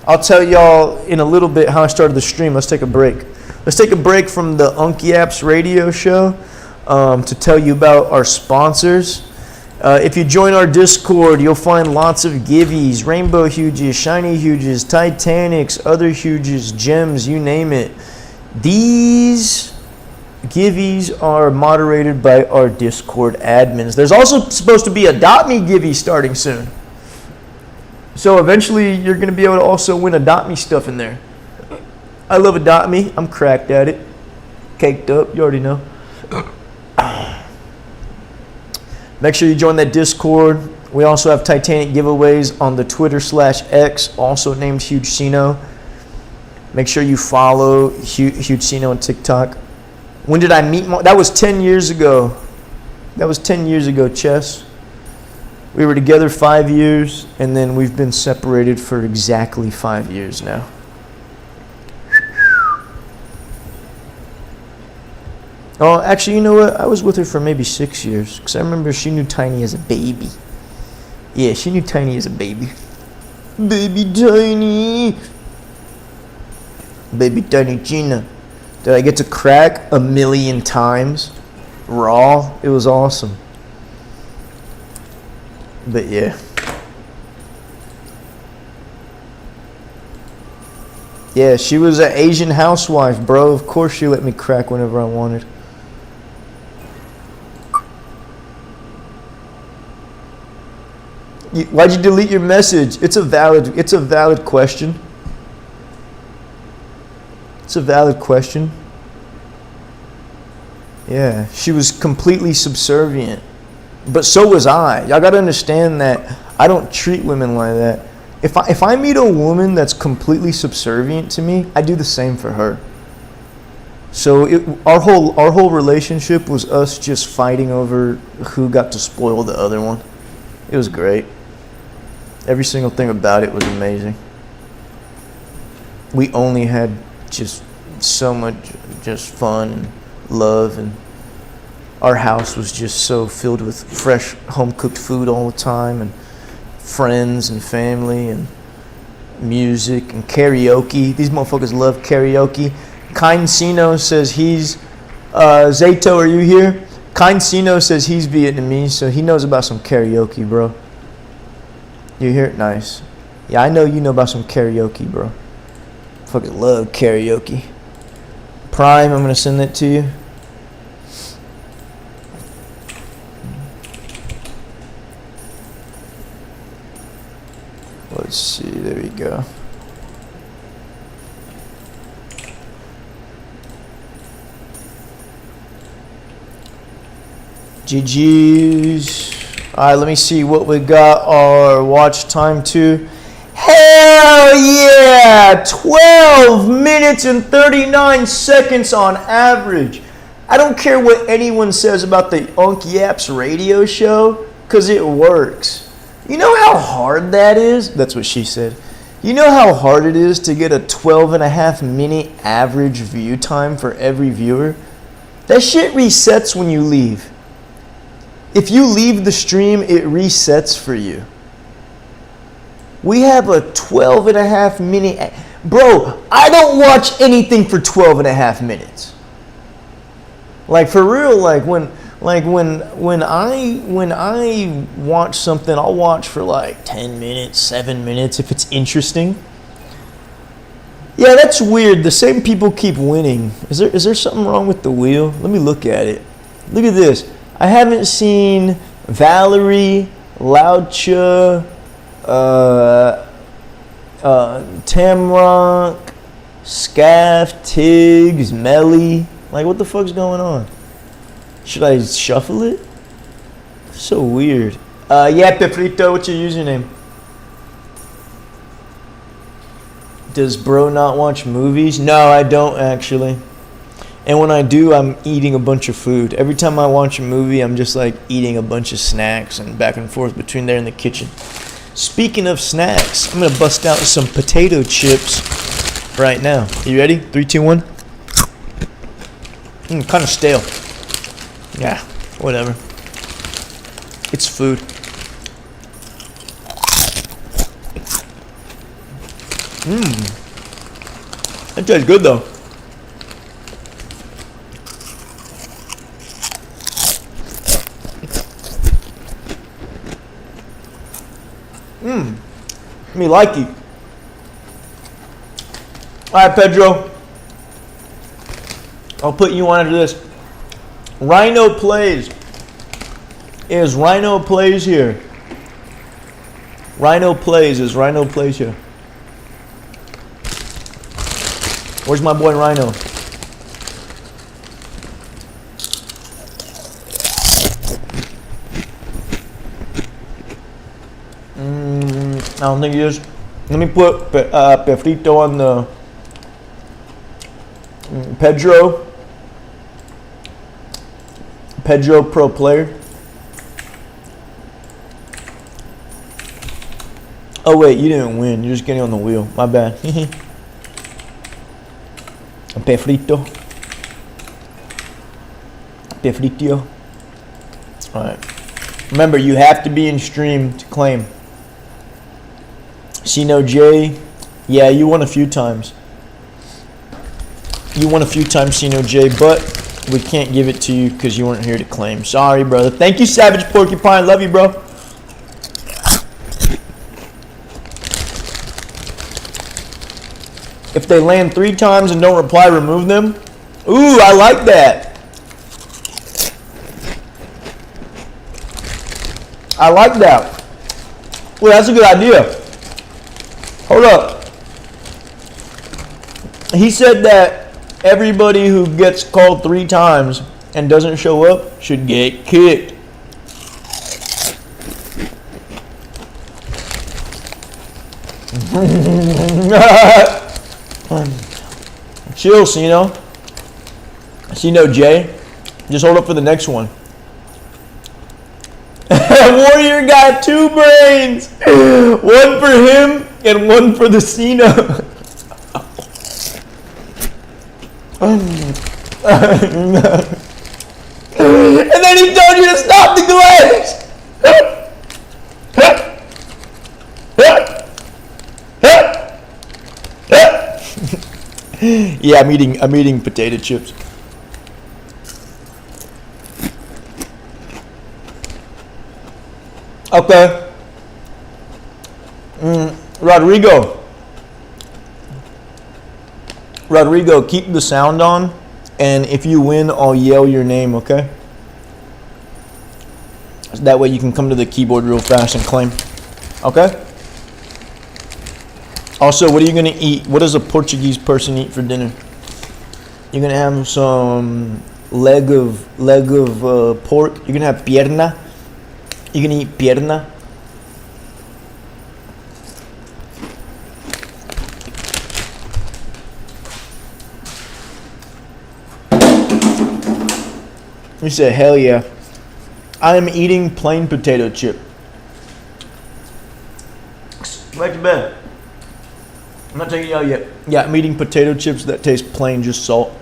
Speaker 1: I'll tell y'all in a little bit how I started the stream. Let's take a break. Let's take a break from the Unky Apps radio show to tell you about our sponsors. If you join our Discord, you'll find lots of givvies, rainbow huges, shiny huges, Titanics, other huges, gems, you name it. These givvies are moderated by our Discord admins. There's also supposed to be a Adopt Me givvy starting soon. So eventually you're going to be able to also win Adopt Me stuff in there. I love Adopt Me. I'm cracked at it. Caked up. You already know. Make sure you join that Discord. We also have Titanic giveaways on the Twitter/X, also named Hugesino. Make sure you follow Hugesino on TikTok. When did I meet Mark? That was 10 years ago. That was 10 years ago, Chess. We were together 5 years, and then we've been separated for exactly 5 years now. Oh, actually, you know what? I was with her for maybe 6 years, because I remember she knew Tiny as a baby. Yeah, she knew Tiny as a baby. Baby Tiny. Baby Tiny Gina. Did I get to crack 1,000,000 times? Raw? It was awesome. But yeah. Yeah, she was an Asian housewife, bro. Of course she let me crack whenever I wanted. Why'd you delete your message? It's a valid question. It's a valid question. Yeah, she was completely subservient. But so was I. Y'all gotta understand that I don't treat women like that. If I meet a woman that's completely subservient to me, I do the same for her. So our whole relationship was us just fighting over who got to spoil the other one. It was great. Every single thing about it was amazing. We only had just so much just fun and love, and our house was just so filled with fresh home-cooked food all the time, and friends and family and music and karaoke. These motherfuckers love karaoke. Hugesino says he's Zato, are you here? Hugesino says he's Vietnamese, so he knows about some karaoke, bro. You hear it? Nice. Yeah, I know you know about some karaoke, bro. Fucking love karaoke. Prime, I'm gonna send that to you. Let's see, there we go. GG's. Alright, let me see what we got our watch time to. Hell yeah! 12 minutes and 39 seconds on average. I don't care what anyone says about the Unky Apps radio show, because it works. You know how hard that is? That's what she said. You know how hard it is to get a 12.5-minute average view time for every viewer? That shit resets when you leave. If you leave the stream, it resets for you. We have a 12.5-minute... Bro, I don't watch anything for 12.5 minutes. Like, for real, when I watch something, I'll watch for like 10 minutes, 7 minutes if it's interesting. Yeah, that's weird. The same people keep winning. Is there something wrong with the wheel? Let me look at it. Look at this. I haven't seen Valerie, Laucha, Tamrock, Scaff, Tiggs, Melly. Like, what the fuck's going on? Should I shuffle it? So weird. Yeah, Pepito, what's your username? Does bro not watch movies? No, I don't actually. And when I do, I'm eating a bunch of food. Every time I watch a movie, I'm just like eating a bunch of snacks and back and forth between there and the kitchen. Speaking of snacks, I'm gonna bust out some potato chips right now. You ready? 3, 2, 1. Kind of stale. Yeah, whatever. It's food. That tastes good though. Me like it. All right, Pedro. I'll put you on after this. Rhino Plays. Is Rhino Plays here? Rhino Plays. Is Rhino Plays here? Where's my boy Rhino? I don't think he is. Let me put Pefrito on the Pedro. Pedro Pro Player. Oh wait, you didn't win. You're just getting on the wheel. My bad. Pefrito. Pefritio. Alright. Remember, you have to be in stream to claim. Sino J. Yeah, you won a few times. You won a few times, Sino J, but we can't give it to you because you weren't here to claim. Sorry, brother. Thank you, Savage Porcupine. Love you, bro. If they land 3 times and don't reply, remove them. Ooh, I like that. I like that. Well, that's a good idea. Hold up. He said that everybody who gets called 3 times and doesn't show up should get kicked. Chill, Sino. Sino J. Just hold up for the next one. Warrior got 2 brains. 1 for him and 1 for the Sino. And then he told you to stop the glass. Yeah, I'm eating potato chips. Okay. Rodrigo, keep the sound on, and if you win, I'll yell your name, okay? That way you can come to the keyboard real fast and claim. Okay? Also, what are you going to eat? What does a Portuguese person eat for dinner? You're going to have some leg of pork. You're going to have pierna. You're going to eat pierna. You said, hell yeah. I am eating plain potato chip. Go back to bed. I'm not taking you out yet. Yeah, I'm eating potato chips that taste plain, just salt.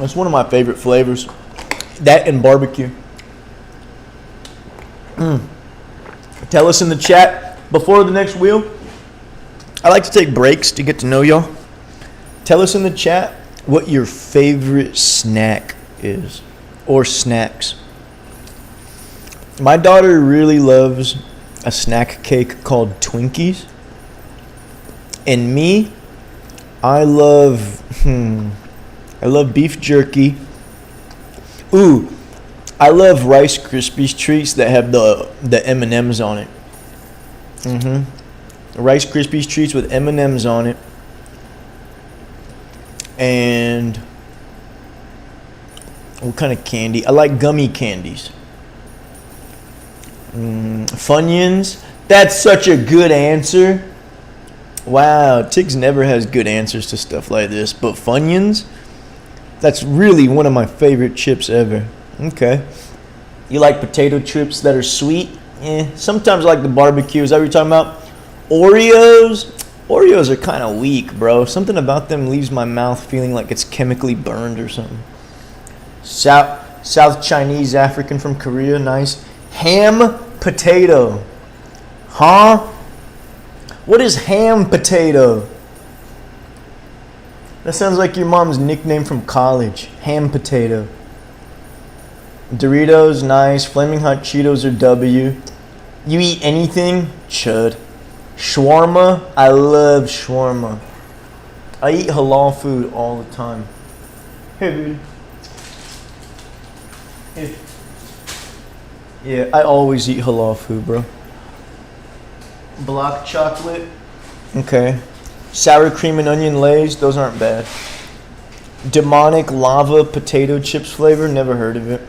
Speaker 1: It's one of my favorite flavors. That and barbecue. Tell us in the chat before the next wheel. I like to take breaks to get to know y'all. Tell us in the chat what your favorite snack is, or snacks. My daughter really loves a snack cake called Twinkies. And me, I love beef jerky. Ooh, I love Rice Krispies treats that have the M&Ms on it. Rice Krispies treats with M&Ms on it. And what kind of candy? I like gummy candies. Funyuns. That's such a good answer. Wow, Tiggs never has good answers to stuff like this. But Funyuns, that's really one of my favorite chips ever. Okay. You like potato chips that are sweet? Sometimes I like the barbecue. Is that what you're talking about? Oreos? Oreos are kind of weak, bro. Something about them leaves my mouth feeling like it's chemically burned or something. South Chinese, African from Korea. Nice. Ham potato. Huh? What is ham potato? That sounds like your mom's nickname from college. Ham potato. Doritos, nice. Flaming Hot Cheetos are W. You eat anything? Chud. Shawarma, I love shawarma. I eat halal food all the time. Hey, dude. Hey. Yeah, I always eat halal food, bro. Block chocolate. Okay. Sour cream and onion lays, those aren't bad. Demonic lava potato chips flavor, never heard of it.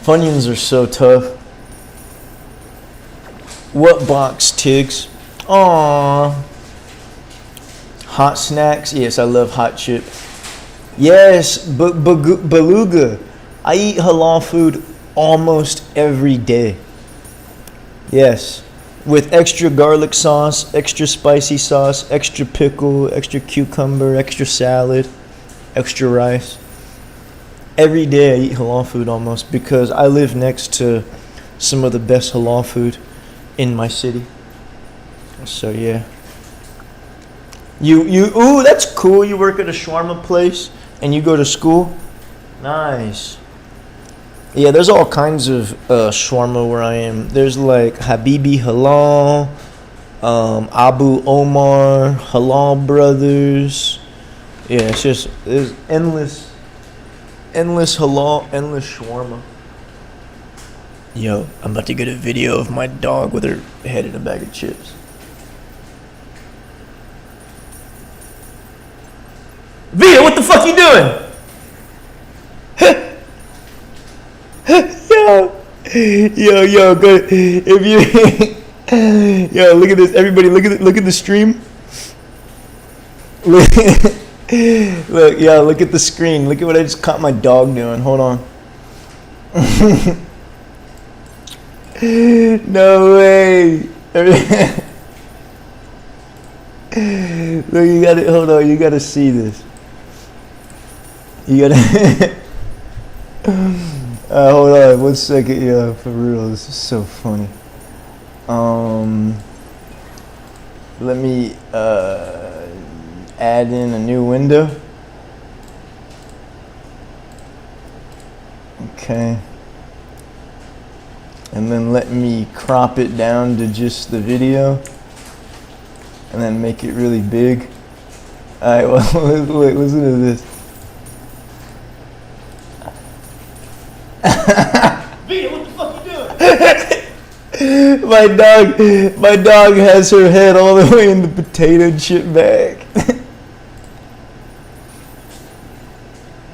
Speaker 1: Funyuns are so tough. What box, Tiggs? Aww. Hot snacks, yes, I love hot chip. Yes, beluga. I eat halal food almost every day. Yes. With extra garlic sauce, extra spicy sauce, extra pickle, extra cucumber, extra salad, extra rice. Every day I eat halal food almost because I live next to some of the best halal food in my city. So yeah. Ooh, that's cool. You work at a shawarma place and you go to school? Nice. Yeah, there's all kinds of shawarma where I am. There's like Habibi Halal, Abu Omar, Halal Brothers. Yeah, there's endless halal, endless shawarma. Yo, I'm about to get a video of my dog with her head in a bag of chips. Vita, what the fuck you doing? Yo, go. If you, yo, look at this. Everybody, look at the stream. Look, yo, look at the screen. Look at what I just caught my dog doing. Hold on. No way. Look, you got it. Hold on, you gotta see this. You gotta. Hold on, 1 second. Yeah, for real, this is so funny. Let me add in a new window. Okay. And then let me crop it down to just the video. And then make it really big. Alright, well, wait, listen to this. Vita, what the fuck you doing? My dog has her head all the way in the potato chip bag.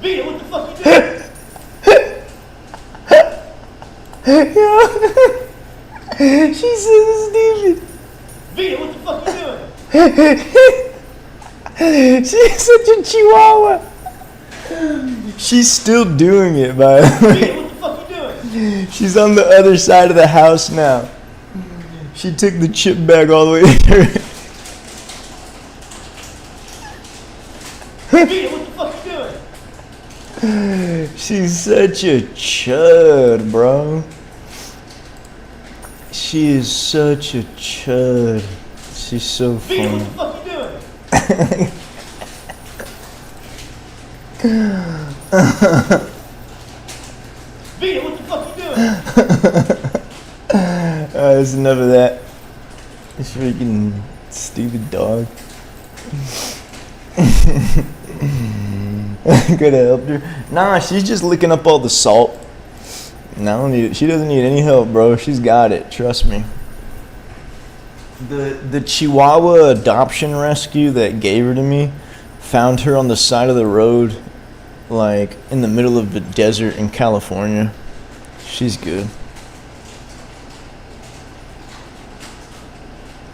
Speaker 1: Vita, what the fuck you doing? She's so stupid. Vita, what the fuck you doing? She's such a chihuahua. She's still doing it, by the way. Vita, what the fuck you doing? She's on the other side of the house now. She took the chip bag all the way there. Vita, what the fuck you doing? She's such a chud, bro. She is such a chud. She's so funny. Vita, what the fuck you doing? Vita, what the fuck you doing? There's enough of that. This freaking stupid dog. Could have helped her. Nah, she's just licking up all the salt. No, I don't need it. She doesn't need any help, bro. She's got it. Trust me. The Chihuahua adoption rescue that gave her to me found her on the side of the road, like in the middle of the desert in California. She's good.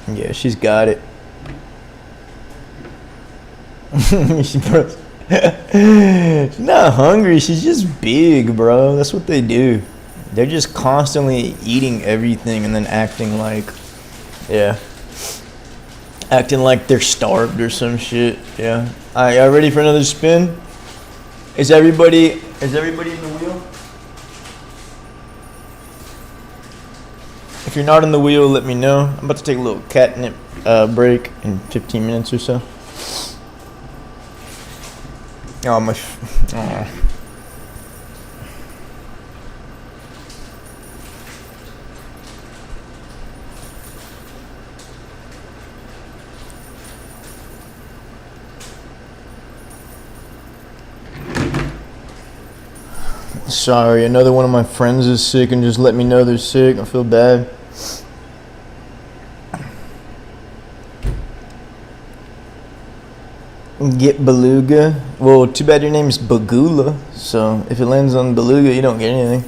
Speaker 1: Yeah, she's got it. She's not hungry. She's just big, bro. That's what they do. They're just constantly eating everything and then acting like, yeah, acting like they're starved or some shit. Yeah. All right, y'all ready for another spin? Is everybody Is everybody in the wheel? If you're not in the wheel, let me know. I'm about to take a little catnip break in 15 minutes or so. Oh, my. Oh. Sorry, another one of my friends is sick and just let me know they're sick. I feel bad. Get beluga. Well, too bad your name's Bagula. So if it lands on beluga, you don't get anything.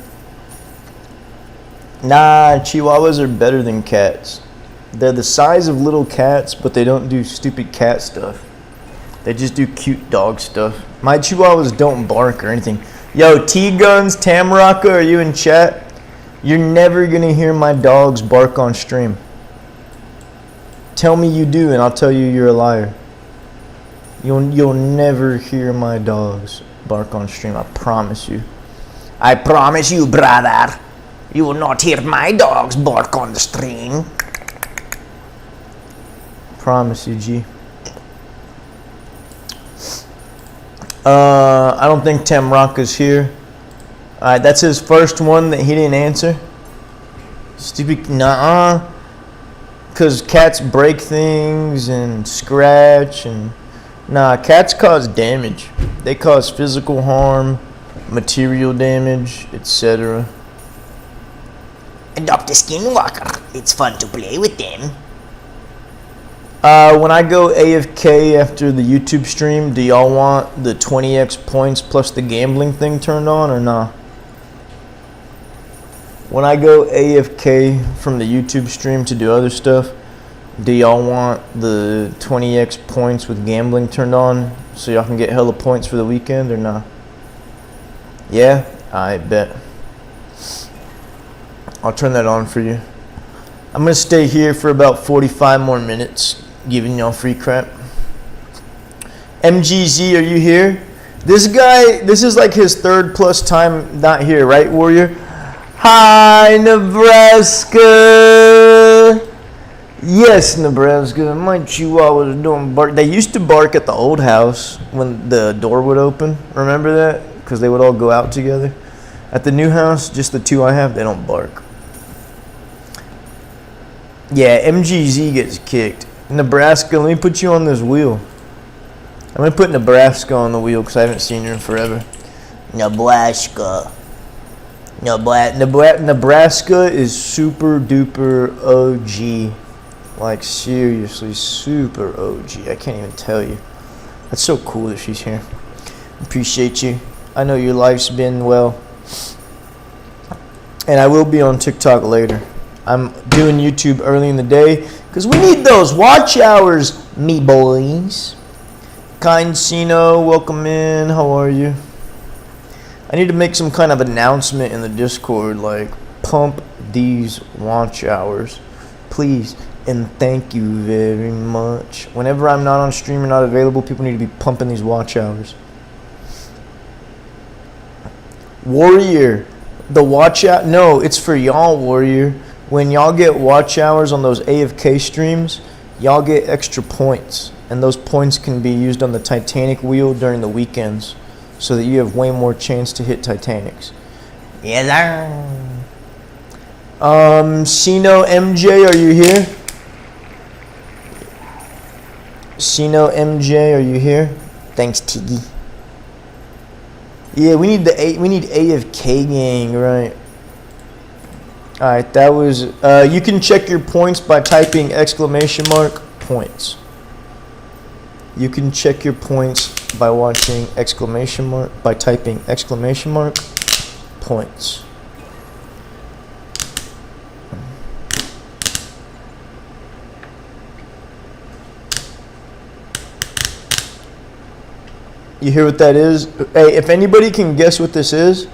Speaker 1: Nah, chihuahuas are better than cats. They're the size of little cats, but they don't do stupid cat stuff. They just do cute dog stuff. My chihuahuas don't bark or anything. Yo, T-Guns, Tamraka, are you in chat? You're never gonna hear my dogs bark on stream. Tell me you do, and I'll tell you you're a liar. You'll never hear my dogs bark on stream. I promise you. I promise you, brother. You will not hear my dogs bark on the stream. Promise you, G. I don't think Tamraka's here. Alright, that's his first one that he didn't answer. Stupid, nuh-uh. Because cats break things and scratch and... Nah, cats cause damage. They cause physical harm, material damage, etc.
Speaker 4: Dr. Skinwalker, it's fun to play with them.
Speaker 1: When I go AFK after the YouTube stream, do y'all want the 20x points plus the gambling thing turned on or nah? When I go AFK from the YouTube stream to do other stuff, do y'all want the 20x points with gambling turned on so y'all can get hella points for the weekend or nah? Yeah? I bet. I'll turn that on for you. I'm gonna stay here for about 45 more minutes, giving y'all free crap. MGZ, are you here? This guy, this is like his third plus time not here, right, Warrior? Hi, Nebraska. Yes, Nebraska. My chihuahuas don't bark. They used to bark at the old house when the door would open. Remember that? Because they would all go out together. At the new house, just the two I have, they don't bark. Yeah, MGZ gets kicked. Nebraska, let me put you on this wheel. I'm going to put Nebraska on the wheel because I haven't seen her in forever.
Speaker 4: Nebraska.
Speaker 1: Nebraska is super duper OG. Like, seriously, super OG. I can't even tell you. That's so cool that she's here. Appreciate you. I know your life's been well. And I will be on TikTok later. I'm doing YouTube early in the day because we need those watch hours, me boys. Hugesino, welcome in. How are you? I need to make some kind of announcement in the Discord, like pump these watch hours, please, and thank you very much. Whenever I'm not on stream or not available, people need to be pumping these watch hours. Warrior, the watch out? No, it's for y'all, Warrior. When y'all get watch hours on those AFK streams, y'all get extra points, and those points can be used on the Titanic wheel during the weekends, so that you have way more chance to hit Titanics.
Speaker 4: Yes, sir.
Speaker 1: Sino MJ, are you here? Sino MJ, are you here? Thanks, Tiggy. Yeah, we need AFK gang, right? All right, that was. You can check your points by typing !points. You can check your points by watching by typing !points. You hear what that is? Hey, if anybody can guess what this is,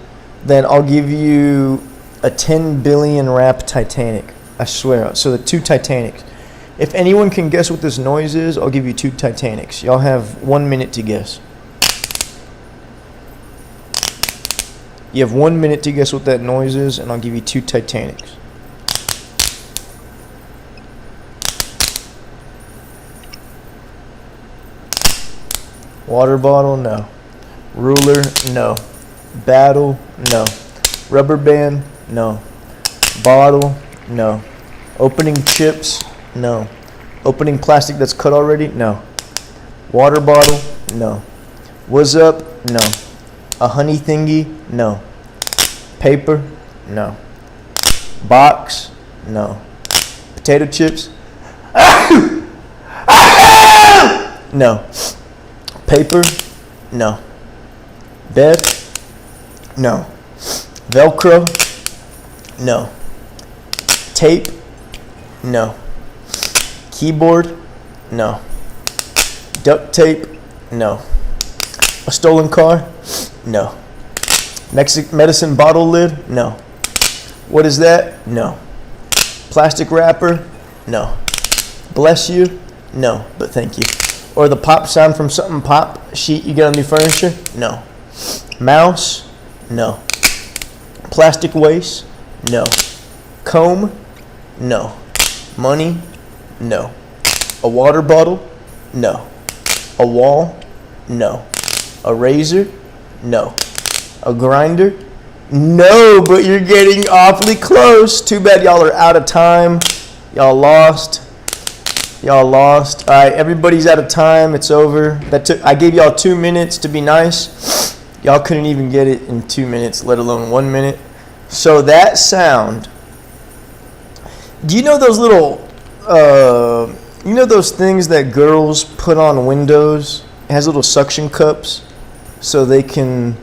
Speaker 1: then I'll give you a 10 billion rap Titanic. I swear. So the 2 Titanics. If anyone can guess what this noise is, I'll give you 2 Titanics. Y'all have 1 minute to guess. You have 1 minute to guess what that noise is, and I'll give you 2 Titanics. Water bottle, no. Ruler, no. Battle, no. Rubber band, no. Bottle, no. Opening chips, no. Opening plastic that's cut already, no. Water bottle, no. Was up, no. A honey thingy, no. Paper, no. Box, no. Potato chips, no. Paper, no. Bed, no. Velcro, no. Tape, no. Keyboard, no. Duct tape, no. A stolen car, no. Medicine bottle lid, no. What is that? No. Plastic wrapper, no. Bless you, no, but thank you. Or the pop sound from something pop sheet you get on new furniture, no. Mouse, no. Plastic waste, no. Comb, no. Money, no. A water bottle, no. A wall, no. A razor, no. A grinder, no, but you're getting awfully close. Too bad y'all are out of time. Y'all lost. Y'all lost. All right, everybody's out of time. It's over. I gave y'all 2 minutes to be nice. Y'all couldn't even get it in 2 minutes, let alone 1 minute. So that sound. Do you know those little, you know those things that girls put on windows? It has little suction cups so they can,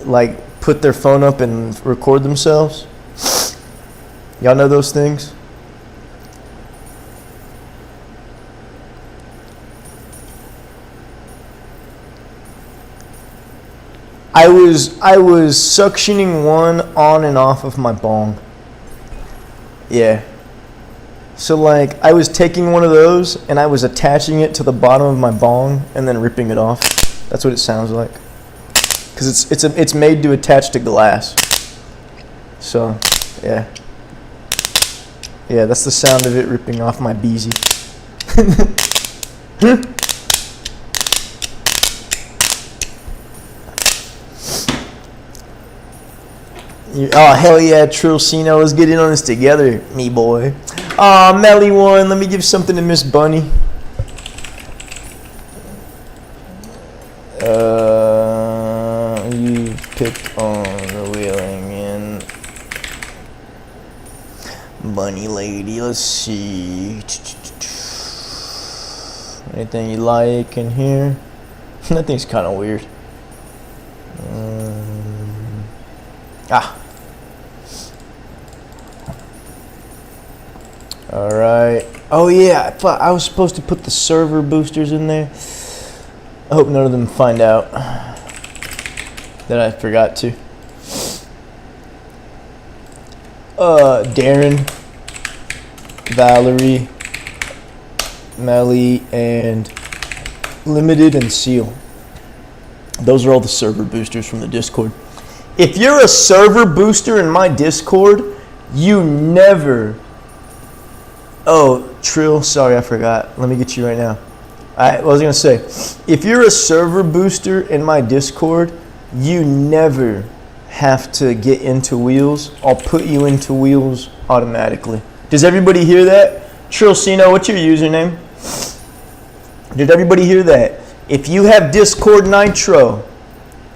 Speaker 1: like, put their phone up and record themselves. Y'all know those things? I was suctioning one on and off of my bong. Yeah. So like I was taking one of those and I was attaching it to the bottom of my bong and then ripping it off. That's what it sounds like. Cuz it's made to attach to glass. So, yeah. Yeah, that's the sound of it ripping off my beezy. Oh, hell yeah, Hugesino. Let's get in on this together, me boy. Aw, Melly one. Let me give something to Miss Bunny. You picked on the wheeling in. Bunny lady, let's see. Anything you like in here? That thing's kind of weird. Alright. Oh yeah, I thought I was supposed to put the server boosters in there. I hope none of them find out that I forgot to. Darren, Valerie, Melly, and Limited and Seal. Those are all the server boosters from the Discord. If you're a server booster in my Discord, you never... Oh, Trill, sorry, I forgot. Let me get you right now. What was I going to say? If you're a server booster in my Discord, you never have to get into wheels. I'll put you into wheels automatically. Does everybody hear that? Hugesino, what's your username? Did everybody hear that? If you have Discord Nitro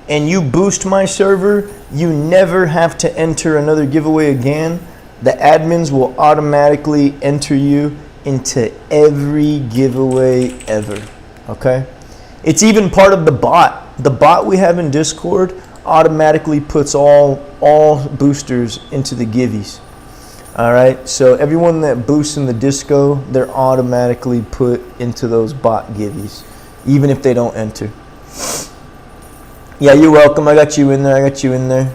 Speaker 1: and you boost my server, you never have to enter another giveaway again. The admins will automatically enter you into every giveaway ever, okay? It's even part of the bot. The bot we have in Discord automatically puts all boosters into the giveys. All right, so everyone that boosts in the disco, they're automatically put into those bot giveys, even if they don't enter. Yeah, you're welcome. I got you in there.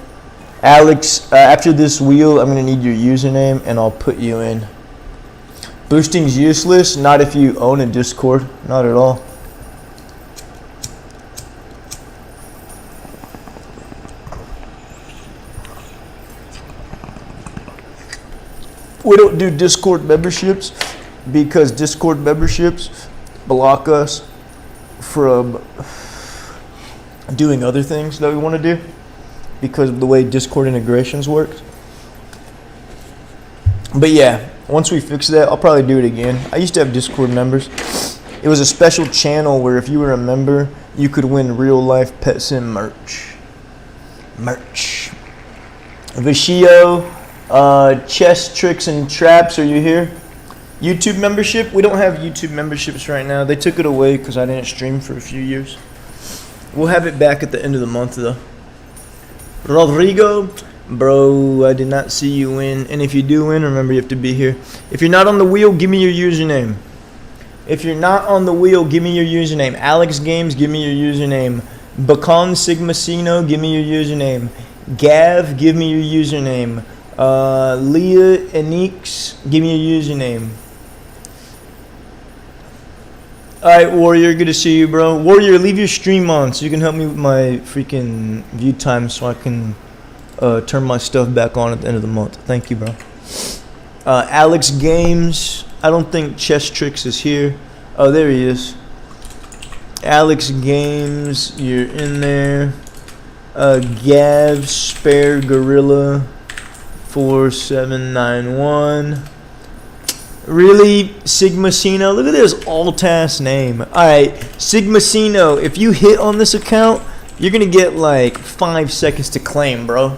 Speaker 1: Alex, after this wheel, I'm going to need your username, and I'll put you in. Boosting's useless. Not if you own a Discord. Not at all. We don't do Discord memberships because Discord memberships block us from doing other things that we want to do because of the way Discord integrations work. But yeah, once we fix that, I'll probably do it again. I used to have Discord members. It was a special channel where if you were a member, you could win real life Pet Sim merch. Vishio, Chess Tricks and Traps, are you here? YouTube membership? We don't have YouTube memberships right now. They took it away because I didn't stream for a few years. We'll have it back at the end of the month though. Rodrigo, bro, I did not see you win. And if you do win, remember you have to be here. If you're not on the wheel, give me your username. If you're not on the wheel, give me your username. Alex Games, give me your username. Bacon Sigmacino, give me your username. Gav, give me your username. Leah Enix, give me your username. Alright, Warrior, good to see you, bro. Warrior, leave your stream on so you can help me with my freaking view time so I can turn my stuff back on at the end of the month. Thank you, bro. Alex Games, I don't think Chess Tricks is here. Oh, there he is. Alex Games, you're in there. Gav Spare Gorilla 4791. Really, Sigmacino? Look at this alt-ass name. Alright, Sigmacino, if you hit on this account, you're gonna get like 5 seconds to claim, bro.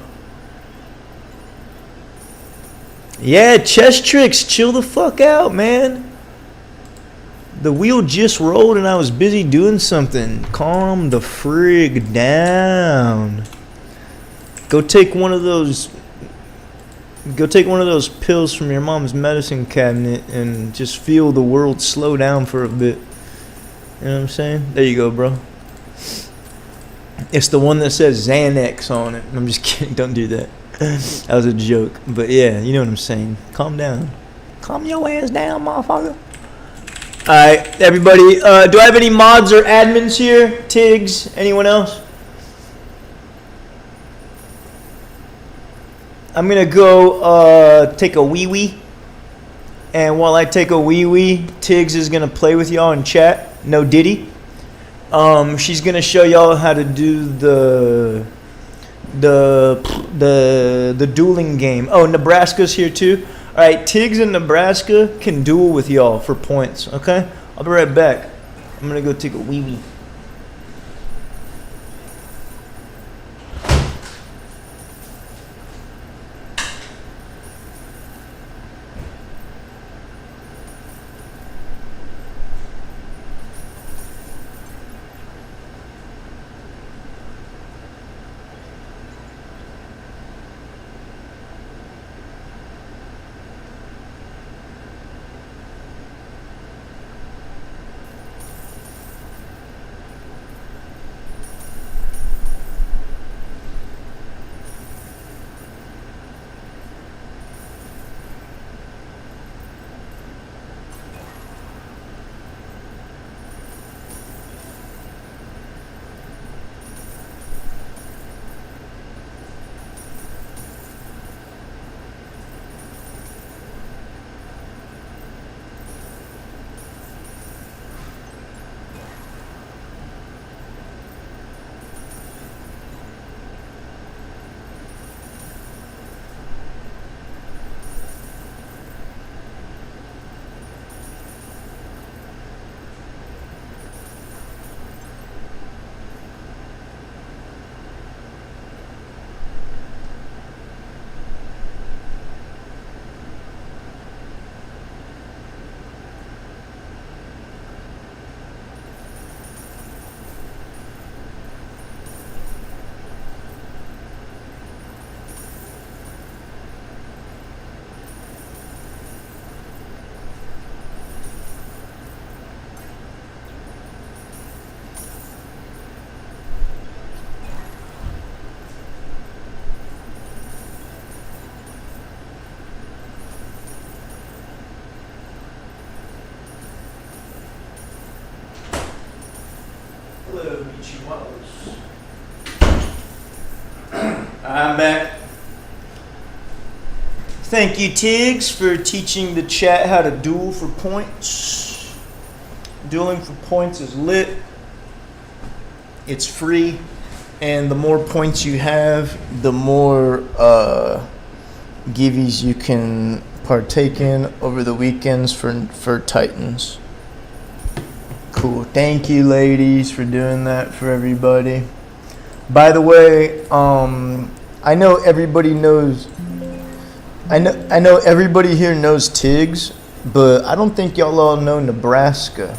Speaker 1: Yeah, Chess Tricks, chill the fuck out, man. The wheel just rolled and I was busy doing something. Calm the frig down. Go take one of those pills from your mom's medicine cabinet and just feel the world slow down for a bit. You know what I'm saying? There you go, bro. It's the one that says Xanax on it. I'm just kidding. Don't do that. That was a joke. But yeah, you know what I'm saying. Calm down. Calm your ass down, motherfucker. Alright, everybody. Do I have any mods or admins here? Tiggs? Anyone else? I'm gonna go take a wee-wee. And while I take a wee-wee, Tiggs is gonna play with y'all in chat. No Diddy. She's gonna show y'all how to do the dueling game. Oh, Nebraska's here too. Alright, Tiggs and Nebraska can duel with y'all for points, okay? I'll be right back. I'm gonna go take a wee-wee. I'm back. Thank you, Tiggs, for teaching the chat how to duel for points. Dueling for points is lit. It's free. And the more points you have, the more givvies you can partake in over the weekends for Titans. Cool. Thank you, ladies, for doing that for everybody. By the way, I know everybody knows. I know everybody here knows Tiggs, but I don't think y'all all know Nebraska.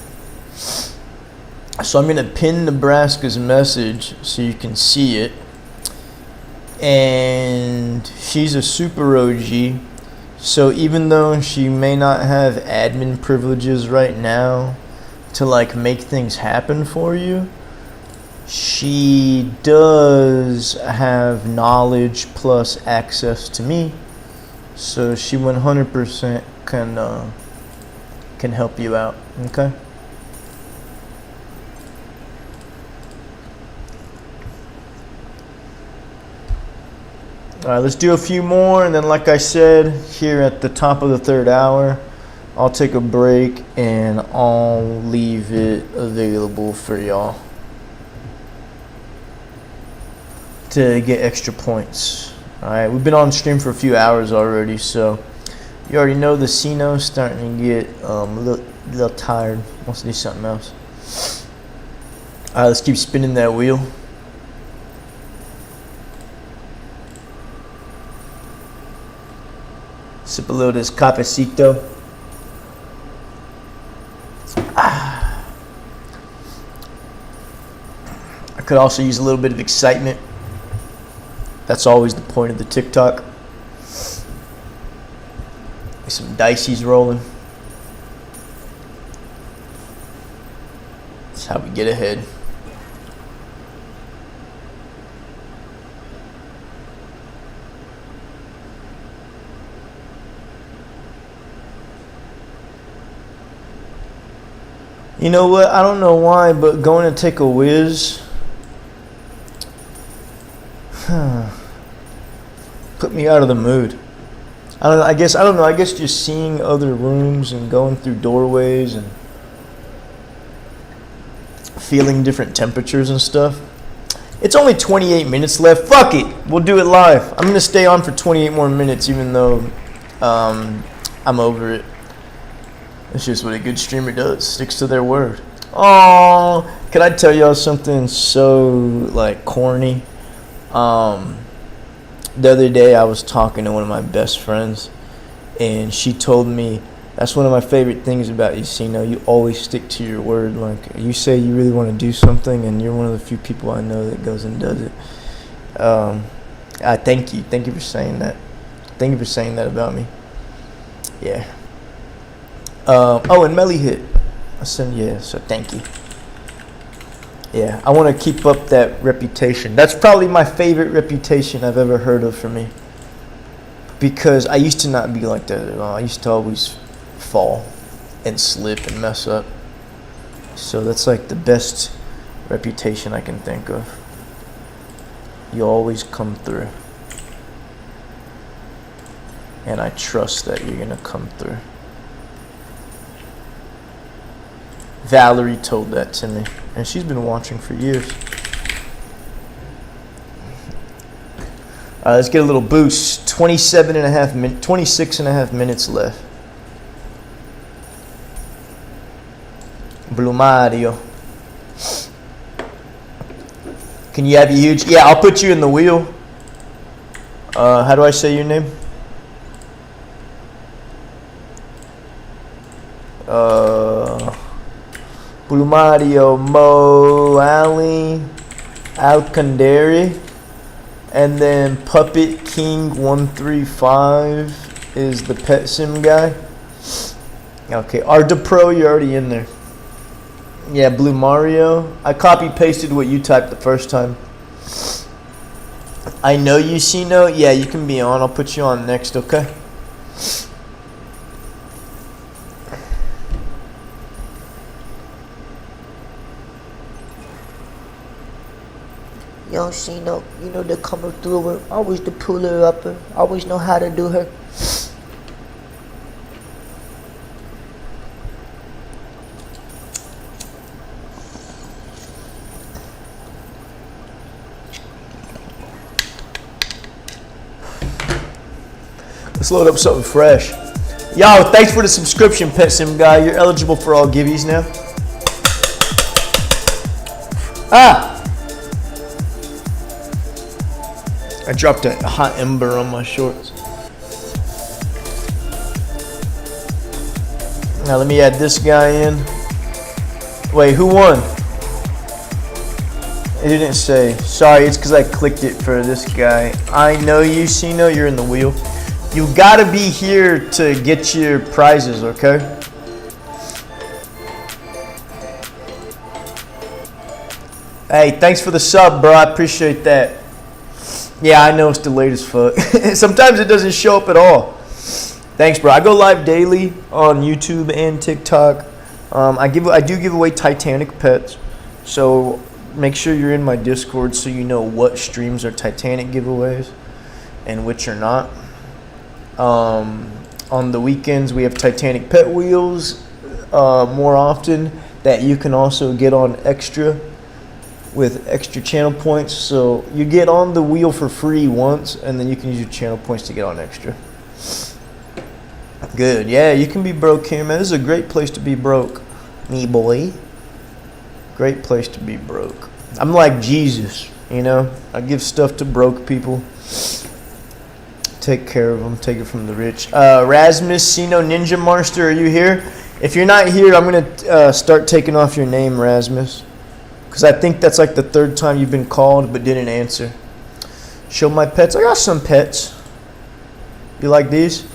Speaker 1: So I'm gonna pin Nebraska's message so you can see it. And she's a super OG. So even though she may not have admin privileges right now to like make things happen for you, she does have knowledge plus access to me. So she 100% can help you out. Okay. All right, let's do a few more, and then like I said, here at the top of the third hour, I'll take a break and I'll leave it available for y'all to get extra points. All right, we've been on stream for a few hours already, so you already know the Hugesino's starting to get a little tired. Wants to do something else. All right, let's keep spinning that wheel. Sip a little of this cafecito. I could also use a little bit of excitement. That's always the point of the TikTok. Some dicey's rolling. That's how we get ahead. You know what? I don't know why, but going to take a whiz put me out of the mood. I don't know. I guess just seeing other rooms and going through doorways and feeling different temperatures and stuff. It's only 28 minutes left. Fuck it. We'll do it live. I'm going to stay on for 28 more minutes even though I'm over it. That's just what a good streamer does. Sticks to their word. Oh, can I tell y'all something so like corny? The other day I was talking to one of my best friends, and she told me that's one of my favorite things about you, Hugesino. You always stick to your word. Like you say you really want to do something, and you're one of the few people I know that goes and does it. I thank you. Thank you for saying that. Thank you for saying that about me. Yeah. Oh, and Melly hit. I said, yeah, so thank you. Yeah, I want to keep up that reputation. That's probably my favorite reputation I've ever heard of for me. Because I used to not be like that at all. I used to always fall and slip and mess up. So that's like the best reputation I can think of. You always come through. And I trust that you're going to come through. Valerie told that to me, and she's been watching for years. Let's get a little boost. 26 and a half minutes left. Blue Mario. Can you have your huge? Yeah, I'll put you in the wheel. How do I say your name? Blue Mario, Mo, Ali, Alcandari, and then Puppet King 135 is the pet sim guy. Okay, Arda Pro, you're already in there. Yeah, Blue Mario. I copy pasted what you typed the first time. I know you, Hugesino. Yeah, you can be on. I'll put you on next, okay?
Speaker 4: Yo, Hugesino, you know the coming through her, always the puller upper, always know how to do her.
Speaker 1: Let's load up something fresh. Yo, thanks for the subscription, Pet Sim Guy. You're eligible for all giveies now. I dropped a hot ember on my shorts. Now let me add this guy in. Wait, who won? It didn't say. Sorry, it's because I clicked it for this guy. I know Hugesino, you're in the wheel. You gotta be here to get your prizes, okay? Hey, thanks for the sub, bro. I appreciate that. Yeah, I know it's delayed as fuck. Sometimes it doesn't show up at all. Thanks, bro. I go live daily on YouTube and TikTok. I do give away Titanic pets, so make sure you're in my Discord so you know what streams are Titanic giveaways and which are not. On the weekends we have Titanic pet wheels more often that you can also get on extra with extra channel points. So you get on the wheel for free once and then you can use your channel points to get on extra. Good. Yeah, you can be broke here, man. This is a great place to be broke. Me boy. Great place to be broke. I'm like Jesus, you know. I give stuff to broke people. Take care of them. Take it from the rich. Rasmusino Ninja Master, are you here? If you're not here, I'm going to start taking off your name, Rasmus. Because I think that's like the third time you've been called but didn't answer. Show my pets. I got some pets. You like these?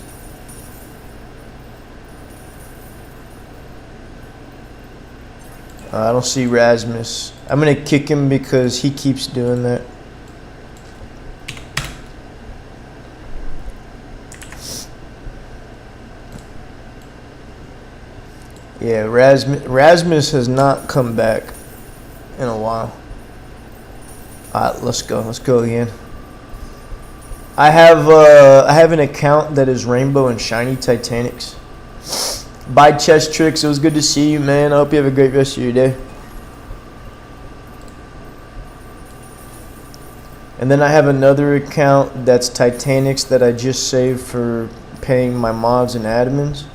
Speaker 1: I don't see Rasmus. I'm going to kick him because he keeps doing that. Yeah, Rasmus has not come back in a while. Alright, let's go. Let's go again. I have an account that is rainbow and shiny Titanics. Bye, Chess Tricks. It was good to see you, man. I hope you have a great rest of your day. And then I have another account that's Titanics that I just saved for paying my mods and admins.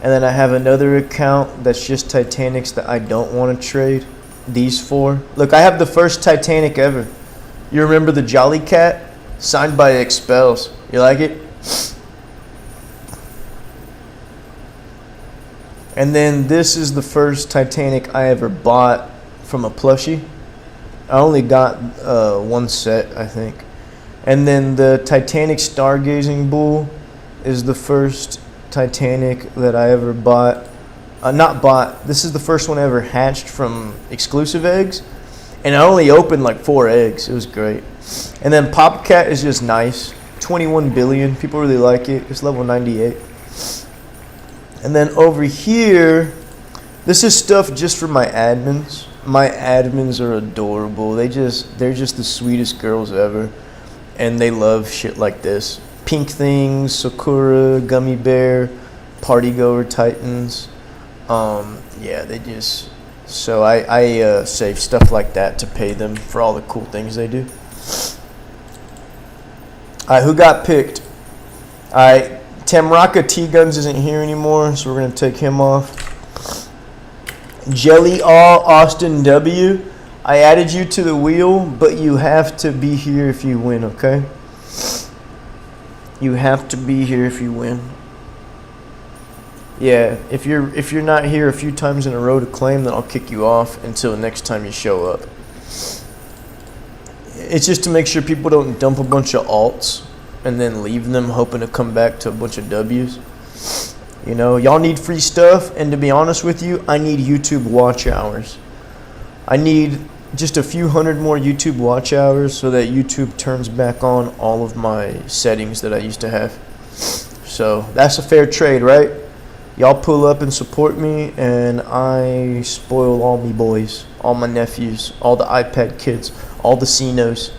Speaker 1: And then I have another account that's just Titanics that I don't want to trade. These four. Look, I have the first Titanic ever. You remember the Jolly Cat? Signed by Expels. You like it? And then this is the first Titanic I ever bought from a plushie. I only got one set, I think. And then the Titanic Stargazing Bull is the first Titanic that I ever bought. Not bought. This is the first one I ever hatched from exclusive eggs. And I only opened like 4 eggs. It was great. And then Popcat is just nice. 21 billion. People really like it. It's level 98. And then over here, this is stuff just for my admins. My admins are adorable. They're just the sweetest girls ever. And they love shit like this. Pink Things, Sakura, Gummy Bear, Party Goer Titans. Yeah, they just... So I save stuff like that to pay them for all the cool things they do. Alright, who got picked? Alright, Tamraka T-Guns isn't here anymore, so we're going to take him off. Jelly All Austin W. I added you to the wheel, but you have to be here if you win, okay? You have to be here if you win. Yeah, if you're not here a few times in a row to claim, then I'll kick you off until the next time you show up. It's just to make sure people don't dump a bunch of alts and then leave them hoping to come back to a bunch of W's. You know, y'all need free stuff, and to be honest with you, I need YouTube watch hours. I need just a few hundred more YouTube watch hours so that YouTube turns back on all of my settings that I used to have. So that's a fair trade, right? Y'all pull up and support me, and I spoil all me boys, all my nephews, all the iPad kids, all the Cinos.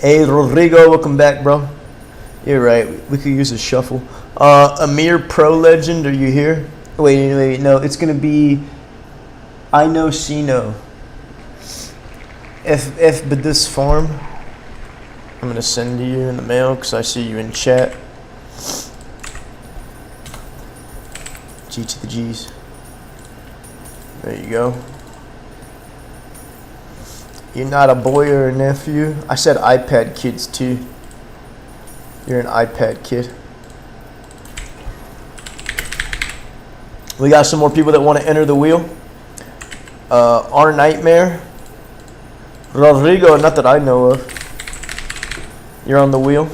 Speaker 1: Hey, Rodrigo, welcome back, bro. You're right. We could use a shuffle. Amir Pro Legend, are you here? Wait, no. It's gonna be I know Sino. F but this farm. I'm gonna send to you in the mail because I see you in chat. G to the G's. There you go. You're not a boy or a nephew. I said iPad kids too. You're an iPad kid. We got some more people that want to enter the wheel. Our Nightmare. Rodrigo, not that I know of. You're on the wheel.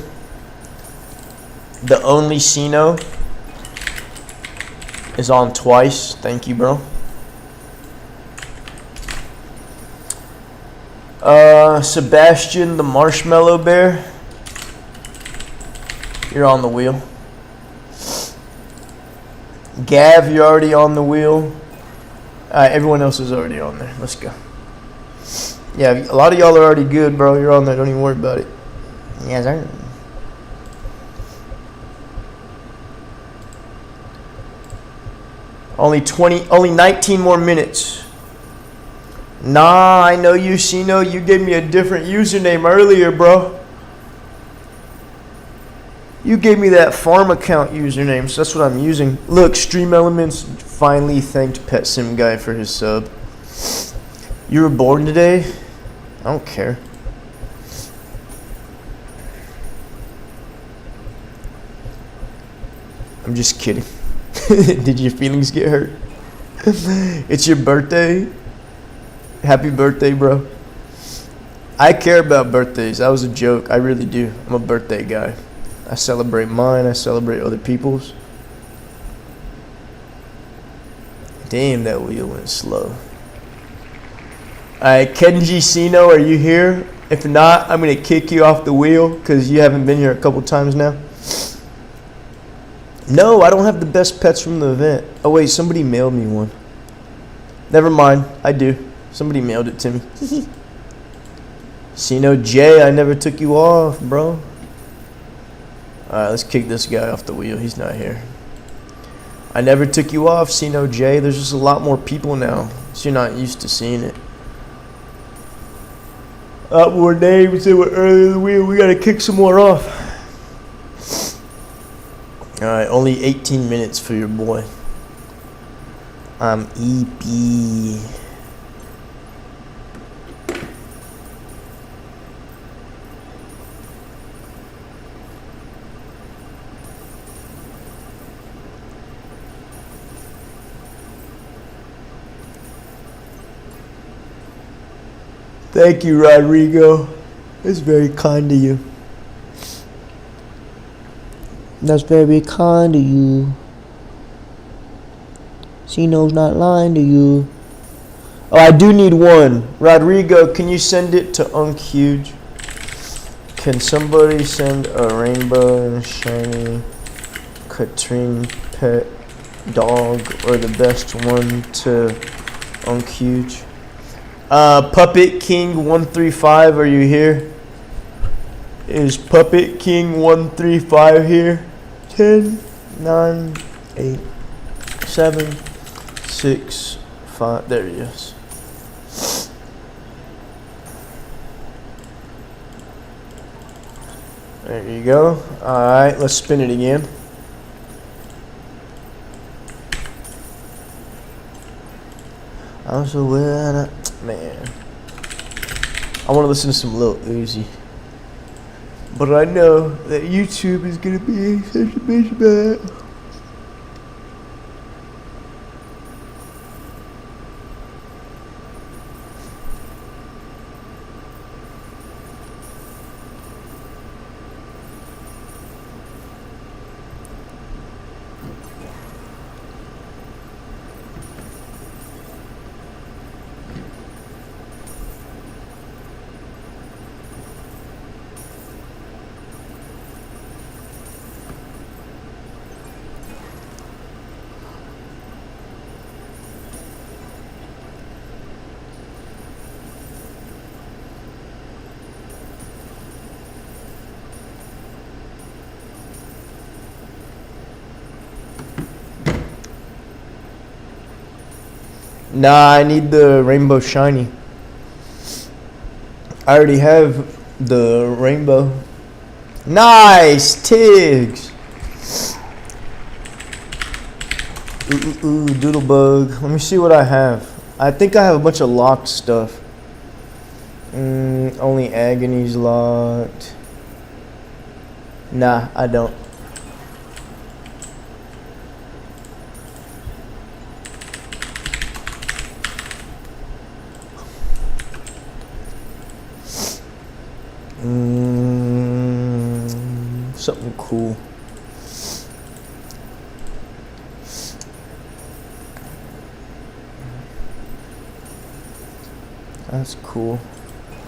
Speaker 1: The Only Sino is on twice. Thank you, bro. Sebastian the Marshmallow Bear. You're on the wheel. Gav, you're already on the wheel. Everyone else is already on there. Let's go. Yeah, a lot of y'all are already good, bro. You're on there. Don't even worry about it.
Speaker 4: Yes, sir.
Speaker 1: Only 19 more minutes. Nah, I know you, Sino. You gave me a different username earlier, bro. You gave me that farm account username, so that's what I'm using. Look, Stream Elements finally thanked Pet Sim Guy for his sub. You were born today? I don't care. I'm just kidding. Did your feelings get hurt? It's your birthday? Happy birthday, bro. I care about birthdays. That was a joke. I really do. I'm a birthday guy. I celebrate mine. I celebrate other people's. Damn, that wheel went slow. Alright, Kenji Sino, are you here? If not, I'm going to kick you off the wheel because you haven't been here a couple times now. No, I don't have the best pets from the event. Oh, wait, somebody mailed me one. Never mind. I do. Somebody mailed it to me. Sino J, I never took you off, bro. Alright, let's kick this guy off the wheel. He's not here. I never took you off, Sino J. There's just a lot more people now, so you're not used to seeing it. Up more names that were earlier in the wheel. We gotta kick some more off. Alright, only 18 minutes for your boy. I'm EP. Thank you, Rodrigo. It's very kind of you.
Speaker 3: That's very kind of you. Sino's not lying to you.
Speaker 1: Oh, I do need one. Rodrigo, can you send it to Huge? Can somebody send a rainbow and shiny Katrine pet dog or the best one to Huge? Puppet King 135, are you here? Is Puppet King 135 here? 10, 9, 8, 7, 6, 5. There he is. There you go. Alright, let's spin it again. Also, man, I want to listen to some Lil Uzi. But I know that YouTube is going to be such a bitch about it. Nah, I need the rainbow shiny. I already have The rainbow. Nice, Tiggs. Ooh, Doodlebug. Let me see what I have. I think I have a bunch of locked stuff. Only Agony's locked. Nah, I don't. Something cool. That's cool.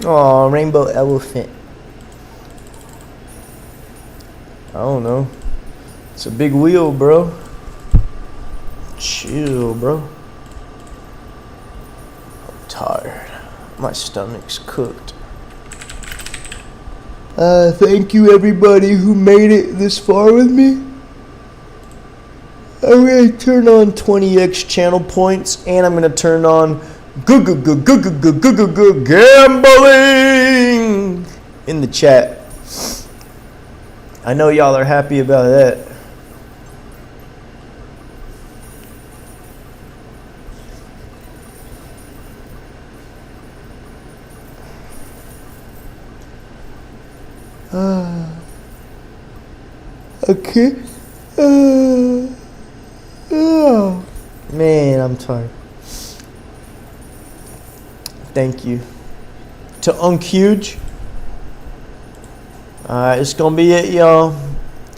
Speaker 1: Oh, rainbow elephant. I don't know. It's a big wheel, bro. Chill, bro. I'm tired. My stomach's cooked. Thank you everybody who made it this far with me. I'm gonna turn on 20x channel points, and I'm gonna turn on gambling in the chat. I know y'all are happy about that. Okay. Oh, man, I'm tired. Thank you to Uncuge. Alright, it's gonna be it, y'all.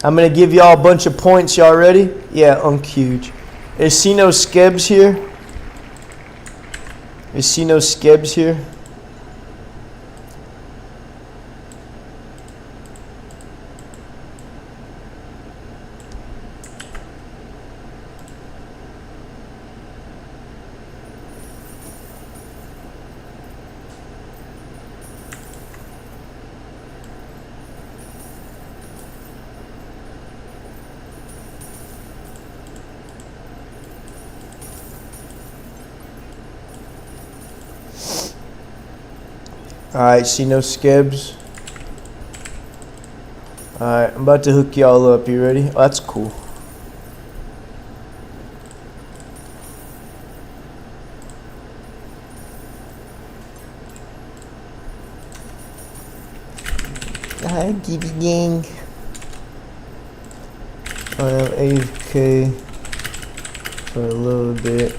Speaker 1: I'm gonna give y'all a bunch of points. Y'all ready? Yeah, Uncuge. Is see no Skebs here? Is see no Skebs here? Alright, see no Skebs. Alright, I'm about to hook y'all up. You ready? Oh, that's cool.
Speaker 4: Hi, Giddy Gang.
Speaker 1: I am AFK for a little bit.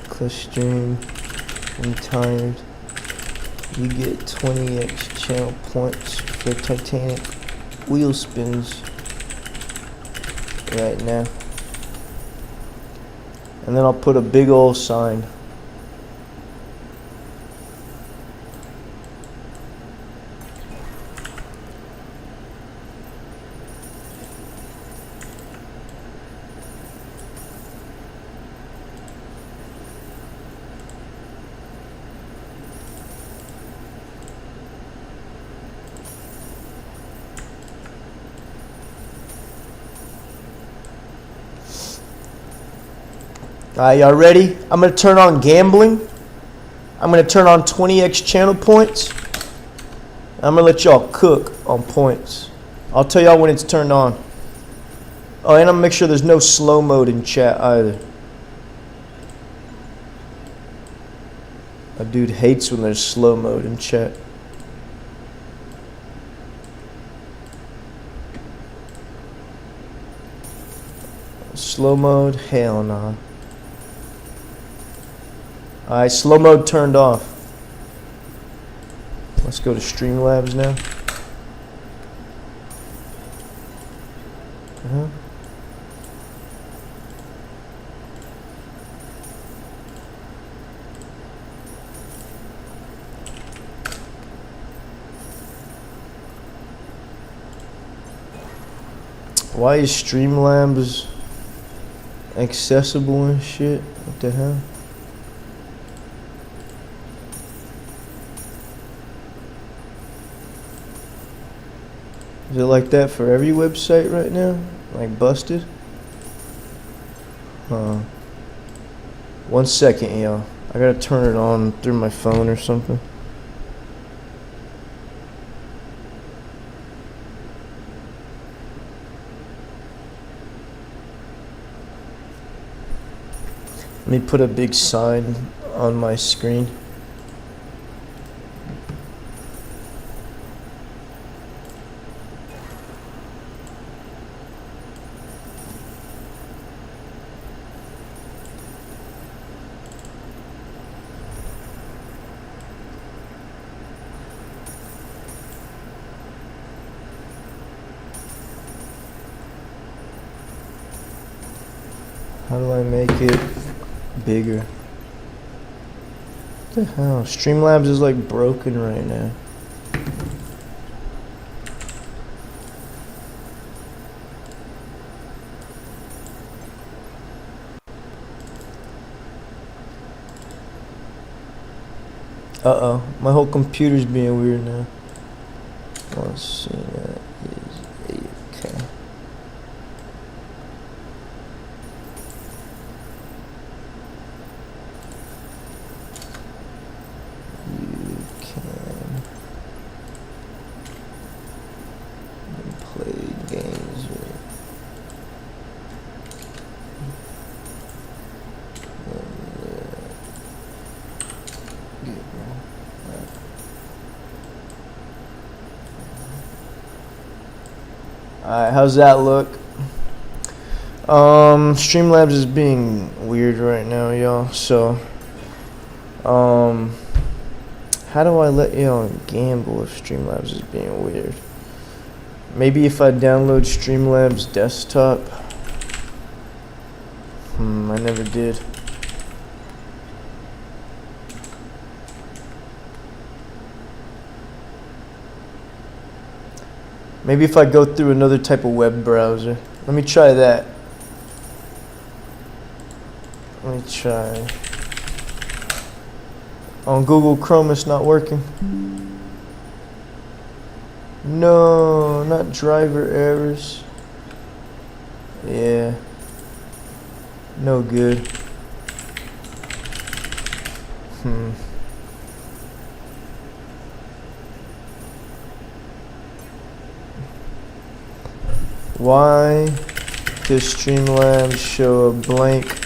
Speaker 1: Click stream. I'm tired. You get 20x channel points for Titanic wheel spins right now. And then I'll put a big old sign. Alright, y'all ready? I'm going to turn on gambling. I'm going to turn on 20x channel points. I'm going to let y'all cook on points. I'll tell y'all when it's turned on. Oh, and I'm going to make sure there's no slow mode in chat either. A dude hates when there's slow mode in chat. Slow mode? Hell nah. Alright, slow mode turned off. Let's go to Streamlabs now. Why is Streamlabs accessible and shit? What the hell? Is it like that for every website right now? Like busted? 1 second, y'all. I gotta turn it on through my phone or something. me put a big sign on my screen. How do I make it bigger? What the hell? Streamlabs is like broken right now. Uh-oh, my whole computer's being weird now. Let's see, that is 8K. You can play games with Alright, how's that look? Streamlabs is being weird right now, y'all. So, how do I let y'all gamble if Streamlabs is being weird? Maybe if I download Streamlabs desktop. I never did. Maybe if I go through another type of web browser. Let me try that. Let me try. On Google Chrome, it's not working. No, not driver errors. Yeah. No good. Why does Streamlabs show a blank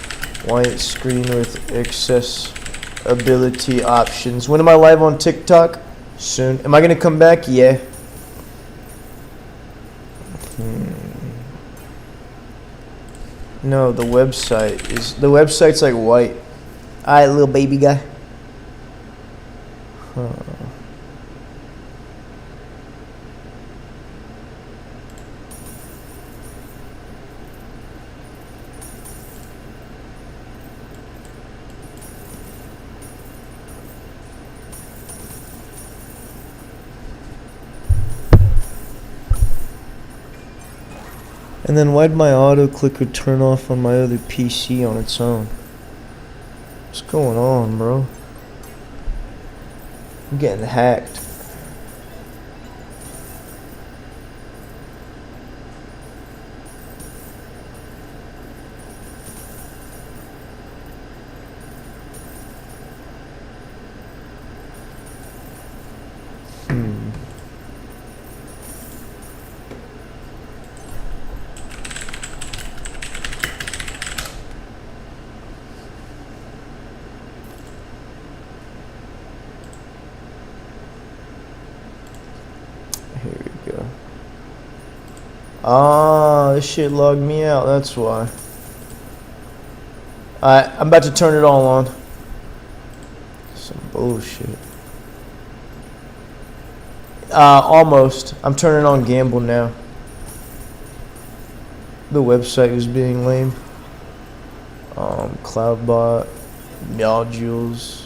Speaker 1: white screen with accessibility options? When am I live on TikTok? Soon. Am I gonna come back? Yeah. No, the website's like white. Alright, little baby guy. And then why'd my auto clicker turn off on my other PC on its own? What's going on, bro? I'm getting hacked. Here we go. Ah, this shit logged me out, that's why. Alright, I'm about to turn it all on. Some bullshit. Almost. I'm turning on Gamble now. The website was being lame. Cloudbot, modules.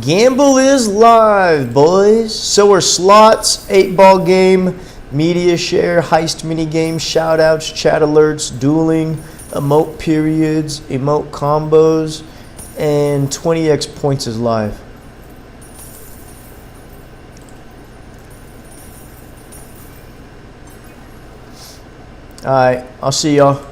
Speaker 1: Gamble is live, boys. So are slots, 8-ball game, media share, heist minigame, shoutouts, chat alerts, dueling, emote periods, emote combos, and 20x points is live. Alright, I'll see y'all.